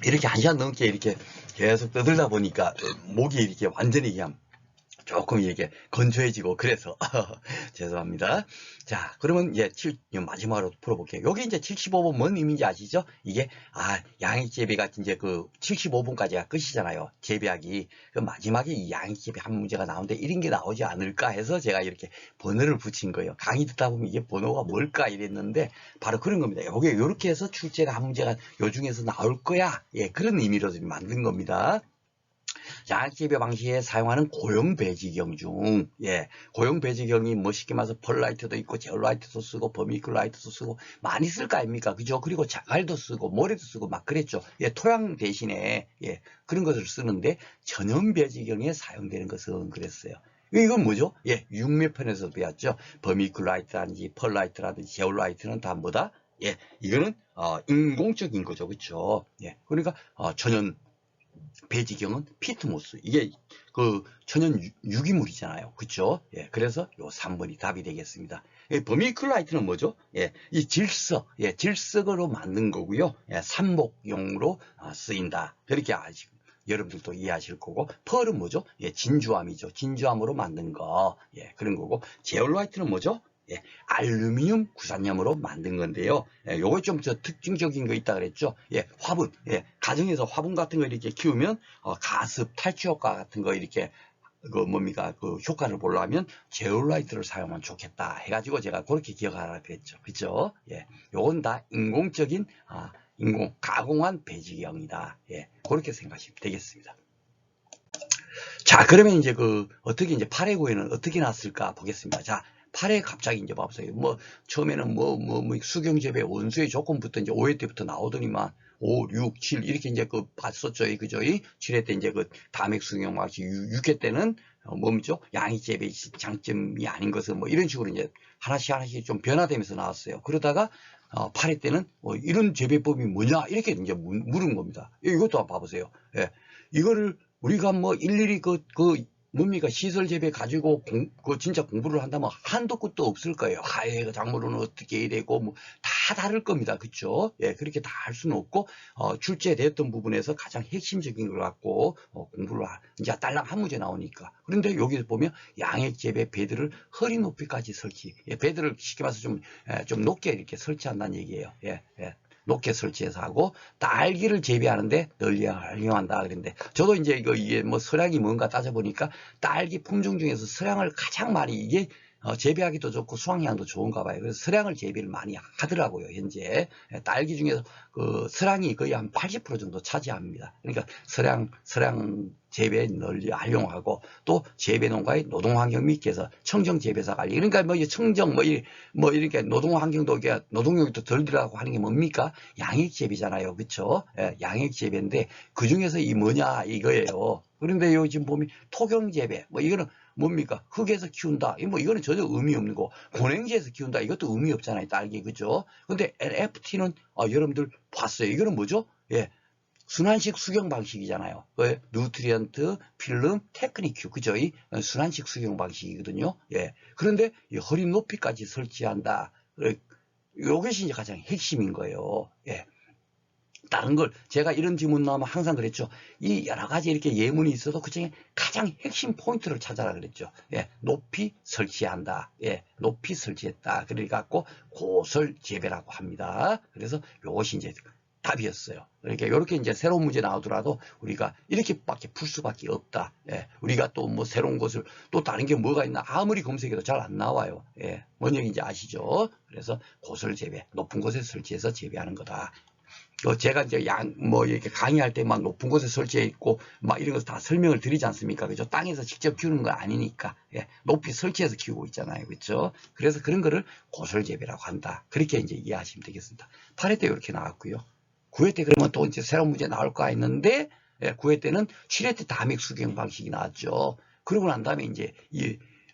이렇게 한 시간 넘게 이렇게 계속 떠들다 보니까 목이 이렇게 완전히 그냥 조금 이렇게 건조해지고 그래서 죄송합니다. 자, 그러면 마지막으로 풀어볼게요. 여기 이제 75번 뭔 의미인지 아시죠? 이게 양액 재배가 이제 그 75번까지가 끝이잖아요. 재배하기. 그 마지막에 이 양액 재배 한 문제가 나오는데 이런 게 나오지 않을까 해서 제가 이렇게 번호를 붙인 거예요. 강의 듣다 보면 이게 번호가 뭘까 이랬는데 바로 그런 겁니다. 여기 이렇게 해서 출제가 한 문제가 요 중에서 나올 거야. 예, 그런 의미로 만든 겁니다. 양액재배 방식에 사용하는 고용 배지경 중, 고용 배지경이 뭐 쉽게 말해서 펄라이트도 있고, 제올라이트도 쓰고, 버미큘라이트도 쓰고, 많이 쓸 거 아닙니까? 그죠? 그리고 자갈도 쓰고, 모래도 쓰고, 막 그랬죠. 토양 대신에, 그런 것을 쓰는데, 전염 배지경에 사용되는 것은 그랬어요. 이건 뭐죠? 육매편에서 배웠죠. 버미큘라이트라든지, 펄라이트라든지, 제올라이트는 다 뭐다? 이거는, 인공적인 거죠. 그쵸? 그러니까, 천연, 배지경은 피트모스. 이게 그 천연 유기물이잖아요. 그쵸? 그래서 요 3번이 답이 되겠습니다. 버미큘라이트는 뭐죠? 이 질석으로 만든 거고요. 삼목용으로 쓰인다. 그렇게 여러분들도 이해하실 거고, 펄은 뭐죠? 진주암이죠. 진주암으로 만든 거. 그런 거고, 제올라이트는 뭐죠? 알루미늄 구산염으로 만든 건데요. 요거 좀 특징적인 거 있다 그랬죠. 화분, 가정에서 화분 같은 거 이렇게 키우면 가습 탈취 효과 같은 거 이렇게 그 효과를 보려면 제올라이트를 사용하면 좋겠다 해가지고 제가 그렇게 기억하라 그랬죠. 그죠? 요건 다 인공적인 가공한 배지경이다. 그렇게 생각하시면 되겠습니다. 자, 그러면 이제 어떻게 이제 8회 구에는 어떻게 났을까 보겠습니다. 자, 8회 갑자기 이제 봐보세요. 처음에는 수경재배 원수의 조건부터 이제 5회 때부터 나오더니만 5, 6, 7 이렇게 이제 봤었죠. 그죠? 7회 때 이제 다맥 수경 방식, 6회 때는 뭐죠? 양익재배 장점이 아닌 것은 이런 식으로 이제 하나씩 좀 변화되면서 나왔어요. 그러다가 8회 때는 이런 재배법이 뭐냐? 이렇게 이제 물은 겁니다. 이것도 한번 봐보세요. 이거를 우리가 일일이 뭡니까? 시설 재배 가지고 진짜 공부를 한다면 한도 끝도 없을 거예요. 하해 작물은 어떻게 이래고 다 다를 겁니다. 그쵸? 그렇게 다 할 수는 없고, 출제됐던 부분에서 가장 핵심적인 걸 갖고, 공부를 이제 딸랑 한 문제 나오니까. 그런데 여기서 보면 양액 재배 배들을 허리 높이까지 설치. 배들을 쉽게 말해서 좀 높게 이렇게 설치한다는 얘기예요. 높게 설치해서 하고, 딸기를 재배하는데 널리 활용한다 그랬는데, 저도 이제 이게 서량이 뭔가 따져보니까 딸기 품종 중에서 서량을 가장 많이 이게 재배하기도 좋고 수확량도 좋은가 봐요. 그래서 서량을 재배를 많이 하더라고요. 현재 딸기 중에서 서량이 거의 한 80% 정도 차지합니다. 그러니까 서량 재배에 널리 활용하고, 또 재배 농가의 노동 환경 및께서 청정 재배사 관리. 그러니까 청정 이렇게 노동 환경도 노동력이 또 덜 들어가고 하는 게 뭡니까? 양액 재배잖아요. 그렇죠? 양액 재배인데 그 중에서 이 뭐냐 이거예요. 그런데 여기 지금 보면 토경 재배 이거는 뭡니까? 흙에서 키운다. 이거는 전혀 의미 없는 거. 고냉지에서 키운다. 이것도 의미 없잖아요. 딸기. 그죠? 근데 NFT는 여러분들 봤어요. 이거는 뭐죠? 순환식 수경 방식이잖아요. 누트리언트, 필름, 테크니큐. 그죠? 순환식 수경 방식이거든요. 그런데 이 허리 높이까지 설치한다. 이것이 이제 가장 핵심인 거예요. 다른 걸 제가 이런 질문 나오면 항상 그랬죠. 이 여러 가지 이렇게 예문이 있어도 그중에 가장 핵심 포인트를 찾아라 그랬죠. 높이 설치한다. 높이 설치했다. 그래 갖고 고설 재배라고 합니다. 그래서 이것이 이제 답이었어요. 그러니까 이렇게 이제 새로운 문제 나오더라도 우리가 이렇게밖에 풀 수밖에 없다. 예, 우리가 또 뭐 새로운 것을 또 다른 게 뭐가 있나 아무리 검색해도 잘 안 나와요. 예, 뭔 얘기인지 아시죠? 그래서 고설 재배, 높은 곳에 설치해서 재배하는 거다. 제가 이제 뭐 이렇게 강의할 때 막 높은 곳에 설치해 있고 막 이런 거 다 설명을 드리지 않습니까? 그죠? 땅에서 직접 키우는 거 아니니까. 예, 높이 설치해서 키우고 있잖아요. 그렇죠? 그래서 그런 거를 고설 재배라고 한다. 그렇게 이제 이해하시면 되겠습니다. 8회 때 이렇게 나왔고요. 9회 때 그러면 또 이제 새로운 문제 나올 거 했는데, 예, 9회 때는 7회 때 다맥 수경 방식이 나왔죠. 그러고 난 다음에 이제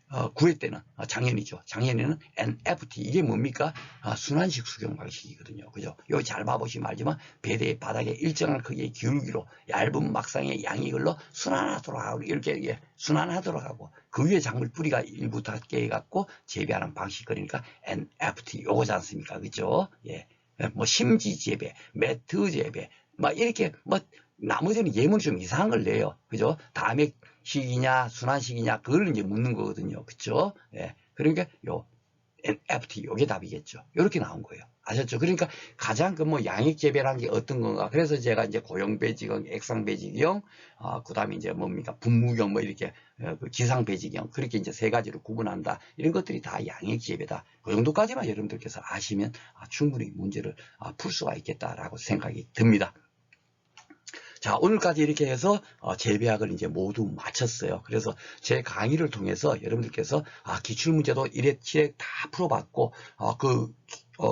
9회 때는 작년이죠. 작년에는 NFT 이게 뭡니까? 순환식 수경 방식이거든요. 그죠? 여기 잘 봐보시면 알지만 배대의 바닥에 일정한 크기의 기울기로 얇은 막상의 양이 흘러 순환하도록 하고 이렇게 예, 순환하도록 하고 그 위에 작물 뿌리가 일부 닿게 해갖고 재배하는 방식 그러니까 NFT 요거지 않습니까? 그죠? 예. 뭐 심지 재배, 매트 재배, 막 이렇게 뭐 나머지는 예문이 좀 이상한 걸 내요. 그죠? 다맥식이냐 순환식이냐 그걸 이제 묻는 거거든요. 그죠? 예. 그러니까 요 NFT 요게 답이겠죠. 이렇게 나온 거예요. 아셨죠? 그러니까 가장 그 뭐 양익 재배라는 게 어떤 건가? 그래서 제가 이제 고형 배지경, 액상 배지경, 그다음에 이제 뭡니까? 분무경 뭐 이렇게 그 지상 배지경 그렇게 이제 세 가지로 구분한다. 이런 것들이 다 양익 재배다. 그 정도까지만 여러분들께서 아시면 충분히 문제를 풀 수가 있겠다라고 생각이 듭니다. 자, 오늘까지 이렇게 해서 재배학을 이제 모두 마쳤어요. 그래서 제 강의를 통해서 여러분들께서 기출문제도 1회, 7회 다 풀어봤고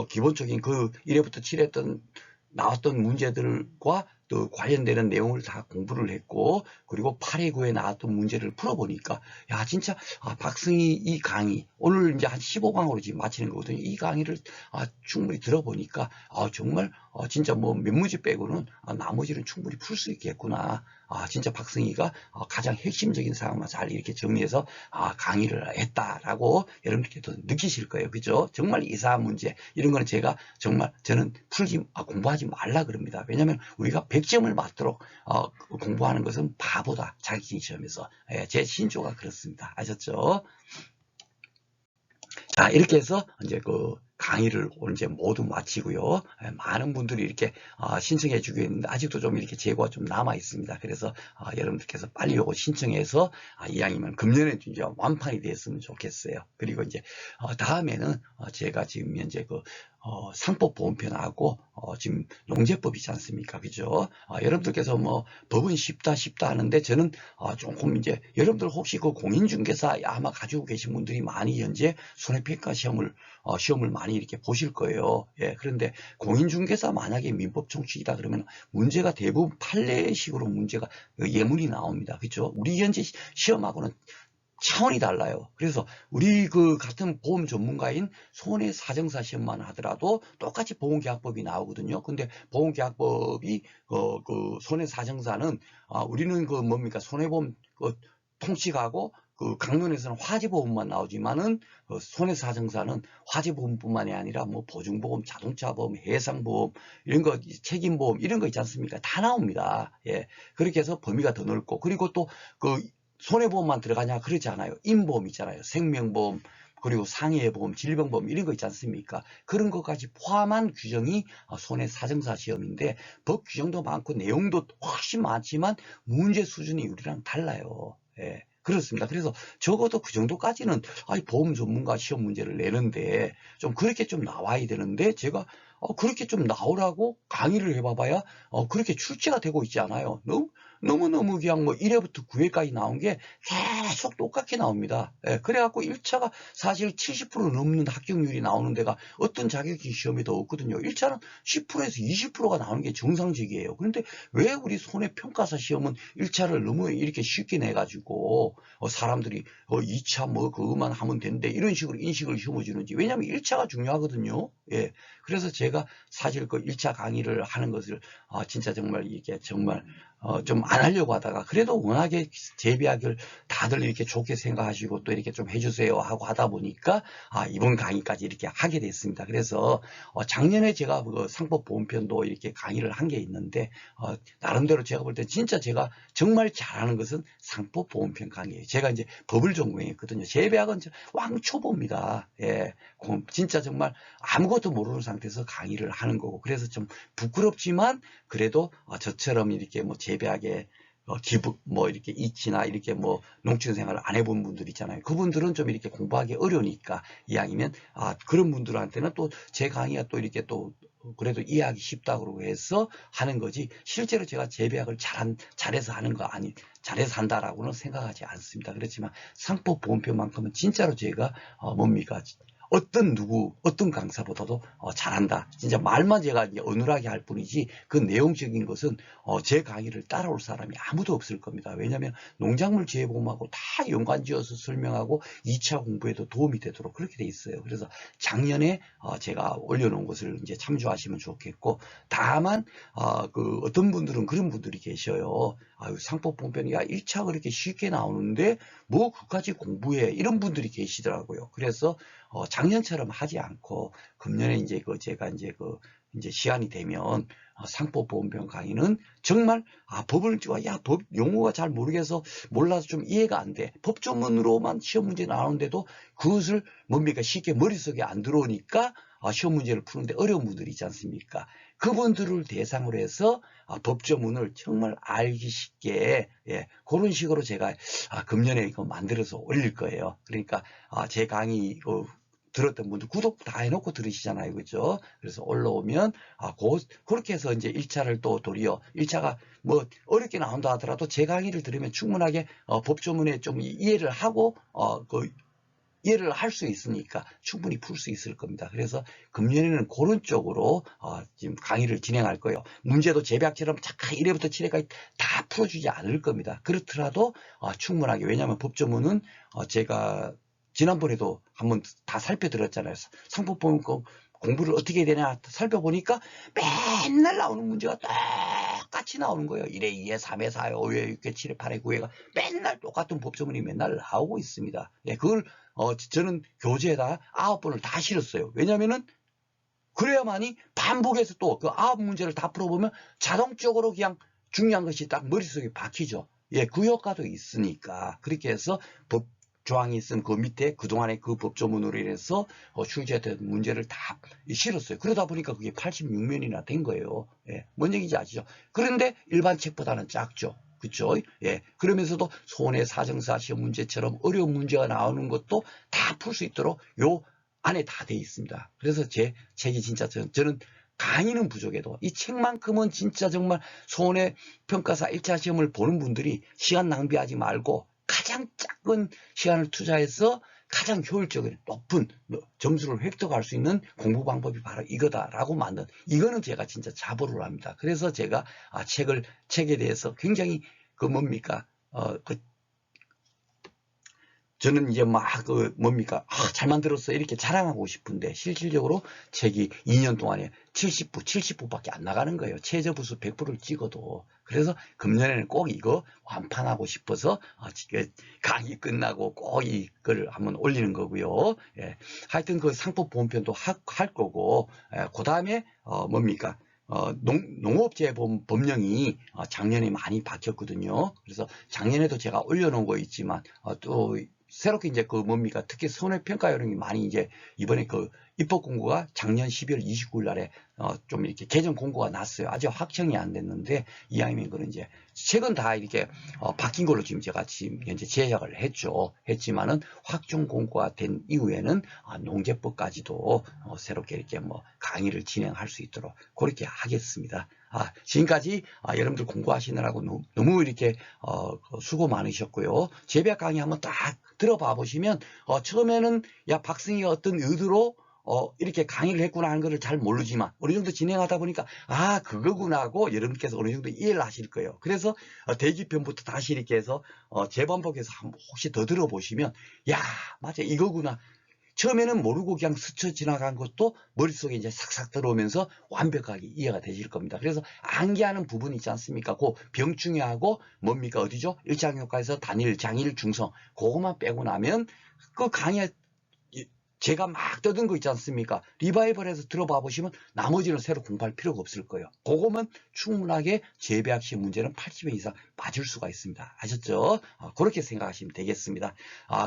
기본적인 그 1회부터 7회 나왔던 문제들과 또 관련되는 내용을 다 공부를 했고 그리고 8회, 9회 나왔던 문제를 풀어보니까 야 진짜 박승희 이 강의 오늘 이제 한 15강으로 지금 마치는 거거든요. 이 강의를 충분히 들어보니까 정말 진짜 뭐 몇 문제 빼고는 나머지는 충분히 풀 수 있겠구나. 진짜 박승희가 가장 핵심적인 사항만 잘 이렇게 정리해서 강의를 했다라고 여러분들께서 느끼실 거예요. 그죠? 정말 이상한 문제 이런 거는 제가 정말 저는 공부하지 말라 그럽니다. 왜냐하면 우리가 100점을 맞도록 공부하는 것은 바보다. 자격증 시험에서. 예, 제 신조가 그렇습니다. 아셨죠? 자, 이렇게 해서 이제 그 강의를 오늘 이제 모두 마치고요. 많은 분들이 이렇게 신청해 주고 있는데 아직도 좀 이렇게 재고가 좀 남아 있습니다. 그래서 여러분들께서 빨리 요거 신청해서 이왕이면 금년에 이제 완판이 됐으면 좋겠어요. 그리고 이제 다음에는 제가 지금 현재 그 상법보험편하고 지금 농제법이지 않습니까? 그죠? 여러분들께서 뭐 법은 쉽다 하는데 저는 조금 이제 여러분들 혹시 그 공인중개사 아마 가지고 계신 분들이 많이 현재 손해평가 시험을 많이 이렇게 보실 거예요. 예, 그런데 공인중개사 만약에 민법 총칙이다 그러면 문제가 대부분 판례식으로 문제가 예문이 나옵니다. 그죠? 우리 현재 시험하고는 차원이 달라요. 그래서 우리 그 같은 보험 전문가인 손해사정사 시험만 하더라도 똑같이 보험계약법이 나오거든요. 근데 보험계약법이 그 손해사정사는 우리는 그 뭡니까 손해보험 통칙하고 그 강론에서는 화재보험만 나오지만은 손해사정사는 화재보험뿐만이 아니라 뭐 보증보험, 자동차보험, 해상보험 이런 거 책임보험 이런 거 있지 않습니까? 다 나옵니다. 예, 그렇게 해서 범위가 더 넓고 그리고 또 그 손해보험만 들어가냐 그러지 않아요. 인보험 있잖아요. 생명보험 그리고 상해보험, 질병보험 이런 거 있지 않습니까? 그런 것까지 포함한 규정이 손해사정사 시험인데 법 규정도 많고 내용도 훨씬 많지만 문제 수준이 우리랑 달라요. 예. 그렇습니다. 그래서 적어도 그 정도까지는 보험 전문가 시험 문제를 내는데 좀 그렇게 좀 나와야 되는데 제가 그렇게 좀 나오라고 강의를 해봐봐야 그렇게 출제가 되고 있지 않아요. 너무너무 그냥 뭐 1회부터 9회까지 나온 게 계속 똑같게 나옵니다. 예, 그래갖고 1차가 사실 70% 넘는 합격률이 나오는 데가 어떤 자격증 시험에도 없거든요. 1차는 10%에서 20%가 나오는 게 정상적이에요. 그런데 왜 우리 손해평가사 시험은 1차를 너무 이렇게 쉽게 내가지고 사람들이 2차 뭐 그것만 하면 된대 이런 식으로 인식을 심어주는지. 왜냐하면 1차가 중요하거든요. 예, 그래서 제가 사실 그 1차 강의를 하는 것을 진짜 정말 이게 정말 좀 안 하려고 하다가 그래도 워낙에 재배학을 다들 이렇게 좋게 생각하시고 또 이렇게 좀 해주세요 하고 하다 보니까 이번 강의까지 이렇게 하게 됐습니다. 그래서 작년에 제가 그 상법보험편도 이렇게 강의를 한 게 있는데 나름대로 제가 볼 때 진짜 제가 정말 잘하는 것은 상법보험편 강의예요. 제가 이제 법을 전공했거든요. 재배학은 왕초보입니다. 예, 진짜 정말 아무것도 모르는 상태에서 강의를 하는 거고 그래서 좀 부끄럽지만 그래도 저처럼 이렇게 뭐 재배학에 기부 뭐 이렇게 이치나 이렇게 뭐 농촌 생활을 안 해본 분들 있잖아요. 그분들은 좀 이렇게 공부하기 어려우니까 이왕이면 그런 분들한테는 또 제 강의가 또 이렇게 또 그래도 이해하기 쉽다고 해서 하는 거지 실제로 제가 재배학을 잘해서 하는 거 아니 잘해서 한다라고는 생각하지 않습니다. 그렇지만 상법보험편만큼은 진짜로 제가 뭡니까 어떤 강사보다도 잘한다. 진짜 말만 제가 이제 어눌하게 할 뿐이지 그 내용적인 것은 제 강의를 따라올 사람이 아무도 없을 겁니다. 왜냐하면 농작물 재배보험하고 다 연관지어서 설명하고 2차 공부에도 도움이 되도록 그렇게 돼 있어요. 그래서 작년에 제가 올려놓은 것을 이제 참조하시면 좋겠고 다만 그 어떤 분들은 그런 분들이 계셔요. 상법보험편이 1차가 그렇게 쉽게 나오는데 뭐 그까지 공부해 이런 분들이 계시더라고요. 그래서 작년처럼 하지 않고 금년에 이제 제가 이제 시간이 되면 상법보험편 강의는 정말 법을 법 용어가 잘 모르겠어 몰라서 좀 이해가 안 돼. 법조문으로만 시험 문제 나오는데도 그것을 뭡니까 쉽게 머릿속에 안 들어오니까 시험 문제를 푸는데 어려운 분들이 있지 않습니까? 그분들을 대상으로 해서 법조문을 정말 알기 쉽게 그런 식으로 제가 금년에 이거 만들어서 올릴 거예요. 그러니까 제 강의 들었던 분들 구독 다 해놓고 들으시잖아요. 그죠? 그래서 올라오면 그렇게 해서 이제 1차를 또 도리어 1차가 뭐 어렵게 나온다 하더라도 제 강의를 들으면 충분하게 법조문에 좀 이해를 하고 이해를 할 수 있으니까 충분히 풀 수 있을 겁니다. 그래서 금년에는 그런 쪽으로 지금 강의를 진행할 거예요. 문제도 재배학처럼 잠깐 1회부터 7회까지 다 풀어주지 않을 겁니다. 그렇더라도 충분하게 왜냐하면 법조문은 제가 지난번에도 한번 다 살펴드렸잖아요. 상법보험 공부를 어떻게 해야 되냐 살펴보니까 맨날 나오는 문제가 똑같이 나오는 거예요. 1회, 2회, 3회, 4회, 5회, 6회, 7회, 8회, 9회가 맨날 똑같은 법조문이 맨날 나오고 있습니다. 그걸 저는 교재에다 9번을 다 실었어요. 왜냐면은 그래야만이 반복해서 또 그 9문제를 다 풀어보면 자동적으로 그냥 중요한 것이 딱 머릿속에 박히죠. 그 효과도 있으니까 그렇게 해서 법 조항이 쓴 그 밑에 그동안의 그 법조문으로 인해서 출제된 문제를 다 실었어요. 그러다 보니까 그게 86면이나 된 거예요. 뭔 얘기인지 아시죠? 그런데 일반 책보다는 작죠. 그렇죠? 그러면서도 손해 사정사 시험 문제처럼 어려운 문제가 나오는 것도 다 풀 수 있도록 요 안에 다 돼 있습니다. 그래서 제 책이 진짜 저는 강의는 부족해도 이 책만큼은 진짜 정말 손해평가사 1차 시험을 보는 분들이 시간 낭비하지 말고 가장 작은 시간을 투자해서 가장 효율적인 높은 점수를 획득할 수 있는 공부 방법이 바로 이거다라고 만든 이거는 제가 진짜 자부를 합니다. 그래서 제가 책에 대해서 굉장히 뭡니까 저는 이제 막 잘 만들었어 이렇게 자랑하고 싶은데 실질적으로 책이 2년 동안에 70부밖에 안 나가는 거예요. 최저 부수 100부를 찍어도. 그래서 금년에는 꼭 이거 완판하고 싶어서 강의 끝나고 꼭 이걸 한번 올리는 거고요. 하여튼 그 상법보험편도 할 거고 그 다음에 농업재해보험 법령이 작년에 많이 바뀌었거든요. 그래서 작년에도 제가 올려놓은 거 있지만 또 새롭게 이제 특히 손해평가 요령이 많이 이제 이번에 입법 공고가 작년 12월 29일 날에 좀 이렇게 개정 공고가 났어요. 아직 확정이 안 됐는데 이왕이면 그런 이제 책은 다 이렇게 바뀐 걸로 지금 제가 지금 현재 제작을 했지만은 확정 공고가 된 이후에는 농재법까지도 새롭게 이렇게 강의를 진행할 수 있도록 그렇게 하겠습니다. 지금까지 여러분들 공부하시느라고 너무 이렇게 수고 많으셨고요. 재배학 강의 한번 딱 들어봐 보시면 처음에는 박승희가 어떤 의도로 이렇게 강의를 했구나 하는 것을 잘 모르지만 어느 정도 진행하다 보니까 그거구나 하고 여러분께서 어느 정도 이해를 하실 거예요. 그래서 대지편부터 다시 이렇게 해서 재반복해서 혹시 더 들어보시면 맞아 이거구나. 처음에는 모르고 그냥 스쳐 지나간 것도 머릿속에 이제 싹싹 들어오면서 완벽하게 이해가 되실 겁니다. 그래서 암기하는 부분이 있지 않습니까? 그 병충해하고 뭡니까? 어디죠? 일장효과에서 단일, 장일, 중성. 그것만 빼고 나면 그 강의 제가 막 떠든 거 있지 않습니까? 리바이벌해서 들어봐 보시면 나머지는 새로 공부할 필요가 없을 거예요. 그거면 충분하게 재배학시 문제는 80회 이상 맞을 수가 있습니다. 아셨죠? 그렇게 생각하시면 되겠습니다.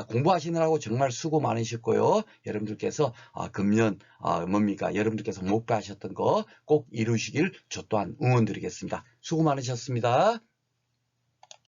공부하시느라고 정말 수고 많으셨고요. 여러분들께서 금년 뭡니까? 여러분들께서 목표하셨던 거 꼭 이루시길 저 또한 응원드리겠습니다. 수고 많으셨습니다.